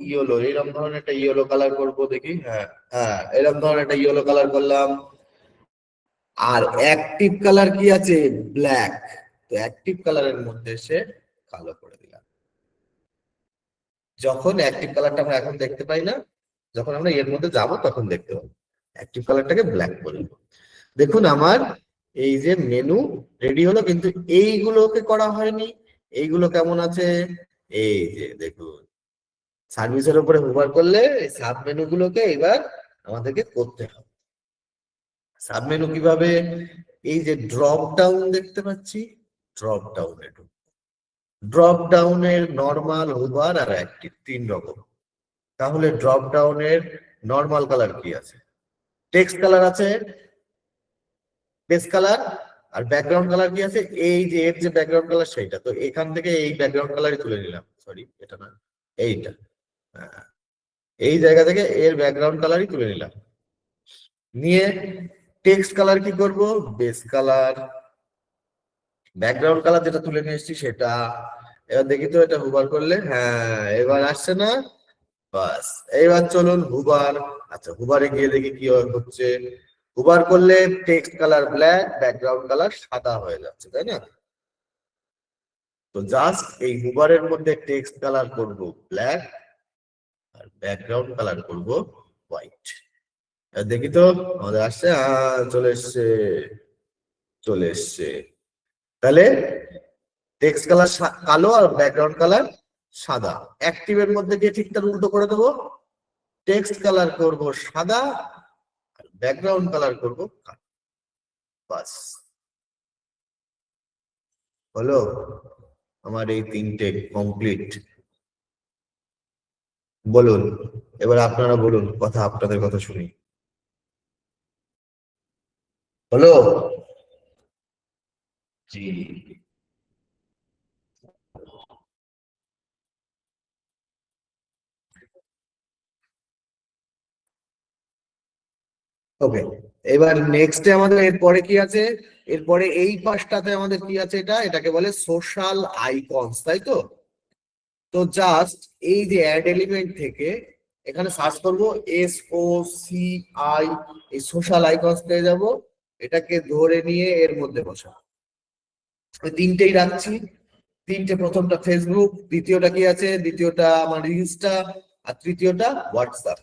ইয়েলো। এরকম ধরনের একটা ইয়েলো কালার করব, দেখি। হ্যাঁ হ্যাঁ, এরকম ধরনের একটা ইয়েলো কালার করলাম। আর অ্যাক্টিভ কালার কি আছে? ব্ল্যাক। তো অ্যাক্টিভ কালারের মধ্যে সে কালো করে দিলাম। যখন অ্যাক্টিভ কালারটা আমরা এখন দেখতে পাই না, যখন আমরা এর মধ্যে যাব তখন দেখতে পাবো। অ্যাক্টিভ কালারটাকে ব্ল্যাক করে দেবো। দেখুন আমার এই যে মেনু রেডি হলো, কিন্তু এইগুলোকে করা হয়নি। এইগুলো কেমন আছে? এই যে দেখুন, সার্ভিসের উপরে হোভার করলে এই সাব মেনু গুলোকে এবার আমাদেরকে করতে হবে। সাব মেনু কিভাবে? এই যে ড্রপ ডাউন দেখতে পাচ্ছি, ড্রপ ডাউন, একটু ড্রপ ডাউনের নরমাল, হোভার আর অ্যাক্টিভ 3 রকম। তাহলে ড্রপ ডাউনের নরমাল কালার কি আছে? টেক্সট কালার আছে, বেস কালার, আর ব্যাকগ্রাউন্ড কালার কি আছে? এই যে এর যে ব্যাকগ্রাউন্ড কালার সেইটা। তো এখান থেকে এই ব্যাকগ্রাউন্ড কালারই তুলে নিলাম, সরি এটা না, এইটা। হ্যাঁ, এই জায়গা থেকে এর ব্যাকগ্রাউন্ড কালারই তুলে নিলাম। নিয়ে টেক্সট কালার কি করব? Base colour. ব্যাকগ্রাউন্ড কালার যেটা তুলে নিয়ে এসেছি সেটা। এবার দেখি তো এটা হুবার করলে, হ্যাঁ এবার আসছে না? বাস। এইবার চলুন হুবার। আচ্ছা, হুবারে গিয়ে দেখি কি হচ্ছে। হুবার করলে text colour black, background colour সাদা হয়ে যাচ্ছে, তাই না? তো জাস্ট এই হুবারের মধ্যে টেক্সট কালার করব ব্ল্যাক, আর ব্যাকগ্রাউন্ড কালার করব হোয়াইট। দেখি তো আমাদের আসছে, চলে এসছে, চলে এসছে। তাহলে টেক্সট কালার কালো আর ব্যাকগ্রাউন্ড কালার সাদা। অ্যাক্টিভের মধ্যে গিয়ে ঠিক তার উল্টো করে দেবো। টেক্সট কালার করব সাদা, আর ব্যাকগ্রাউন্ড কালার করব কালো। বাস, হলো আমার এই 3টে কমপ্লিট। বলুন, এবার আপনারা বলুন, কথা আপনাদের কথা শুনি। হলো? জি। ওকে, এবার নেক্সটে আমাদের এরপরে কি আছে? এরপরে এই পাশটাতে আমাদের কি আছে? এটাকে বলে সোশ্যাল আইকনস, তাই তো? তো জাস্ট এই যে অ্যাড এলিমেন্ট থেকে এখানে সার্চ করব SOCI, এই সোশ্যাল আইকনস পেয়ে যাব। এটাকে ধরে নিয়ে এর মধ্যে বসাবো। ওই তিনটেই রাখছি। তিনটে, প্রথমটা ফেসবুক, দ্বিতীয়টা কি আছে, দ্বিতীয়টা আমার ইনস্টা, আর তৃতীয়টা হোয়াটসঅ্যাপ।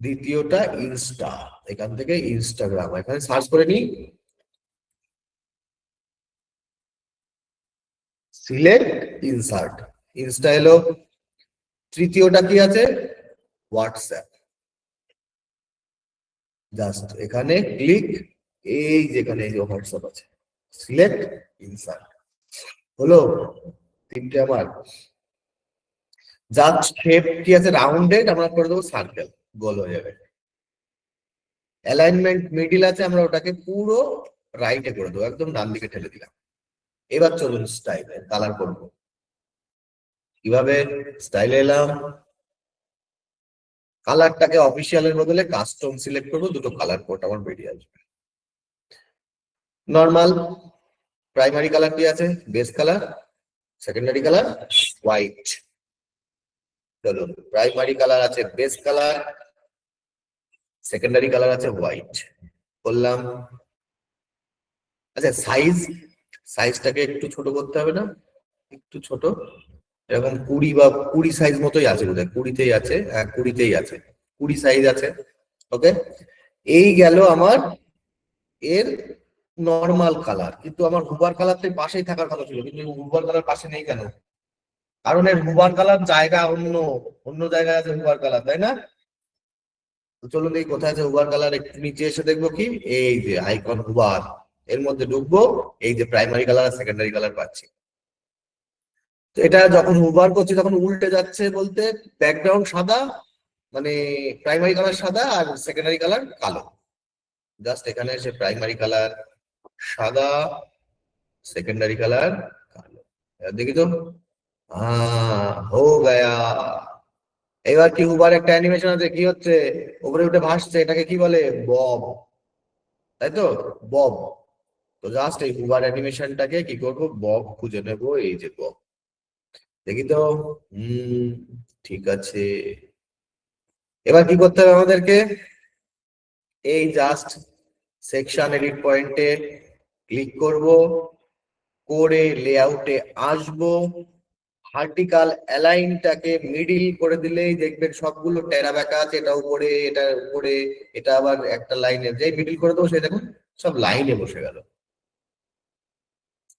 দ্বিতীয়টা ইনস্টা, এখান থেকে ইনস্টাগ্রাম, এখানে সার্চ করে নিই, সিলেক্ট, ইনসার্ট, ইনস্টা এলো। তৃতীয়টা কি আছে, হোয়াটসঅ্যাপ, জাস্ট এখানে ক্লিক, এই যেখানে এই যে হোয়াটসঅ্যাপ আছে, সিলেক্ট, ইনসার্ট, হলো তিনটে আমার। জাস্ট শেপ কি আছে, রাউন্ডেড, আমরা করে দেবো সার্কেল, গোল হয়ে যাবে। অ্যালাইনমেন্ট মিডিল আছে, আমরা ওটাকে পুরো রাইটে করে দেবো, একদম ডান দিকে ঠেলে দিলাম। এবার চলুন স্টাইলে কালার করবো। কিভাবে, স্টাইলে এলাম, কালারটাকে অফিসিয়ালের বদলে কাস্টম সিলেক্ট করবো, দুটো কালার কোড আমার বেরিয়ে আসবে। নর্মাল প্রাইমারি কালার কি আছে, base colour, secondary colour white. চলুন, প্রাইমারি কালার আছে বেস কালার, সেকেন্ডারি কালার আছে হোয়াইট, করলাম। আচ্ছা, সাইজটাকে একটু ছোট করতে হবে না, একটু ছোট, এরকম 20 সাইজ মতোই আছে, বোধহয় 20তেই আছে, হ্যাঁ 20তেই আছে, 20 সাইজ আছে। ওকে, এই গেল আমার এর নর্মাল কালার। কিন্তু আমার হুবার কালারটাই পাশেই থাকার কথা ছিল, কিন্তু হুবার কালার পাশে নেই কেন? কারণ এর হুবার কালার জায়গা অন্য, অন্য জায়গায় আছে হুবার কালার, তাই না? তো চলুন এই কোথায় আছে হুবার কালার, একটু নিচে এসে দেখবো কি, এই যে আইকন হুবার, এর মধ্যে ঢুকবো, এই যে প্রাইমারি কালার আর সেকেন্ডারি কালার পাচ্ছি। তো এটা যখন হুবার করছি তখন উল্টে যাচ্ছে, বলতে ব্যাকগ্রাউন্ড সাদা, মানে প্রাইমারি কালার সাদা আর সেকেন্ডারি কালার কালো। জাস্ট এখানে এসে প্রাইমারি কালার সাদা, সেকেন্ডারি কালার কালো, দেখি তো, হো গয়া। এবার কি হুবার একটা অ্যানিমেশন আছে, কি হচ্ছে, উপরে উঠে ভাসছে, এটাকে কি বলে, বব, তাই তো, বব। তো জাস্ট এই হুবার অ্যানিমেশনটাকে কি করবো, বব খুঁজে নেবো, এই যে বব, দেখি তো, ঠিক আছে। এবার কি করতে হবে আমাদেরকে, এই জাস্ট সেকশন এডিট পয়েন্টে ক্লিক করব, করে লেআউটে আসবো, ভার্টিক্যাল অ্যালাইনটাকে মিডিল করে দিলেই দেখবেন সবগুলো টেরা বেঁকা আছে, এটা উপরে, এটা উপরে, এটা আবার একটা লাইনে, যেই মিডিল করে দেবো সেই দেখুন সব লাইনে বসে গেল,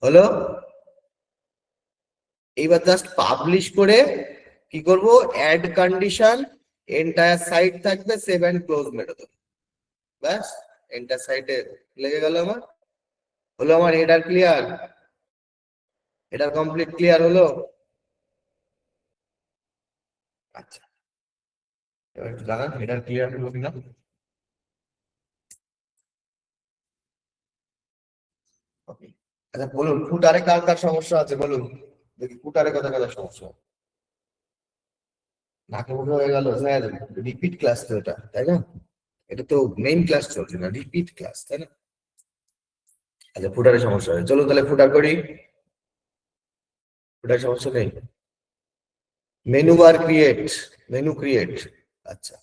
হলো। এইবার জাস্ট পাবলিশ করে কি করব, অ্যাড কন্ডিশন, এন্টায়ার সাইট থাকবে, সেভ এন্ড ক্লোজ মেরে দেবো, ব্যাস এন্টার সাইটে লেগে গেল আমার, হলো আমার header clear, header complete clear হলো। আচ্ছা, এবার একটু জানান হেডার ক্লিয়ার হলো কিনা। Okay. আচ্ছা বলুন, ফুটারে কার কার সমস্যা আছে বলুন, দেখি ফুটারে কথা কার সমস্যা, নাকে মুখে হয়ে গেল স্যার, রিপিট ক্লাস তো এটা, তাই না? এটা তো মেইন ক্লাস চলছে না, রিপিট ক্লাস, তাই না? আচ্ছা ফুটারে সমস্যা হয়, চলুন তাহলে ফুটার করি, ফুটার সমস্যা নেই। Menu bar create, menu create, আচ্ছা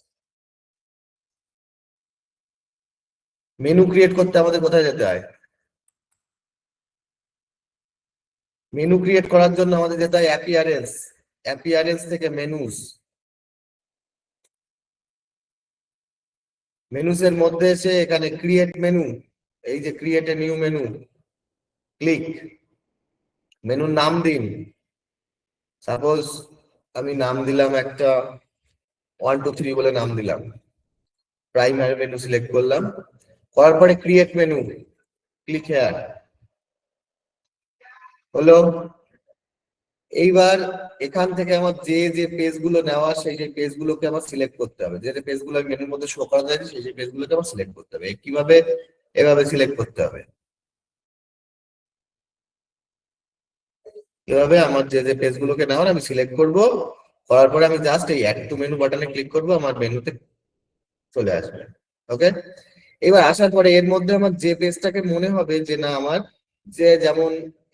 মেনু ক্রিয়েট করতে আমাদের কোথায় যেতে হয়, মেনু ক্রিয়েট করার জন্য আমাদের যেতে হয় অ্যাপিয়ারেন্স, অ্যাপিয়ারেন্স থেকে মেনুস, মেনুস এর মধ্যে এসে এখানে ক্রিয়েট মেনু, এই যে create a new menu, click, মেনুর নাম দিন, সাপোজ আমি নাম দিলাম একটা 1 2 3 বলে নাম দিলাম, প্রাইমারি মেনু সিলেক্ট করলাম, করার পরে ক্রিয়েট মেনু, ক্লিক হেয়ার, হলো। এইবার এখান থেকে আমার যে যে পেজ গুলো নেওয়া, সেই যে পেজ গুলোকে আমার সিলেক্ট করতে হবে, যে যে পেজ গুলো মেনুর মধ্যে শো করা যায় সেই যে পেজ গুলোকে আমার সিলেক্ট করতে হবে। কিভাবে, এভাবে সিলেক্ট করতে হবে, এভাবে আমার যে যে পেজ গুলোকে নেওয়ার আমি সিলেক্ট করব, করার পরে আমি জাস্ট এই অ্যাড টু মেনু বাটনে ক্লিক করব, আমার মেনুতে চলে আসবে। ওকে, এবার আসার পরে এর মধ্যে আমার যে পেজটাকে মনে হবে যে না আমার, যে যেমন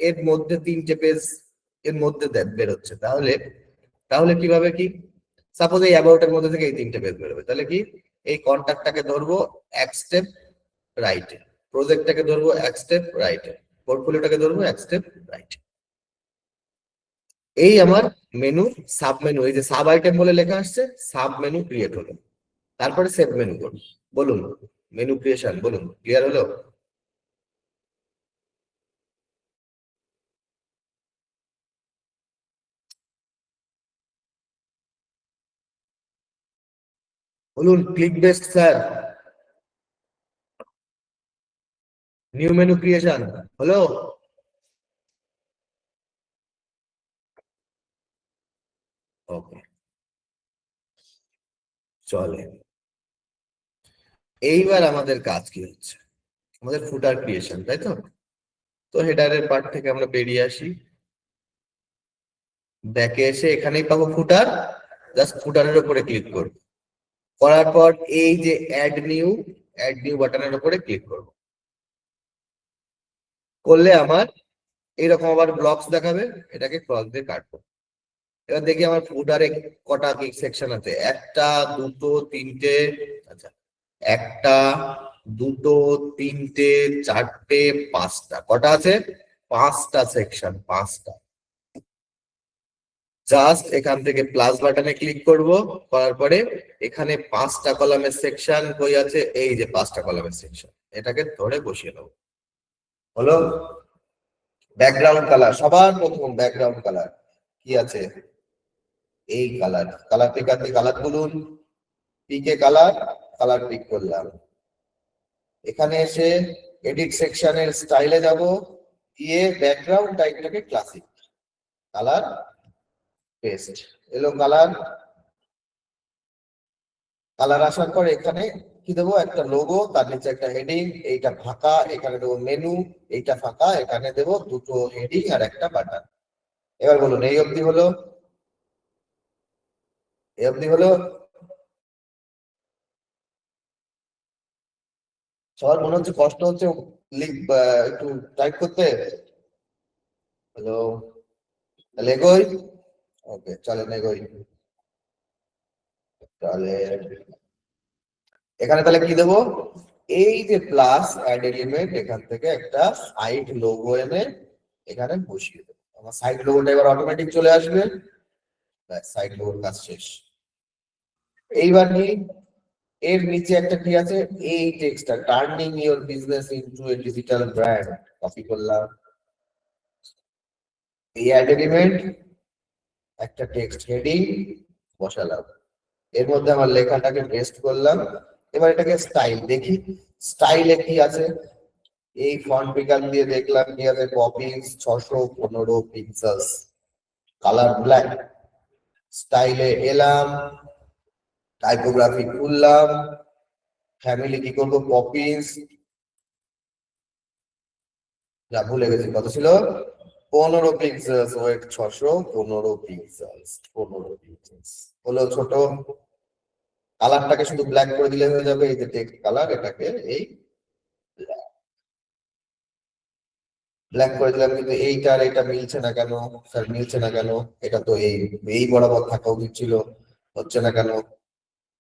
এর মধ্যে 3টে পেজ এর মধ্যে বেরোচ্ছে, তাহলে তাহলে কিভাবে কি, সাপোজ এই অ্যাবাউট এর মধ্যে থেকে এই 3টে পেজ বেরোবে, তাহলে কি, এই কন্টাক্টটাকে ধরবো, এক স্টেপ রাইটে, প্রজেক্টটাকে ধরবো এক স্টেপ রাইটে, পোর্টফোলিওটাকে ধরবো এক স্টেপ রাইটে। এই আমার মেনু, সাব মেনু, এই যে সাব আইটেম বলে লেখা আসছে, সাব মেনু ক্রিয়েট হলো। তারপরে সেভ মেনু করুন। বলুন, মেনু ক্রিয়েশন বলুন, ক্লিয়ার হলো? বলুন click best sir, new menu creation হলো? ওকে, চলে। এইবার আমাদের কাজ কি হচ্ছে, আমাদের ফুটার ক্রিয়েশন, তাই তো? তো হেডারের পার্ট থেকে আমরা বেরিয়ে আসি, ব্যাকে এসে এখানেই পাবো ফুটার, জাস্ট ফুটারের উপরে ক্লিক করব, করার পর এই যে অ্যাড নিউ বাটনের উপরে ক্লিক করব, করলে আমার এইরকম আবার ব্লকস দেখাবে, এটাকে ক্রস দিয়ে কাটবো। এবার দেখি আমার ফুটারে কটা কি সেকশন আছে, একটা দুটো তিনটে, আচ্ছা একটা দুটো তিনটে চারটে পাঁচটা, কটা আছে? পাঁচটা সেকশন, পাঁচটা। জাস্ট এখান থেকে প্লাস বাটনে ক্লিক করব, করার পরে এখানে পাঁচটা কলামের সেকশন হই আছে, এই যে পাঁচটা কলামের সেকশন, এটাকে ধরে বসিয়ে নেব। হলো? ব্যাকগ্রাউন্ড কালার, সবার প্রথম ব্যাকগ্রাউন্ড কালার কি আছে? এই কালার, কালার পিকার দিয়ে কালার বলুন, পিকে কালার, কালার পিক করলাম। এখানে এসে এডিট সেকশনের স্টাইলে যাব, গিয়ে ব্যাকগ্রাউন্ড টাইপটাকে ক্লাসিক, কালার পেস্ট, এলো কালার। কালার আসার পর এখানে কি দেবো, একটা লোগো, তার নিচে একটা হেডিং, এইটা ফাঁকা, এখানে দেবো মেনু, এইটা ফাঁকা, এখানে দেবো দুটো হেডিং আর একটা বাটন। এবার বলুন এই অবধি হলো? এই অবধি হলো? সবার মনে হচ্ছে কষ্ট হচ্ছে একটু টাইপ করতে? হ্যালো? তাহলে এগোই? ওকে চলেন এগোই। তাহলে এখানে তাহলে কি দেবো, এই যে প্লাস অ্যাড এলিমেন্ট, এখান থেকে একটা সাইড লোগো এনে এখানে বসিয়ে দেবো, আমার সাইড লোগোটা এবার অটোমেটিক চলে আসবে, সাইড লোগোর কাজ শেষ। এইবার কি, এর নিচে একটা কি আছে, এই টেক্সটটা, turning your business into a digital brand, copy করলাম, এই অ্যাড এলিমেন্ট, একটা টেক্সট হেডিং বসালাম, এর মধ্যে আমার লেখাটাকে পেস্ট করলাম। এবার এটাকে স্টাইল দেখি, স্টাইলে কি আছে, এই ফন্ট পিকার দিয়ে দেখলাম কি আছে, পপিস 615 পিক্সেলস, কালার ব্ল্যাক। স্টাইলে এলাম, টাইপোগ্রাফি খুললাম, ফ্যামিলি কি করবো, পপিস, যা ভুলে গেছি কত ছিল, 15 পিক্সেলস, ওয়েট 615 পিক্সেলস, 15 পিক্সেলস হলো ছোট। কালারটাকে শুধু ব্ল্যাক করে দিলে হয়ে যাবে, এই যে টেক্সট কালার, এটাকে এই ব্ল্যাক করে দিলাম, কিন্তু এইটার এটা মিলছে না কেন স্যার, মিলছে না কেন, এটা তো এই এই বরাবর থাকা উচিত ছিল, হচ্ছে না কেন?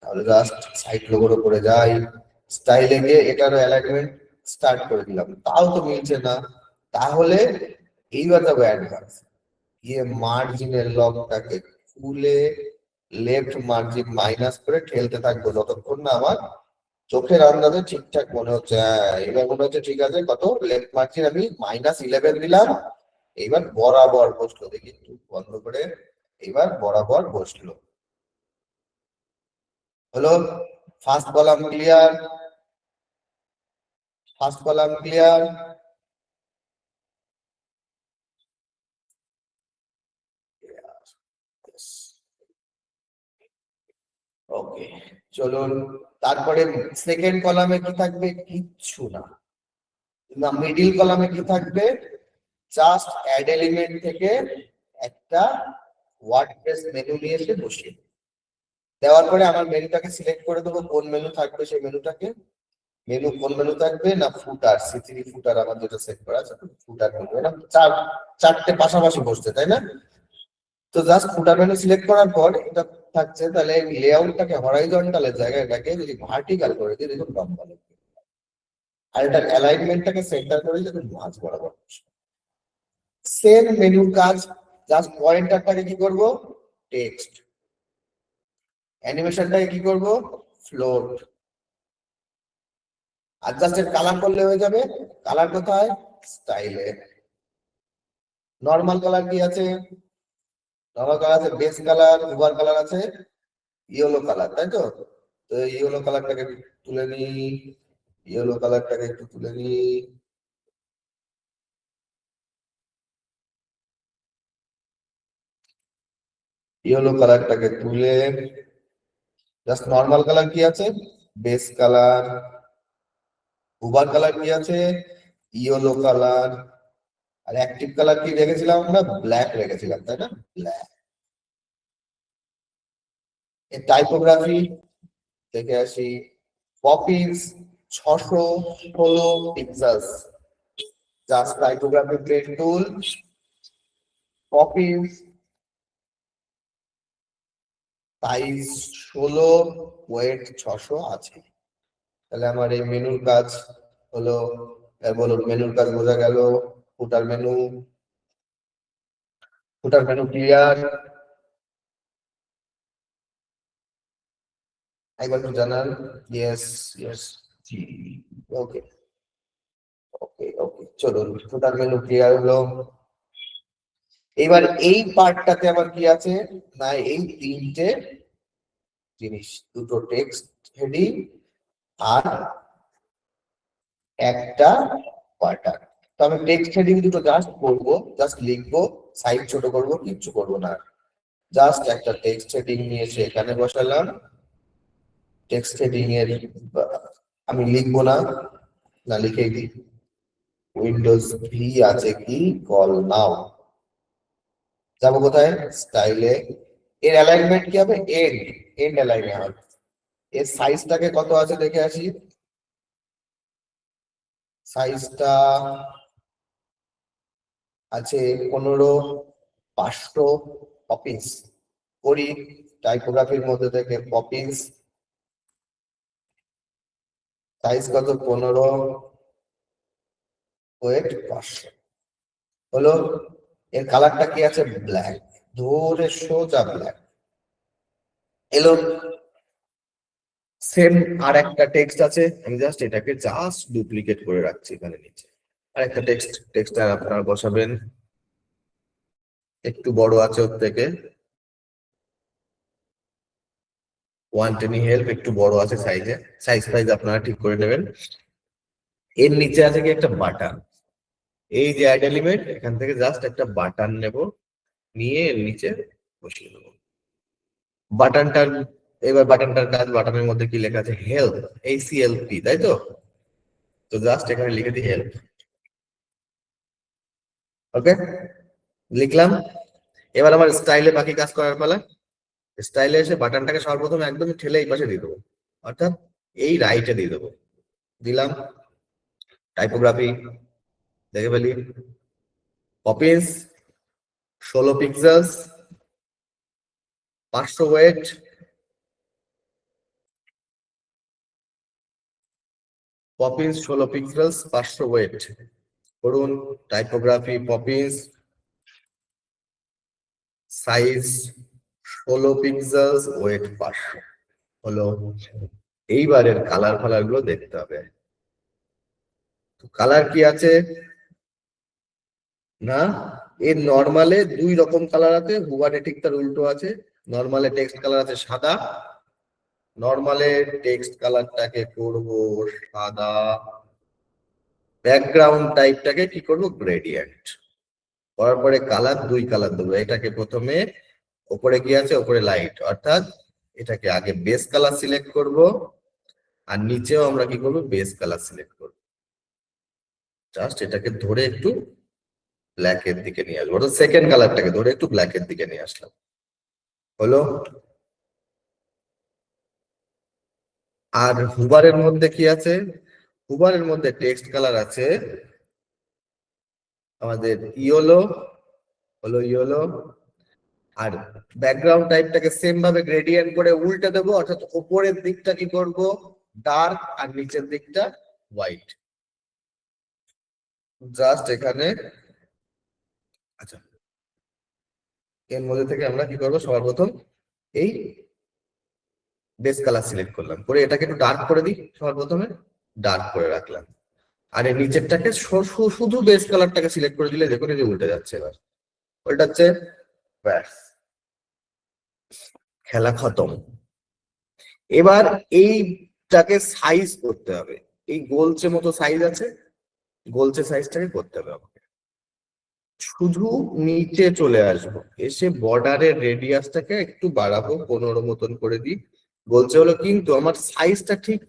তাহলে জাস্ট সাইড লোগোর উপরে যাই, স্টাইলে গিয়ে এটারও অ্যালাইনমেন্ট স্টার্ট করে দিলাম, তাও তো মিলছে না। তাহলে এইবার যাবো অ্যাডভান্স, গিয়ে মার্জিনের লকটাকে খুলে লেফট মার্জিন মাইনাস করে ঠেলতে থাকবো যতক্ষণ না আমার চোখের আন্দাজে ঠিকঠাক মনে হচ্ছে, হ্যাঁ এবার মনে হচ্ছে ঠিক আছে, কত লেফট মার্জিন আমি -11 দিলাম, এইবার বরাবর বসলো, দেখি একটু বন্ধ করে, এইবার বরাবর বসলো। হলো? First column clear, first column clear. Okay, চলুন তারপরে সেকেন্ড কলামে কি থাকবে, কিচ্ছু না, না মিডিল কলামে কি থাকবে, জাস্ট অ্যাড এলিমেন্ট থেকে একটা ওয়ার্ডপ্রেস মেনু নিয়ে এসে বসিয়ে দেব। দেওয়ার পরে আমার মেনুটাকে সিলেক্ট করে দেবো, কোন মেনু থাকবে সেই মেনুটাকে, মেনু কোন মেনু থাকবে না, ফুটার, সি3 ফুটার আমার যেটা সেট করা আছে, ফুটার মেনু, এটা চারটে পাশাপাশি বসছে তাই না? তো জাস্ট ফুটার মেনু সিলেক্ট করার পর এটা থাকছে, তাহলে লেআউটটাকে হরাইজন্টালের জায়গায় এটাকে যদি ভার্টিক্যাল করে দিই, দেখুন লম্বা লাগবে। আর এটার অ্যালাইনমেন্টটাকে সেন্টার করে যাতে মাঝ বরাবর। সেম মেনুর কাজ, জাস্ট পয়েন্টারটাকে কি করব, টেক্সট, অ্যানিমেশনটাকে কি করব, ফ্লোট, আর জাস্ট এর কালার করলে হয়ে যাবে। কালার কোথায়, স্টাইলে। নরমাল কালার কি আছে, নরমাল কালার আছে বেস কালার, ওভার কালার আছে ইয়েলো কালার, তাই তো? তো ইয়েলো কালারটাকে তুলে নি, ইয়েলো কালারটাকে একটু তুলে নি। ইয়েলো কালারটাকে তুলে জাস্ট নরমাল কালার কি আছে, বেস কালার, ওভার কালার কি আছে, ইয়েলো কালার, আর অ্যাক্টিভ কালার কি রেখেছিলাম আমরা, ব্ল্যাক রেখেছিলাম, তাই না? ব্ল্যাক। এর টাইপোগ্রাফি দেখে আসি, Poppins 616 pixels, just typography plain tool, Poppins size 16, weight 600 আছে। তাহলে আমার এই মেনুর কাজ হলো, বলুন মেনুর কাজ বোঝা গেল। ফুটার মেনু, ফুটার মেনু ক্লিয়ার, একবার একটু জানান। ইয়েস ইয়েস, জি, ওকে ওকে ওকে, চলুন ফুটার মেনু ক্লিয়ার হলো। এবার এই পার্টটাতে আমার কি আছে না, এই তিনটে জিনিস, দুটো টেক্সট হেডিং আর একটা বাটন। তো আমি টেক্সট হেডিং দুটো জাস্ট করবো, জাস্ট লিখবো, সাইজ ছোট করবো, কিচ্ছু করবো না। জাস্ট একটা টেক্সট হেডিং নিয়ে এসে এখানে বসালাম। টেক্সট হেডিং এর আমি লিখবো না, না লিখেই দিই, উইন্ডোজ ভি আছে কি, কল নাও, যাবো কোথায়, স্টাইলে। এর অ্যালাইনমেন্ট কি হবে, এন্ড, এন্ড অ্যালাইনে হবে। এর সাইজটাকে কত আছে দেখে আসি, সাইজটা আছে 15,500 পপিস করি। টাইপোগ্রাফির মধ্যে থেকে পপিস সাইজ কত, 15, ওয়েট 500 হলো। এর কালারটা কি আছে, ব্ল্যাক, ধরে সোজা ব্ল্যাক এলো। সেম আর একটা টেক্সট আছে, আমি জাস্ট এটাকে জাস্ট ডুপ্লিকেট করে রাখছি এখানে নিচে। আর একটা টেক্সট আর আপনারা বসাবেন, একটু বড় আছে ওর থেকে, ওয়ান্ট এনি হেল্প, একটু বড় আছে সাইজে, সাইজ ফাইজ আপনারা ঠিক করে নেবেন। এর নিচে আছে কি একটা বাটন, এই যে অ্যাড এলিমেন্ট, এখান থেকে জাস্ট একটা বাটন নেব, নিয়ে এর নিচে বসিয়ে দেবো বাটনটার। এবার বাটনটার কাজ, বাটনের মধ্যে কি লেখা আছে, হেল্প, HELP, তাই তো? তো জাস্ট এখানে লিখে দিই হেল্প, ওকে লিখলাম। এবার আমার স্টাইলে বাকি কাজ করার পালা। স্টাইলে এসে বাটনটাকে সর্বপ্রথম একদম ঠেলে এই পাশে দিয়ে দেবো, অর্থাৎ এই রাইটে দিয়ে দেবো, দিলাম। টাইপোগ্রাফি দেখে ফেলি, Poppins 16 pixels, 500 weight, Poppins 16 pixels 500 weight করুন। Typography Poppins size 16 pixels, weight 500 হলো। এইবারের কালার ফালার গুলো দেখতে হবে। কালার কি আছে না, এর নরমালে দুই রকম কালার আছে, হুবারে ঠিক তার উল্টো আছে। নরমালে টেক্সট কালার আছে সাদা, নরমালে টেক্সট কালারটাকে করব সাদা, ব্যাকগ্রাউন্ড টাইপটাকে কি করব, গ্রেডিয়েন্ট করার পরে কালার, দুই কালার দেবো। এটাকে প্রথমে উপরে কি আছে, উপরে লাইট, অর্থাৎ এটাকে আগে বেস কালার সিলেক্ট করব, আর নিচেও আমরা কি করব, বেস কালার সিলেক্ট করব। জাস্ট এটাকে ধরে একটু ব্ল্যাক এর দিকে নিয়ে আসবো, অর্থাৎ সেকেন্ড কালারটাকে ধরে একটু ব্ল্যাক এর দিকে নিয়ে আসলাম, হলো। আর হুবারের মধ্যে কি আছে, হুবারের মধ্যে টেক্সট কালার আছে আমাদের ইয়েলো, হলো ইয়েলো। আর ব্যাকগ্রাউন্ড টাইপটাকে সেম ভাবে গ্রেডিয়েন্ট করে উল্টে দেবো, অর্থাৎ উপরের দিকটা কি করব, ডার্ক, আর নিচের দিকটা হোয়াইট। জাস্ট এখানে, আচ্ছা, এর মধ্যে থেকে আমরা কি করবো, সবার প্রথম এই বেস কালার সিলেক্ট করলাম, করে এটাকে একটু ডার্ক করে দিই, সবার প্রথমে ডার্ক করে রাখলাম। আর এর নিচেরটাকে শুধু বেস কালারটাকে সিলেক্ট করে দিলে দেখুন এই যে উল্টে যাচ্ছে, এবার উল্টাচ্ছে, ব্যাস, খেলা খতম। এবার এইটাকে সাইজ করতে হবে, এই গোলচে মতো সাইজ আছে, গোলচে সাইজটাকে করতে হবে আমাকে। শুধু নিচে চলে আসবো, এসে বর্ডারের রেডিয়াসটাকে একটু বাড়াবো, 15 মতন করে দিই, বলছে হলো, কিন্তু আমার সাইজটা ঠিক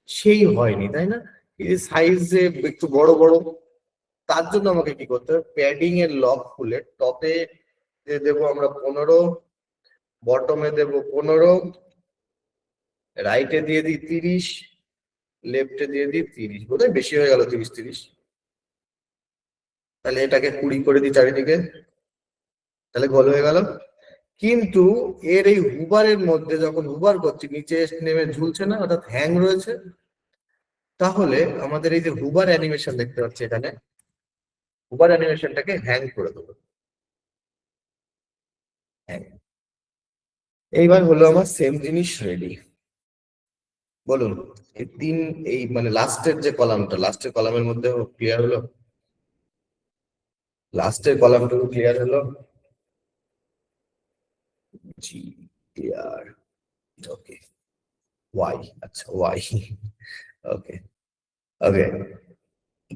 সেই হয়নি, তাই না? এই সাইজে একটু বড় বড়, তার জন্য আমাকে কি করতে হবে, প্যাডিং এর লক খুলে টপে দেবো আমরা 15, বটমে দেবো 15, রাইটে দিয়ে দিই 30, লেফটে দিয়ে দিই 30, বোধহয় বেশি হয়ে গেল 30, তাহলে এটাকে 20 করে দিই চারিদিকে, তাহলে গোল হয়ে গেল। কিন্তু এর এই হুবারের মধ্যে যখন হুবার করছি, নিচে নেমে ঝুলছে না, অর্থাৎ হ্যাং রয়েছে, তাহলে আমাদের এই যে হুবার অ্যানিমেশন দেখতে পাচ্ছি এখানে, হুবার অ্যানিমেশনটাকে হ্যাং করে দেবো, হ্যাং। এইবার হলো আমার সেম জিনিস রেডি। বলুন, এই এই মানে লাস্টের যে কলামটা, লাস্টের কলামের মধ্যে ক্লিয়ার হলো, লাস্টের কলামটুকু ক্লিয়ার হলো, জি, ক্লিয়ার, ওকে, ওয়াই, আচ্ছা ওয়াই, ওকে, ওকে।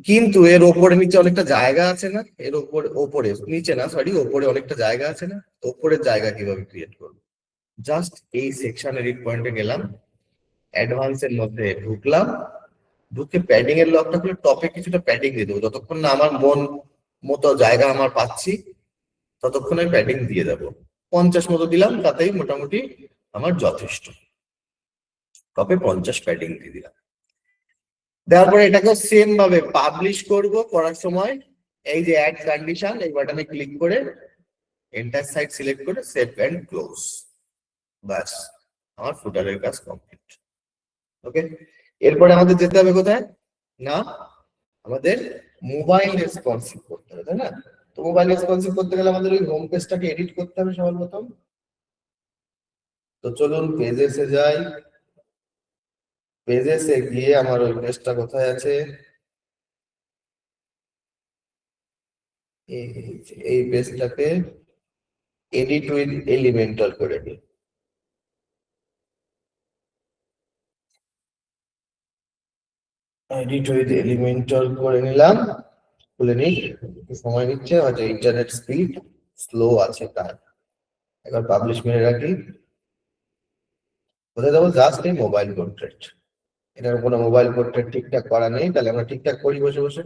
কিন্তু এর ওপরে নিচে অনেকটা জায়গা আছে না, এর ওপরে, ওপরে নিচে না, সরি, ওপরে অনেকটা জায়গা আছে না, ওপরের জায়গা কিভাবে ক্রিয়েট করবো? জাস্ট এই সেকশন এডিট পয়েন্টে গেলাম, অ্যাডভান্স এর মধ্যে ঢুকলাম, ঢুকে প্যাডিং এর লকটা খুলে টপে কিছুটা প্যাডিং দিয়ে দেবো, যতক্ষণ না আমার মন মতো জায়গা আমার পাচ্ছি ততক্ষণ আমি প্যাডিং দিয়ে দেবো। 50 মতো দিলাম, তাতেই মোটামুটি আমার যথেষ্ট, টপে 50 প্যাডিং দিয়ে দিলাম। দেওয়ার পরে এটাকে সেম ভাবে পাবলিশ করব, করার সময় এই যে অ্যাড কন্ডিশন, এই বাটনে ক্লিক করে এন্টার সাইট সিলেক্ট করে সেভ এন্ড ক্লোজ, বাস, আমার ফুটারের কাজ কমপ্লিট। ওকে, এরপরে আমাদের যেতে হবে কোথায় না, আমাদের মোবাইল রেসপন্সিভ করতে হবে, তাই না? তো মোবাইল রেসপন্সিভ করতে গেলে আমাদের ওই হোম পেজটাকে এডিট করতে হবে সবার প্রথম। তো চলুন পেজেসে যাই, পেজেসে গিয়ে আমার ওই পেজটা কোথায় আছে, এই পেজটাকে এডিট উইথ এলিমেন্টাল করে দিই। এডিট উইথ এলিমেন্টাল করে নিলাম, খুলে নিই, একটু সময় নিচ্ছে, হয়তো ইন্টারনেট স্পিড স্লো আছে তার। এবার পাবলিশ মেরে রাখি, কোথায় দেবো, জাস্ট এই মোবাইল পোর্ট্রেট, এটার কোনো মোবাইল পোর্ট্রেট ঠিকঠাক করা নেই, তাহলে আমরা ঠিকঠাক করি বসে বসে।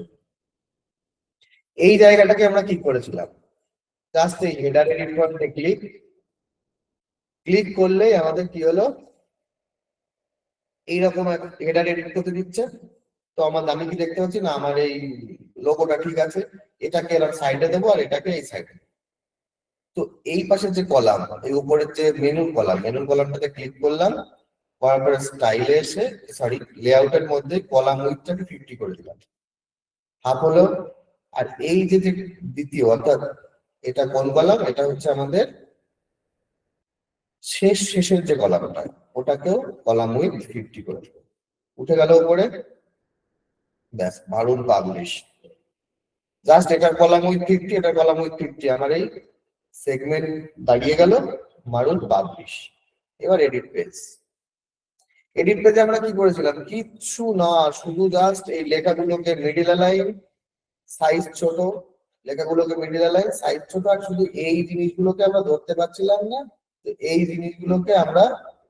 এই জায়গাটাকে আমরা কি করেছিলাম, জাস্ট এই হেডার এডিট করতে ক্লিক, ক্লিক করলেই আমাদের কি হলো, এইরকম হেডার এডিট করতে দিচ্ছে। তো আমি কি দেখতে পাচ্ছি না, আমার এই লোগোটা ঠিক আছে, এটাকে এরকম সাইডে দেবো আর এটাকে এই সাইডে। তো এই পাশে যে কলাম, এই উপরের যে মেনুর কলাম, মেনুর কলামটাতে ক্লিক করলাম, করার পরে স্টাইলে এসে, সরি, লেআউটের মধ্যে কলাম উইডথটাকে 50 করে দিলাম, হাফ হলো। আর এই যে যে দ্বিতীয়, অর্থাৎ এটা কোন কলাম, এটা হচ্ছে আমাদের শেষের যে কলামটা, ওটাকেও কলাম উইথ 50 করে দেবো, উঠে গেল উপরে, ব্যাস, মারুন পাবলিশ। জাস্ট এটার কলাম উইথ 50, এটার কলাম উইথ 50, আমার এই সেগমেন্ট দাঁড়িয়ে গেল, মারুন পাবলিশ। এবার এডিট পেজ, এডিট পেজে আমরা কি করেছিলাম, কিচ্ছু না, শুধু জাস্ট এই লেখাগুলোকে মিডিল অ্যালাইন, সাইজ ছোট, লেখাগুলোকে মিডিল অ্যালাইন, সাইজ ছোট, আর শুধু এই জিনিসগুলোকে আমরা ধরতে পারছিলাম না, তো এই জিনিসগুলোকে আমরা,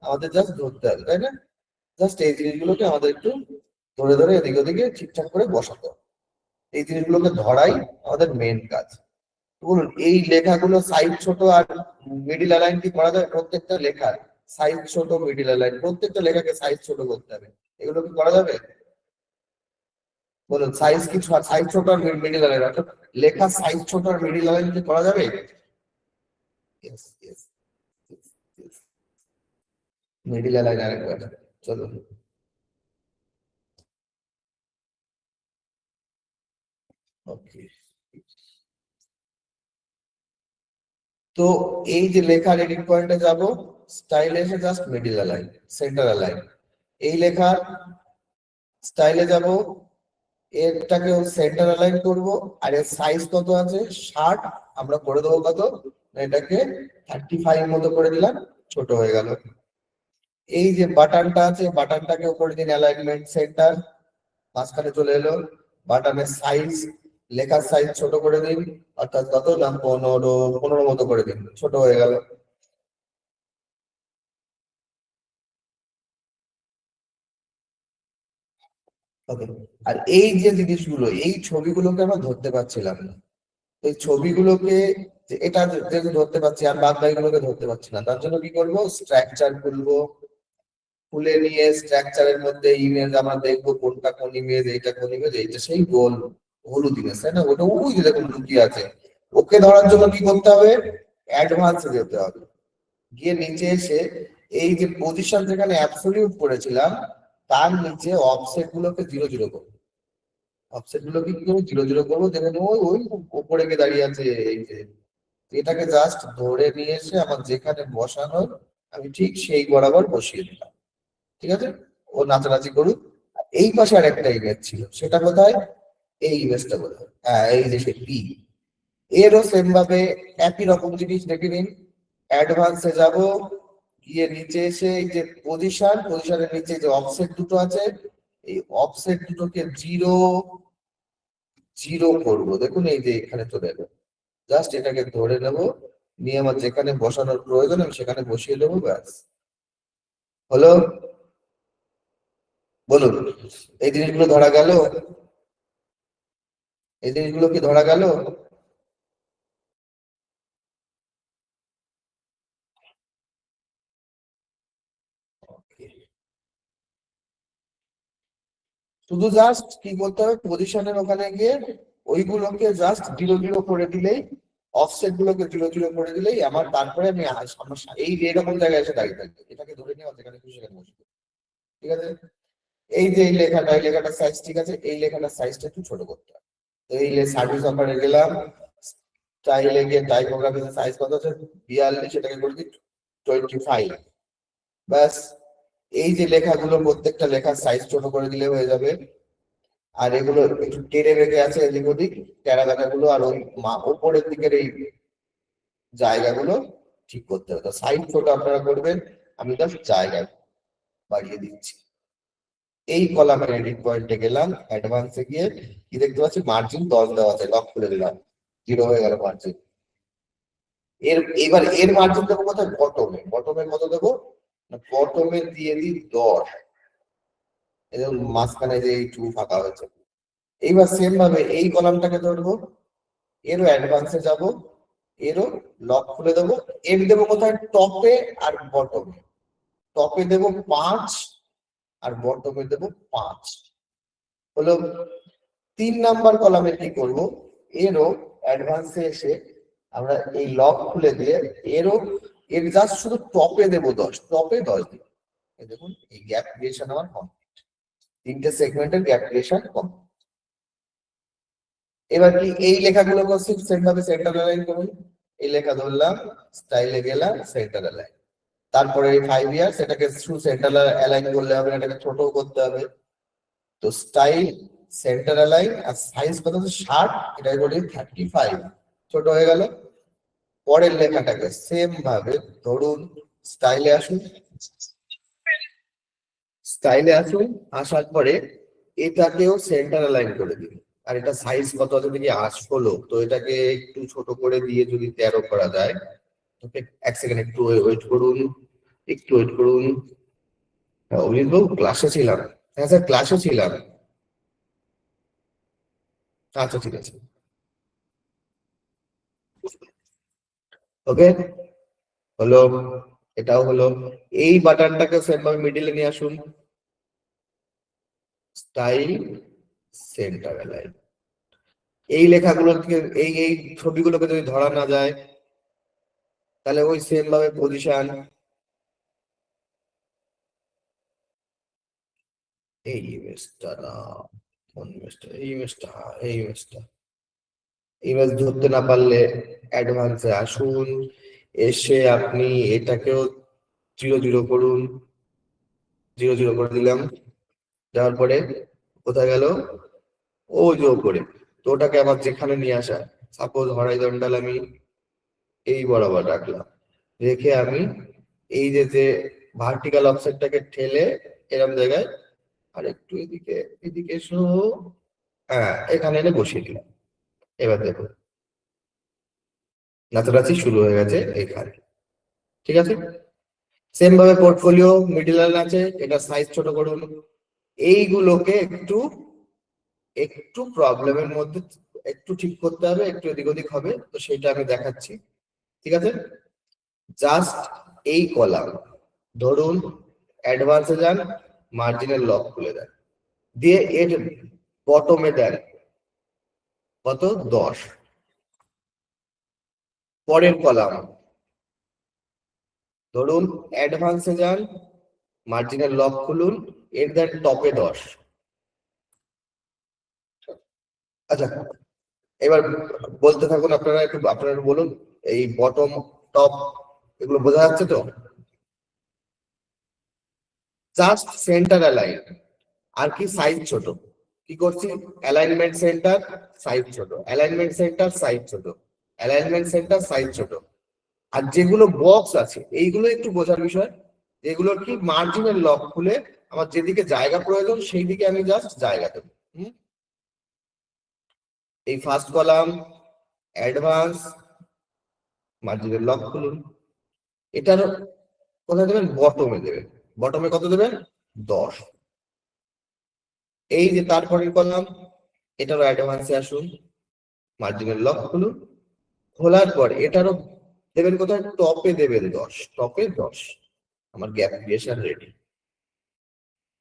আমাদের জাস্ট ধরতে হবে, তাই না? জাস্ট এই জিনিসগুলোকে আমাদের একটু ধরে ধরে এদিকে ওদিকে ঠিকঠাক করে বসাতে হবে, এই জিনিসগুলোকে ধরাই আমাদের মেন কাজ। বলুন, এই লেখাগুলো সাইজ ছোট আর মিডিল অ্যালাইন কি করা যাবে? প্রত্যেকটা লেখার সাইজ ছোট, মিডিল অ্যালাইন, প্রত্যেকটা লেখাকে সাইজ ছোট করতে হবে, এগুলো কি করা যাবে? বলুন, সাইজ কি, সাইজ ছোট আর মিডিল অ্যালাইন, অর্থাৎ লেখার সাইজ ছোট আর মিডিল অ্যালাইন কি করা যাবে? Yes, yes, yes, yes. Middle align আরেকবার, চলো, ওকে, তো এই যে লেখার এডিট পয়েন্টে যাব, স্টাইলে এসে just middle align, centre align, এই লেখার স্টাইলে যাব, এরটাকে সেন্টার অ্যালাইন করব, আর এর সাইজ কত আছে 60, আমরা করে দেবো কত, এটাকে 35 মতো করে দিলাম, ছোট হয়ে গেল। এই যে বাটনটা আছে, বাটনটাকে করে দিন অ্যালাইনমেন্ট সেন্টার, মাঝখানে চলে এলো। বাটনের সাইজ, লেখার সাইজ ছোট করে দিন, অর্থাৎ কত না 15 মতো করে দিন, ছোট হয়ে গেল। ওকে, আর এই যে জিনিসগুলো, এই ছবিগুলোকে আমরা ধরতে পারছিলাম না, এই ছবিগুলোকে এটা যেহেতু ধরতে পারছি আর বাদ বাকিগুলোকে ধরতে পারছি না, তার জন্য কি করবো, স্ট্রাকচার খুলবো, খুলে নিয়ে স্ট্রাকচারের মধ্যে ইমেজ আমরা দেখবো কোনটা কোন ইমেজ, এইটা কোন ইমেজ, এইটা সেই গোল হলুদ ইমেজ, তাই না, ওটা ওই যে দেখুন লুকিয়ে আছে। ওকে ধরার জন্য কি করতে হবে, অ্যাডভান্সে যেতে হবে, গিয়ে নিচে এসে এই যে পজিশন যেখানে অ্যাবসলিউট করেছিলাম, তার নিচে অফসেট গুলোকে 0 0 করবো, অফসেট গুলোকে কি করবো, 0 0 করবো, দেখেন ওই ওই উপরে গিয়ে দাঁড়িয়ে আছে, এই যে এটাকে জাস্ট ধরে নিয়ে এসে আমার যেখানে বসানো, আমি ঠিক সেই বরাবর বসিয়ে দিলাম। ঠিক আছে, ও নাচানাচি করুক। এই পাশে আর একটা ইমেজ ছিল, সেটা কোথায়, এই ইমেজটা কোথায়, হ্যাঁ এই যে সে পি, এরও সেম ভাবে একই রকম জিনিস দেখে নিন। অ্যাডভান্সে যাব, গিয়ে নিচে এসে এই যে পজিশন, পজিশনের নিচে যে অফসেট দুটো আছে, এই অফসেট দুটোকে 0 0 করবো, দেখুন এই যে এখানে চলে এলো, জাস্ট এটাকে ধরে নেব, নিয়ে আমার যেখানে বসানোর প্রয়োজন আমি সেখানে বসিয়ে দেবো, ব্যাস হলো। বলুন, এই জিনিসগুলো ধরা গেল, এই জিনিসগুলো কি ধরা গেল? শুধু জাস্ট কি করতে হবে, পজিশনের ওখানে গিয়ে ওইগুলোকে জাস্ট 0 0 করে দিলেই, অফসেট গুলোকে 0 0 করে দিলেই আমার, তারপরে আমি আমার এই যে এরকম জায়গায় এসে দাঁড়িয়ে থাকবে, এটাকে ধরে নিয়ে আমার যেখানে খুশি সেখানে বসবে। ঠিক আছে, এই যে এই লেখাটা, এই লেখাটার সাইজ ঠিক আছে, এই লেখাটার সাইজটা একটু ছোট করতে হবে। তো এই সার্ভিস অফারে গেলাম, স্টাইলে গিয়ে টাইপোগ্রাফির সাইজ কত আছে 42, সেটাকে করে দিই 25, ব্যাস। এই যে লেখাগুলো, প্রত্যেকটা লেখার সাইজ ছোট করে দিলে হয়ে যাবে। আর এগুলো একটু টেনে বেঁকে আছে এদিক ওদিক, টেরাগাটা গুলো, আর ওই উপরের দিকের এই জায়গাগুলো ঠিক করতে হবে। তো সাইজ ছোট আপনারা করবেন, আমি জাস্ট জায়গা বাড়িয়ে দিচ্ছি। এই কলামের এডিট পয়েন্টে গেলাম, অ্যাডভান্সে গিয়ে কি দেখতে পাচ্ছি, মার্জিন 10 দেওয়া আছে, লক খুলে দিলাম, 0 হয়ে গেল মার্জিন। এবার এর মার্জিন দেবো কোথায়, বটমে, বটমে কত দেবো, বটমে দিয়ে দিই 10, এদের মাঝখানে যে এই টু ফাঁকা হয়েছে। এইবার সেম ভাবে এই কলামটাকে ধরবো, এরও অ্যাডভান্সে যাব, এরও লক খুলে দেবো, এর দেবো কোথায়, টপে আর বটমে, টপে দেবো 5 আর বটমে দেবো 5, হলো। 3 নাম্বার কলামে কি করব, এরও অ্যাডভান্সে এসে আমরা এই লক খুলে দিয়ে এরও, এর জাস্ট শুধু টপে দেবো 10, টপে 10 দিব। এই দেখুন এই গ্যাপ ক্রিয়েশন আমার কমপ্লিট, 3টে সেগমেন্টের গ্যাপ ক্রিয়েশন কমপ্লিট। এবার কি এই লেখাগুলোকে সেম ভাবে সেন্টার অ্যালাইন করুন, এই লেখা ধরলাম, স্টাইলে গেলাম, সেন্টার অ্যালাইন, তারপরে এই 5 ইয়ার সেটাকে শুধু সেন্টার অ্যালাইন করলে হবে না, এটাকে ছোট করতে হবে। তো স্টাইল, সেন্টার অ্যালাইন, আর সাইজ কত হচ্ছে 60, এটা বলি 35, ছোট হয়ে গেল। পরের লেখাটাকে সেম ভাবে ধরুন, স্টাইলে আসুন, স্টাইলে আসুন, আসার পরে এটাকেও সেন্টার অ্যালাইন করে দিন। আর এটা সাইজ কত আছে দেখি 16, তো এটাকে একটু ছোট করে দিয়ে যদি 13 করা যায়। ওকে, এক সেকেন্ড একটু ওয়েট করুন, একটু ওয়েট করুন। অভিজিৎ বাবু ক্লাসে ছিলাম, হ্যাঁ স্যার ক্লাসে ছিলাম, আচ্ছা ঠিক আছে, ওকে হলো, এটাও হলো। এই বাটনটাকে সেম ভাবে মিডিলে নিয়ে আসুন, স্টাইল, সেন্টার অ্যালাইন। এই লেখাগুলোকে, এই ছবিগুলোকে যদি ধরা না যায়, তাহলে ওই সেম ভাবে পজিশন, এই ইমেজটা না, কোন ইমেজটা, এই ইমেজটা, এই ইমেজটা, ইমেজ ধরতে না পারলে অ্যাডভান্সে আসুন, এসে আপনি এটাকেও 0 0 করুন, 0 0 করে দিলাম। যাওয়ার পরে কোথায় গেল? ও যে উপরে, তো ওটাকে আবার যেখানে নিয়ে আসা, সাপোজ হরাইজন্টাল আমি এই বরাবর রাখলাম, রেখে আমি এই যে ভার্টিক্যাল অফসেটটাকে ঠেলে এরকম জায়গায় আর একটু এদিকে এদিকে এসো, হ্যাঁ এখানে এনে বসিয়ে দিলাম। এবার দেখো নাচানাচি শুরু হয়ে গেছে এখানে, ঠিক আছে। সেম ভাবে পোর্টফোলিও মিডল লাইন আছে, এটা সাইজ ছোট করুন। এইগুলোকে একটু একটু প্রবলেমের মধ্যে একটু ঠিক করতে হবে, একটু এদিক ওদিক হবে, তো সেটা আমি দেখাচ্ছি, ঠিক আছে। জাস্ট এই কলাম ধরুন, অ্যাডভান্সে যান, মার্জিনের লক খুলে দেন, দিয়ে এর বটমে দেন কত 10। পরের কলাম ধরুন অ্যাডভান্সে যান, মার্জিনের লক খুলুন, এর দেন টপে 10। আচ্ছা, এবার বলতে থাকুন আপনারা, একটু আপনারা বলুন এই বটম টপ এগুলো বোঝা যাচ্ছে তো? জাস্ট সেন্টার অ্যালাইন, আর কি সাইজ ছোট। কি করছি? অ্যালাইনমেন্ট সেন্টার সাইজ ছোট, অ্যালাইনমেন্ট সেন্টার সাইজ ছোট, অ্যালাইনমেন্ট সেন্টার সাইজ ছোট। আর যেগুলো বক্স আছে এইগুলো একটু বোঝার বিষয়, এগুলোর কি মার্জিনের লক খুলে আমার যেদিকে জায়গা প্রয়োজন সেই দিকে আমি জাস্ট জায়গা দেবো। এই ফার্স্ট কলাম অ্যাডভান্স, মার্জিনের লক খুলুন, এটার কোথায় দেবেন? বটমে দেবেন। বটমে কত দেবেন? 10। এই যে তারপরের কলাম, এটারও অ্যাডভান্সে আসুন, মার্জিনের লক খুলুন, খোলার পর এটারও দেবেন কোথায়? টপে দেবেন 10, টপে 10। আমার গ্যাপ ক্রিয়েশন রেডি।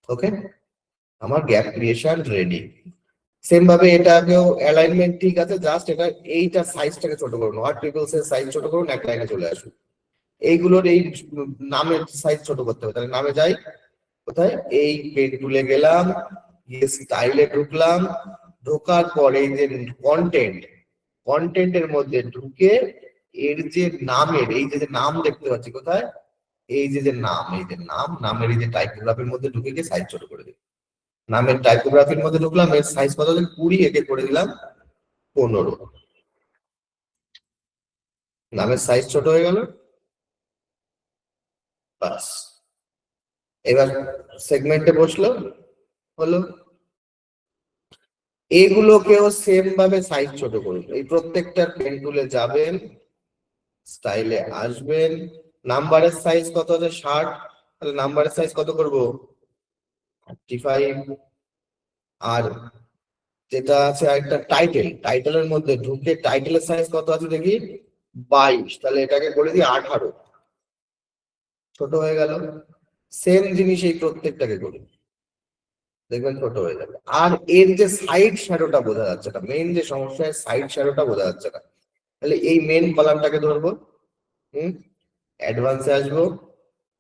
ওকে, আমার গ্যাপ ক্রিয়েশন রেডি। সেম ভাবে এটাকেও অ্যালাইনমেন্ট ঠিক আছে, জাস্ট এটা এইটা সাইজটাকে ছোট করুন, হোয়াট পিপলস এর সাইজ ছোট করুন, এক লাইনে চলে আসুন। এইগুলোর এই নামের সাইজ ছোট করতে হবে, তাহলে নামে যাই, কোথায়? এই পেন টুলে গেলাম, গিয়ে স্টাইলে ঢুকলাম, ঢোকার পর এই যে কন্টেন্ট, কন্টেন্টের মধ্যে ঢুকে এর যে নামের এই যে নাম দেখতে পাচ্ছি কোথায়? এই যে নাম, এই যে নাম, নামের এই যে টাইপোগ্রাফির মধ্যে ঢুকে গিয়ে সাইজ ছোট করে দিই। নামের টাইপোগ্রাফির মধ্যে ঢুকলাম, এর সাইজ কত? 20, একে করে দিলাম 15। নামের সাইজ ছোট হয়ে গেল, বাস। এবার সেগমেন্টে বসলো, হলো। এগুলোকেও সেম ভাবে সাইজ ছোট করুন। এই প্রত্যেকটা পেন টুলে যাবেন, স্টাইলে আসবেন, নাম্বারের সাইজ কত আছে? 60, তাহলে নাম্বারের সাইজ কত করব? 35। আর যেটা আছে একটা টাইটেল, টাইটেলের মধ্যে ঢুকে টাইটেলের সাইজ কত আছে দেখি? 22, তাহলে এটাকে করে দিই 18। ছোট হয়ে গেল। সেম জিনিস এই প্রত্যেকটাকে করি, দেখবেন ছোট হয়ে যাবে। আর এর যে সাইড শ্যাডোটা বোঝা যাচ্ছে না, মেইন যে সমস্যা, সাইড শ্যাডোটা বোঝা যাচ্ছে না, তাহলে এই মেইন কলামটাকে ধরবো, অ্যাডভান্সে আসবো,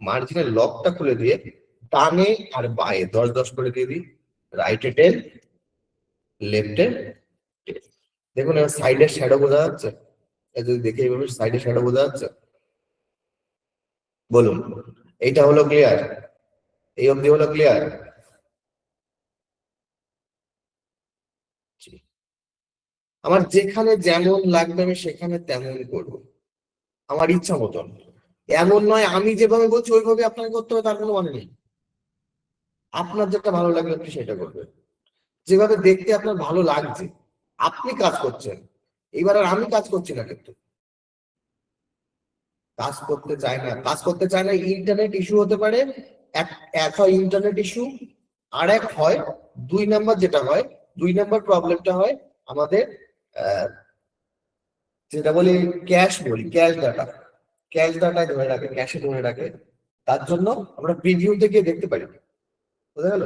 মার্জিনের লকটা খুলে দিয়ে ডানে আর বায়ে 10 10 করে দিয়ে দিই, রাইটে 10, লেফটে 10। দেখুন এবার সাইডের শ্যাডো বোঝা যাচ্ছে? যদি দেখে এইভাবে সাইডের শ্যাডো বোঝা যাচ্ছে? বলুন, এইটা হলো ক্লিয়ার? এই অবধি হলো ক্লিয়ার? আমার যেখানে যেমন লাগবে আমি সেখানে তেমন করবো, আমার ইচ্ছা মতন। এমন নয় আমি যেভাবে বলছি ওইভাবে আপনাকে করতে হবে, তার কোনো মানে নেই। আপনার যেটা ভালো লাগবে আপনি সেটা করবেন, যেভাবে দেখতে আপনার ভালো লাগছে আপনি কাজ করছেন। এবার আর আমি কাজ করছি না, কিন্তু কাজ করতে চায় না, কাজ করতে চায় না, ইন্টারনেট ইস্যু হতে পারে। এক এক হয় ইন্টারনেট ইস্যু, আর এক হয় 2 নাম্বার, যেটা হয় 2 নাম্বার প্রবলেমটা হয় আমাদের যেটা বলি ক্যাশ, বলি ক্যাশ ডাটা, ক্যাশ ডাটায় ধরে রাখে, ক্যাশে ধরে রাখে। তার জন্য আমরা প্রিভিউতে গিয়ে দেখতে পারি না, বুঝা গেল?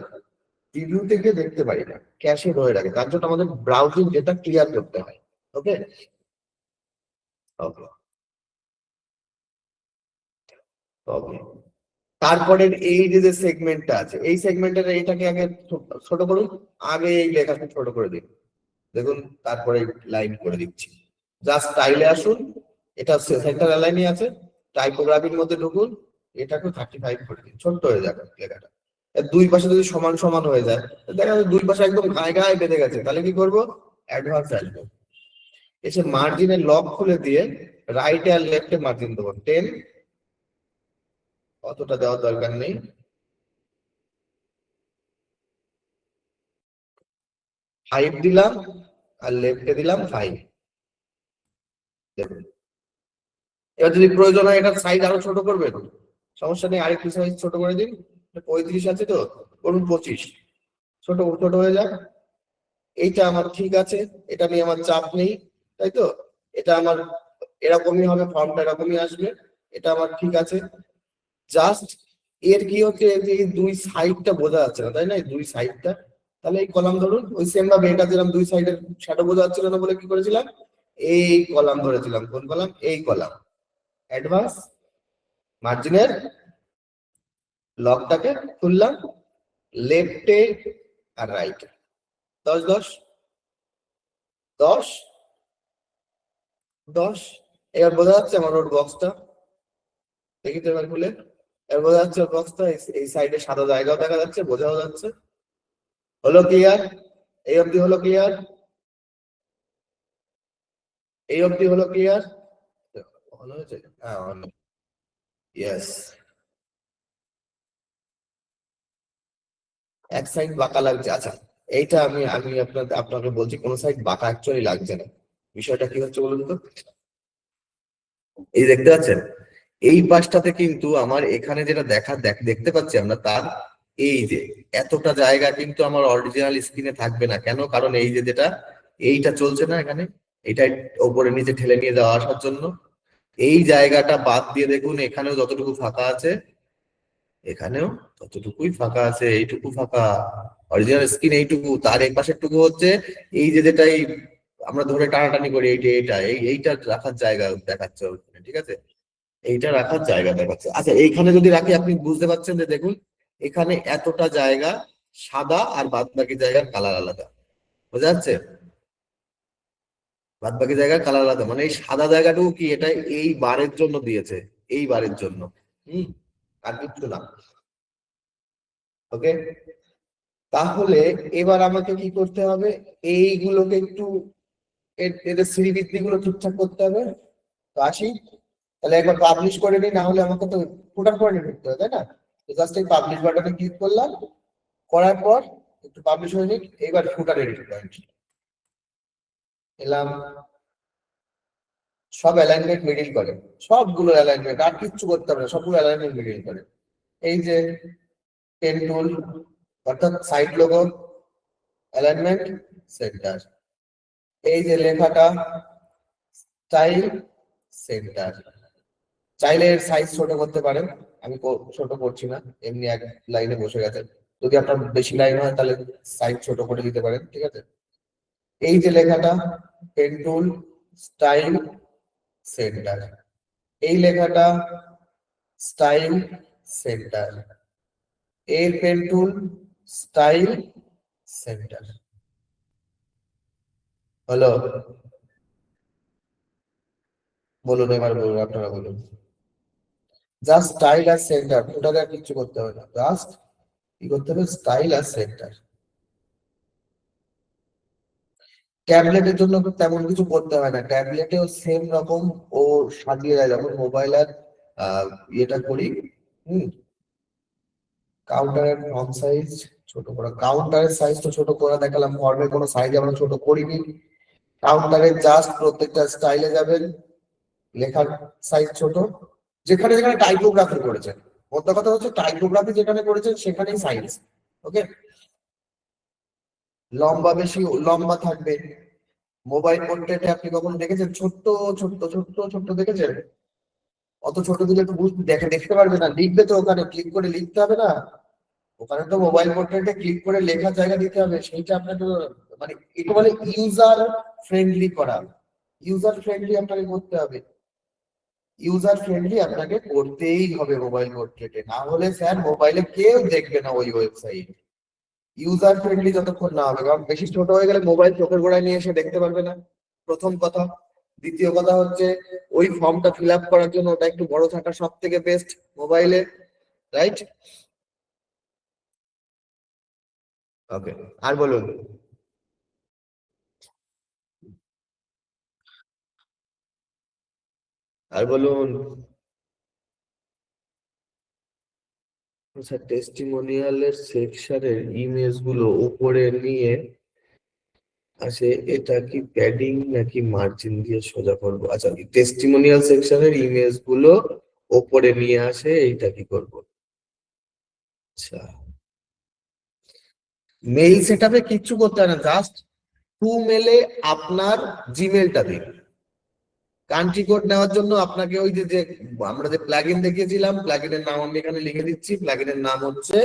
প্রিভিউতে গিয়ে দেখতে পারি না, ক্যাশে ধরে রাখে, তার জন্য আমাদের ব্রাউজিং ডেটা ক্লিয়ার করতে হয়। ওকে, ওকে, ওকে। তারপরে এই যে সেগমেন্টটা আছে, এই সেগমেন্টের এটাকে আগে ছোট করুন, আগে এই লেখাটা ছোট করে দিন, দেখুন, তারপরে লাইন করে দিচ্ছি। জাস্ট স্টাইলে আসুন, এটা সেন্টার অ্যালাইনই আছে, টাইপোগ্রাফির মধ্যে ঢুকুন, এটাকে 35 করে দিন, ছোট্ট হয়ে যাবে লেখাটা। এর দুই পাশে যদি সমান সমান হয়ে যায়, দেখা যাচ্ছে দুই পাশে একদম গায়ে গায়ে বেঁধে গেছে, তাহলে কি করবো? অ্যাডভান্স আসবো, এসে মার্জিনের লক খুলে দিয়ে রাইটে আর লেফটে মার্জিন দেবো 10, অতটা দেওয়ার দরকার নেই, 5 দিলাম, আর লেফটে দিলাম 5। দেখুন, এবার যদি প্রয়োজন হয় এটার সাইজ আরো ছোট করবেন, সমস্যা নেই, আরেকটু সাইজ ছোট করে দিন। 35 আছে তো, করুন 25, ছোট ছোট হয়ে যাক। এইটা আমার ঠিক আছে, এটা নিয়ে আমার চাপ নেই, তাই তো? এটা আমার এরকমই হবে, ফর্মটা এরকমই আসবে, এটা আমার ঠিক আছে। জাস্ট এর কি হচ্ছে যে এই দুই সাইডটা বোঝা যাচ্ছে না, তাই না? এই দুই সাইডটা, তাহলে এই কলাম ধরুন, ওই সেম ভাবে এটা দিলাম, দুই সাইডের শ্যাডো বোঝা যাচ্ছিল না বলে কি করেছিলাম, এই কলাম ধরেছিলাম। কোন কলাম? এই কলাম। অ্যাডভান্স মার্জিনের লকটাকে খুললাম, লেফটে আর রাইটে 10 10 10 10। এবার বোঝা যাচ্ছে আমার রোড বক্সটা? দেখি তো এবার খুলে, এবার বোঝা যাচ্ছে বক্সটা, এই সাইডে সাদা জায়গাও দেখা যাচ্ছে, বোঝাও যাচ্ছে। হলো ক্লিয়ার? এই অবধি হলো ক্লিয়ার? এই অবধি হলো ক্লিয়ার? অন হয়েছে? হ্যাঁ, অন। ইয়েস। এক সাইড বাঁকা লাগছে, আচ্ছা। এইটা আমি আমি আপনাকে বলছি, কোন সাইড বাঁকা অ্যাকচুয়ালি লাগছে না। বিষয়টা কি হচ্ছে বলুন তো? এই দেখতে পাচ্ছেন, এই পাশটাতে কিন্তু আমার এখানে যেটা দেখতে পাচ্ছি আমরা, তার এই যে এতটা জায়গা কিন্তু আমার অরিজিনাল স্ক্রিনে থাকবে না। কেন? কারণ এই যে যেটা এইটা চলছে না এখানে, এটা ওপরে নিচে ঠেলে নিয়ে যাওয়া আসার জন্য এই জায়গাটা বাদ দিয়ে দেখুন, এখানেও যতটুকু ফাঁকা আছে, এখানেও ততটুকুই ফাঁকা আছে, এইটুকু ফাঁকা। অরিজিনাল স্ক্রিন এইটুকু, তার এক পাশের টুকু হচ্ছে এই যে যেটাই আমরা ধরে টানাটানি করি, এইটা রাখার জায়গা দেখাচ্ছে ওখানে, ঠিক আছে? এইটা রাখার জায়গা দেখাচ্ছে। আচ্ছা, এইখানে যদি রাখি, আপনি বুঝতে পারছেন যে দেখুন, এখানে এতটা জায়গা সাদা, আর বাদ বাকি জায়গার কালার আলাদা, বোঝা যাচ্ছে? বাদ বাকি জায়গার কালার আলাদা, মানে এই সাদা জায়গাটুকু কি, এটা এই বারের জন্য দিয়েছে, এই বারের জন্য। হম, আর কিচ্ছু না। ওকে, তাহলে এবার আমাকে কি করতে হবে? এইগুলোকে একটু এদের শ্রীবৃদ্ধি গুলো ঠিকঠাক করতে হবে। তো আসি, তাহলে একবার পাবলিশ করে নিই, না হলে আমাকে তো ফুটার পয়েন্টে ঢুকতে হবে, তাই না? তো জাস্ট এই পাবলিশ বাটনে ক্লিক করলাম, করার পর একটু পাবলিশ হয়ে নিক, এবার ফুটার এডিট পয়েন্ট এলাম। সব অ্যালাইনমেন্ট মিডিল করে, সবগুলো অ্যালাইনমেন্ট, আর কিচ্ছু করতে হবে না, সবগুলো অ্যালাইনমেন্ট মিডিল করে। এই যে পেন টুল, অর্থাৎ সাইড লোগো, অ্যালাইনমেন্ট সেন্টার। এই যে লেখাটা, স্টাইল সেন্টার। চাইলে এর সাইজ ছোট করতে পারেন, আমি ছোট করছি না, এমনি এক লাইনে বসে গেছে। যদি আপনার বেশি লাইন হয় তাহলে সাইজ ছোট করে দিতে পারেন, ঠিক আছে? এই যে লেখাটা, পেন টুল, স্টাইল সেন্টার। এই লেখাটা, স্টাইল সেন্টার। এর পেন টুল, স্টাইল সেন্টার। হলো? বলুন, এবার বলুন, আপনারা বলুন। জাস্ট স্টাইল আর সেন্টার, ওটাকে আর কিছু করতে হবে না, জাস্ট কি করতে হবে? স্টাইল আর সেন্টার। ট্যাবলেটের জন্য তো তেমন কিছু করতে হয় না, ট্যাবলেটেও সেম রকম ও সাজিয়ে দেয়, যখন মোবাইল আর ইয়েটা করি। হুম, কাউন্টারের ফন্ট সাইজ ছোট করা, কাউন্টারের সাইজ তো ছোট করা দেখালাম, ফর্মের কোনো সাইজ আমরা ছোট করিনি। কাউন্টারের জাস্ট প্রত্যেকটা স্টাইলে যাবেন, লেখার সাইজ ছোট, যেখানে যেখানে টাইপোগ্রাফি করেছেন, মোদ্দা কথা হচ্ছে টাইপোগ্রাফি যেখানে করেছেন সেখানেই সাইজ। ওকে, লম্বা বেশি লম্বা থাকবে। মোবাইল পোর্ট্রেটে আপনি কখনো দেখেছেন ছোট্ট ছোট্ট ছোট্ট ছোট্ট দেখেছেন? অত ছোট দিলে তো দেখতে পারবে না, লিখবে তো ওখানে ক্লিক করে লিখতে হবে না? ওখানে তো মোবাইল পোর্ট্রেটে ক্লিক করে লেখার জায়গা দিতে হবে, সেইটা আপনাকে মানে একে বলে ইউজার ফ্রেন্ডলি করা। ইউজার ফ্রেন্ডলি আপনাকে করতে হবে, ইউজার ফ্রেন্ডলি আপনাকে করতেই হবে মোবাইল পোর্ট্রেটে, না হলে স্যার মোবাইলে কেউ দেখবে না ওই ওয়েবসাইট। ইউজার ফ্রেন্ডলি যতক্ষণ না হবে, কারণ বেশি ছোট হয়ে গেলে মোবাইল চোখের গোড়ায় নিয়ে এসে দেখতে পারবে না, প্রথম কথা। দ্বিতীয় কথা হচ্ছে ওই ফর্মটা ফিল আপ করার জন্য ওটা একটু বড় থাকা সব থেকে বেস্ট মোবাইলে, রাইট? ওকে, আর বলুন। আর বলুন। আচ্ছা, টেস্টিমোনিয়ালের সেকশনের ইমেজ গুলো উপরে নিয়ে আসে, এটা কি প্যাডিং নাকি মার্জিন দিয়ে সোজা করবো? আচ্ছা, টেস্টিমোনিয়াল সেকশনের ইমেজ গুলো উপরে নিয়ে আসে, এইটা কি করব? আচ্ছা, মেইল সেটআপে কিচ্ছু করতে হয় না, জাস্ট টু মেলে আপনার জিমেলটা দিন। কান্ট্রি কোড নেওয়ার জন্য আপনাকে ওই যে যে আমরা যে প্লাগইন দেখিয়েছিলাম, প্লাগইনের নাম আমি এখানে লিখে দিচ্ছি। প্লাগইনের নাম হচ্ছে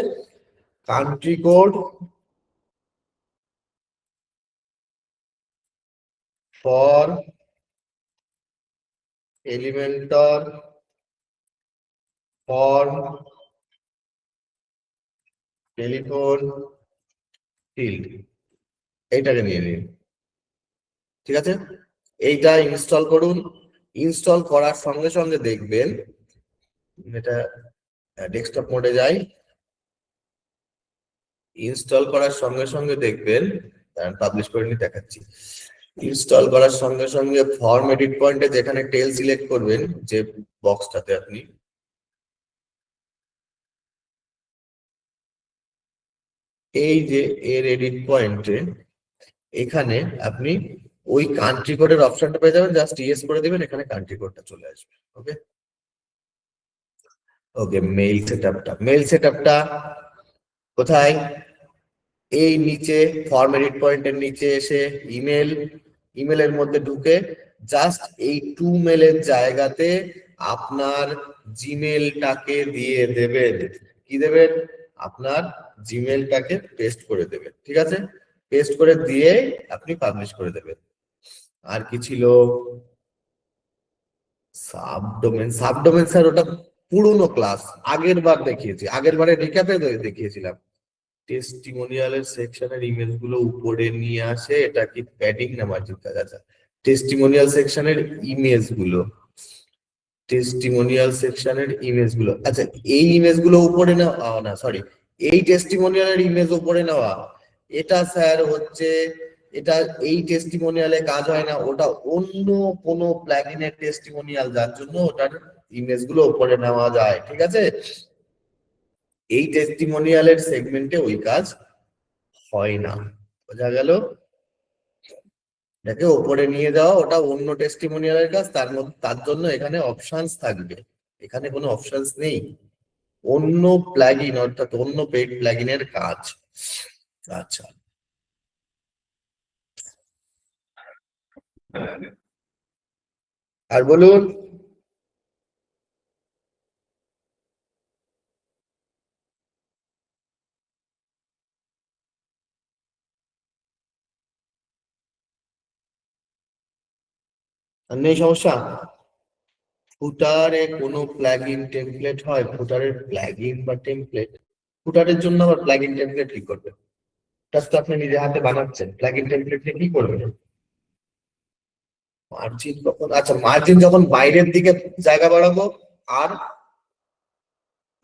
country code for Elementor for telephone field, এইটাকে নিয়ে নিন। ঠিক আছে, এইটা ইনস্টল করুন। ইনস্টল করার সঙ্গে সঙ্গে দেখবেন, এটা ডেস্কটপ মোডে যাই। ইনস্টল করার সঙ্গে সঙ্গে দেখবেন, পাবলিশ করে নিয়ে দেখাচ্ছি। ইনস্টল করার সঙ্গে সঙ্গে ফর্ম এডিট পয়েন্টে যেখানে টেল সিলেক্ট করবেন, যে বক্সটাতে আপনি, এই যে এর এডিট পয়েন্টে এখানে আপনি ওই কান্ট্রি কোডের অপশনটা পেয়ে যাবেন, জাস্ট ইয়েস করে দিবেন, এখানে কান্ট্রি কোডটা চলে আসবে। ওকে, ওকে। মেইল সেটআপটা কোথায়? এই নিচে ফর্ম এডিট পয়েন্টের নিচে এসে ইমেল, ইমেলের মধ্যে ঢুকে জাস্ট এই টু মেলের জায়গাতে আপনার জিমেলটাকে দিয়ে দেবেন। কি দেবেন? আপনার জিমেলটাকে পেস্ট করে দেবেন। ঠিক আছে, পেস্ট করে দিয়ে আপনি পাবলিশ করে দেবেন। আর কি ছিল? সাবডোমেন স্যার ওটা পুরনো ক্লাস, আগের বার দেখিয়েছি, আগের বারে রিক্যাপে দেখিয়েছিলাম। টেস্টিমোনিয়ালের সেকশনের ইমেজ গুলো উপরে নিয়ে আসে, এটা কি প্যাডিং না মার্জিন কাজ? আচ্ছা, টেস্টিমোনিয়াল সেকশনের ইমেজ গুলো, টেস্টিমোনিয়াল সেকশনের ইমেজ গুলো, আচ্ছা এই ইমেজ গুলো উপরে নেওয়া না, সরি, এই টেস্টিমোনিয়ালের ইমেজ উপরে নেওয়া, এটা স্যার হচ্ছে, এটা এই টেস্টিমোনিয়ালে কাজ হয় না, ওটা অন্য কোনো প্লাগইনের টেস্টিমোনিয়াল, যার জন্য ওটার ইমেজ গুলো উপরে নেওয়া যায়। ঠিক আছে, এই টেস্টিমোনিয়ালের সেগমেন্টে ওই কাজ হয় না, বোঝা গেল? এটাকে ওপরে নিয়ে যাওয়া ওটা অন্য টেস্টিমোনিয়ালের কাজ, তার মধ্যে তার জন্য এখানে অপশনস থাকবে, এখানে কোনো অপশনস নেই, অন্য প্লাগইন অর্থাৎ অন্য পেইড প্লাগইনের কাজ। আচ্ছা, আর বলুন। আর নেই সমস্যা? ফুটারে কোনো প্লাগইন টেমপ্লেট হয়? ফুটারের প্লাগইন বা টেমপ্লেট, ফুটারের জন্য আবার প্লাগইন টেমপ্লেট কি করবে? এটা তো আপনি নিজে হাতে বানাচ্ছেন, প্লাগইন টেমপ্লেট নিয়ে কি করবেন? মার্জিন কখন? আচ্ছা, মার্জিন যখন বাইরের দিকে জায়গা বাড়াবো, আর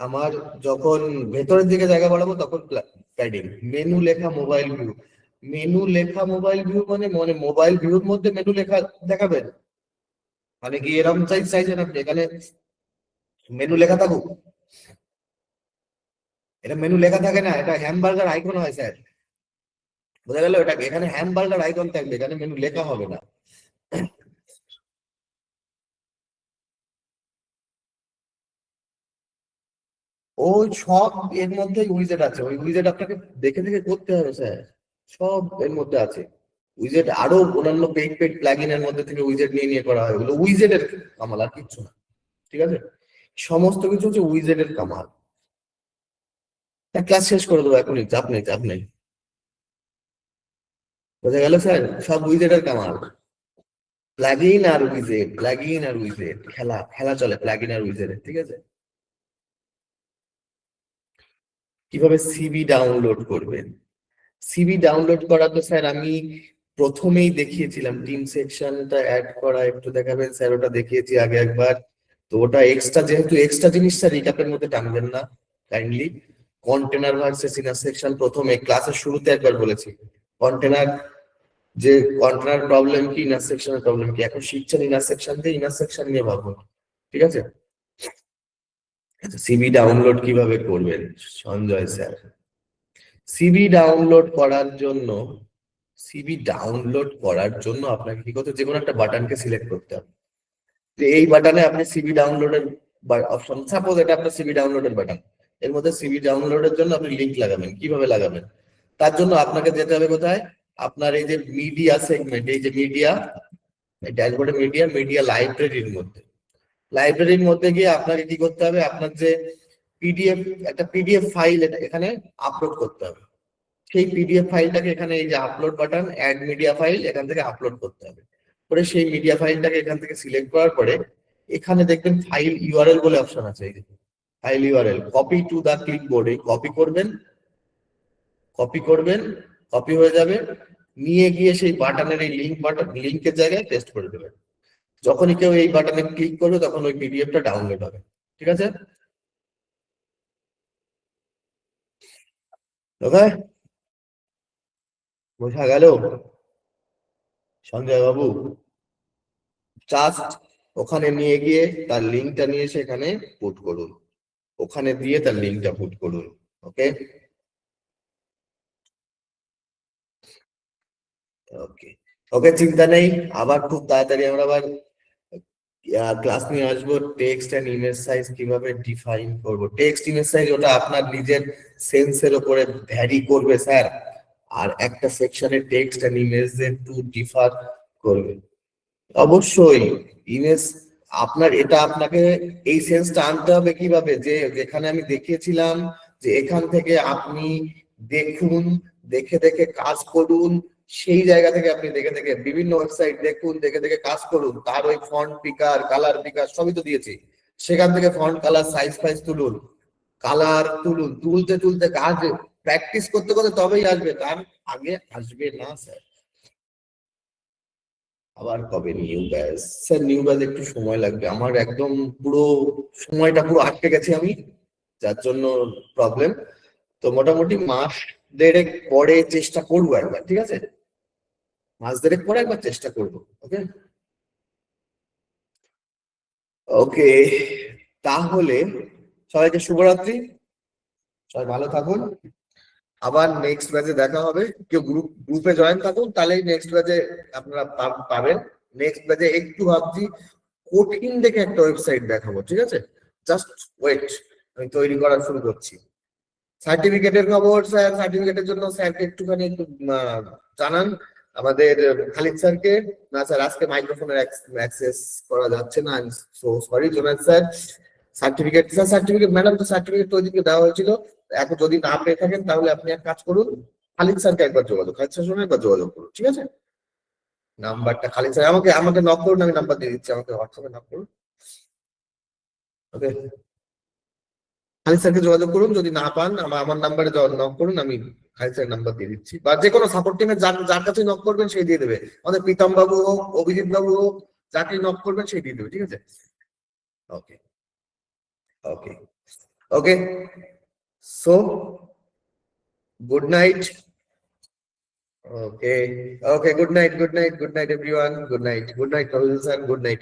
আমার যখন ভেতরের দিকে জায়গা বাড়াবো তখন প্যাডিং। মেনু লেখা মোবাইল ভিউ, মেনু লেখা মোবাইল ভিউ মানে মানে মোবাইল ভিউর মধ্যে মেনু লেখা দেখাবেন? মানে কি এরকম চাইছেন আপনি এখানে মেনু লেখা থাকুক? এটা মেনু লেখা থাকে না, এটা হ্যামবার্গার আইকন হয় স্যার, বোঝা গেল? এটা এখানে হ্যামবার্গার আইকন থাকবে, এখানে মেনু লেখা হবে না। ওই সব এর মধ্যে উইজেট আছে, ওই উইজেট আপনাকে দেখে দেখে করতে হবে স্যার, সব এর মধ্যে আছে উইজেট। আরো অন্যান্য পেইড পেইড প্লাগইন এর মধ্যে থেকে উইজেট নিয়ে নিয়ে করা হয়, ওগুলো উইজেটের কামাল, আর কিচ্ছু না। ঠিক আছে, সমস্ত কিছু হচ্ছে উইজেটের কামাল। ক্লাস শেষ করে দেবো এখনই, চাপ নেই চাপ নেই, বোঝা গেল স্যার? সব উইজেটের কামাল, প্লাগইন আর উইজেট, প্লাগইন আর উইজেট, খেলা খেলা চলে প্লাগইন আর উইজেট। ঠিক আছে, কিভাবে সিভি ডাউনলোড করবেন? সিভি ডাউনলোড করা তো স্যার আমি প্রথমেই দেখিয়েছিলাম, টিম সেকশনটা অ্যাড করা একটু দেখাবেন স্যার, ওটা দেখিয়েছি আগে একবার। তো ওটা এক্সট্রা, যেহেতু এক্সট্রা জিনিসটা রিক্যাপের মধ্যে টানবেন না kindly. Container versus inner section প্রথমে ক্লাসের শুরুতে একবার বলেছি। কন্টেনার, যে কন্টেনার প্রবলেম কি, ইনার সেকশনের প্রবলেম কি, এখন শিখছেন ইনার সেকশন দিয়ে, ইনার সেকশন নিয়ে ভাবুন। ঠিক আছে, সিভি ডাউনলোড কিভাবে করবেন সঞ্জয় স্যার? সিভি ডাউনলোড করার জন্য, সিভি ডাউনলোড করার জন্য আপনাকে কি করতে, যে কোনো একটা বাটনকে সিলেক্ট করতে হবে। তো এই বাটনে আপনি সিভি ডাউনলোডের অপশন, সাপোজ এটা আপনার সিভি ডাউনলোডের বাটন, এর মধ্যে সিভি ডাউনলোডের জন্য আপনি লিংক লাগাবেন। কিভাবে লাগাবেন? তার জন্য আপনাকে যেতে হবে কোথায়, আপনার এই যে মিডিয়া সেগমেন্ট, এই যে মিডিয়া, ড্যাশবোর্ডে মিডিয়া, মিডিয়া লাইব্রেরির মধ্যে, লাইব্রেরির মধ্যে গিয়ে আপনাকে কি করতে হবে, আপনার যে পিডিএফ, একটা পিডিএফ ফাইল এটা এখানে আপলোড করতে হবে। সেই পিডিএফ ফাইলটাকে এখানে এই যে upload button, add media file, এখান থেকে আপলোড করতে হবে। পরে সেই মিডিয়া ফাইলটাকে এখান থেকে সিলেক্ট করার পরে এখানে দেখবেন ফাইল ইউআরএল বলে অপশন আছে, এই যে file URL, copy to the clipboard, এই কপি করবেন, কপি করবেন, কপি হয়ে যাবে, নিয়ে গিয়ে সেই বাটনের এই লিংক বাটন, লিংকের জায়গায় পেস্ট করে দেবেন। যখনই কেউ এই বাটনে ক্লিক করবে তখন ওই পিডিএফটা ডাউনলোড হবে। ঠিক আছে, ওকে, বোঝা গেল সঞ্জয় বাবু? জাস্ট ওখানে নিয়ে গিয়ে তার লিঙ্কটা নিয়ে এসে এখানে পুট করুন, ওখানে দিয়ে তার লিঙ্কটা পুট করুন। ওকে, ওকে, ওকে, চিন্তা নেই। আবার খুব তাড়াতাড়ি আমরা আবার ক্লাস নিয়ে আসবো। টেক্সট এন্ড ইমেজ সাইজ কিভাবে ডিফাইন করব, টেক্সট ইমেজ সাইজ ওটা আপনার নিজের সেন্সের উপরে ভ্যারি করবে স্যার। আর একটা সেকশনের টেক্সট এন্ড ইমেজ একটু ডিফার করবে অবশ্যই। ইমেজ আপনার, এটা আপনাকে এই সেন্সটা আনতে হবে কিভাবে, যে যেখানে আমি দেখিয়েছিলাম যে এখান থেকে আপনি দেখুন, দেখে দেখে কাজ করুন, সেই জায়গা থেকে আপনি দেখে দেখে বিভিন্ন ওয়েবসাইট দেখুন, দেখে দেখে কাজ করুন, তার ওই ফন্ট পিকার, কালার পিকার সবই তো দিয়েছি, সেখান থেকে ফন্ট কালার সাইজ ফাইজ তুলুন, কালার তুলুন, তুলতে তুলতে কাজ প্র্যাকটিস করতে করতে তবেই আসবে, তার আগে আসবে না স্যার। আবার কবে new batch? Sir new batch একটু সময় লাগবে, আমার একদম পুরো সময়টা পুরো আটকে গেছি আমি, যার জন্য প্রবলেম। তো মোটামুটি মাস দেড়েক পরে চেষ্টা করবো একবার, ঠিক আছে, মাস দেড়েক পরে একবার চেষ্টা করবো। ওকে, ওকে, তাহলে সবাইকে শুভরাত্রি, সবাই ভালো থাকুন। আবার নেক্সট ব্যাচে দেখা হবে। কেউ গ্রুপে জয়েন থাকুন, তাহলেই নেক্সট ব্যাচে আপনারা পাবেন। নেক্সট ব্যাচে একটু ভাবছি কঠিন দেখে একটা ওয়েবসাইট দেখাবো, ঠিক আছে, জাস্ট ওয়েট, আমি তৈরি করা শুরু করছি। সার্টিফিকেটের খবর স্যার, সার্টিফিকেটের জন্য স্যারকে একটুখানি একটু জানান আমাদের খালিদ স্যারকে। না স্যার, আজকে মাইক্রোফোনের অ্যাক্সেস করা যাচ্ছে না, so sorry zonal sir. Certificate sir, certificate madam, তো সার্টিফিকেট তো ওইদিকে দেওয়া হয়েছিল, এখন যদি না পেয়ে থাকেন তাহলে আপনি এক কাজ করুন, খালিদ স্যারকে একবার যোগাযোগ, খালিদ স্যার সঙ্গে একবার যোগাযোগ করুন, ঠিক আছে। নাম্বারটা খালিদ স্যার আমাকে আমাকে নক করুন, আমি নাম্বার দিয়ে দিচ্ছি, আমাকে হোয়াটসঅ্যাপে নক করুন। ওকে, খালিদ স্যারকে যোগাযোগ করুন, যদি না পান আমার আমার নাম্বারে নক করুন, আমি খালিদ স্যারের নাম্বার দিয়ে দিচ্ছি, বা যে কোনো সাপোর্ট টিমে যার যার কাছে নক করবেন সেই দিয়ে দেবে, আমাদের প্রীতম বাবু হোক, অভিজিৎ বাবু হোক, যাকে নক করবেন সেই দিয়ে দেবে, ঠিক আছে। Okay, okay, okay, so good night. Okay, okay, good night, good night, good night everyone, good night, good night professor sir, good night.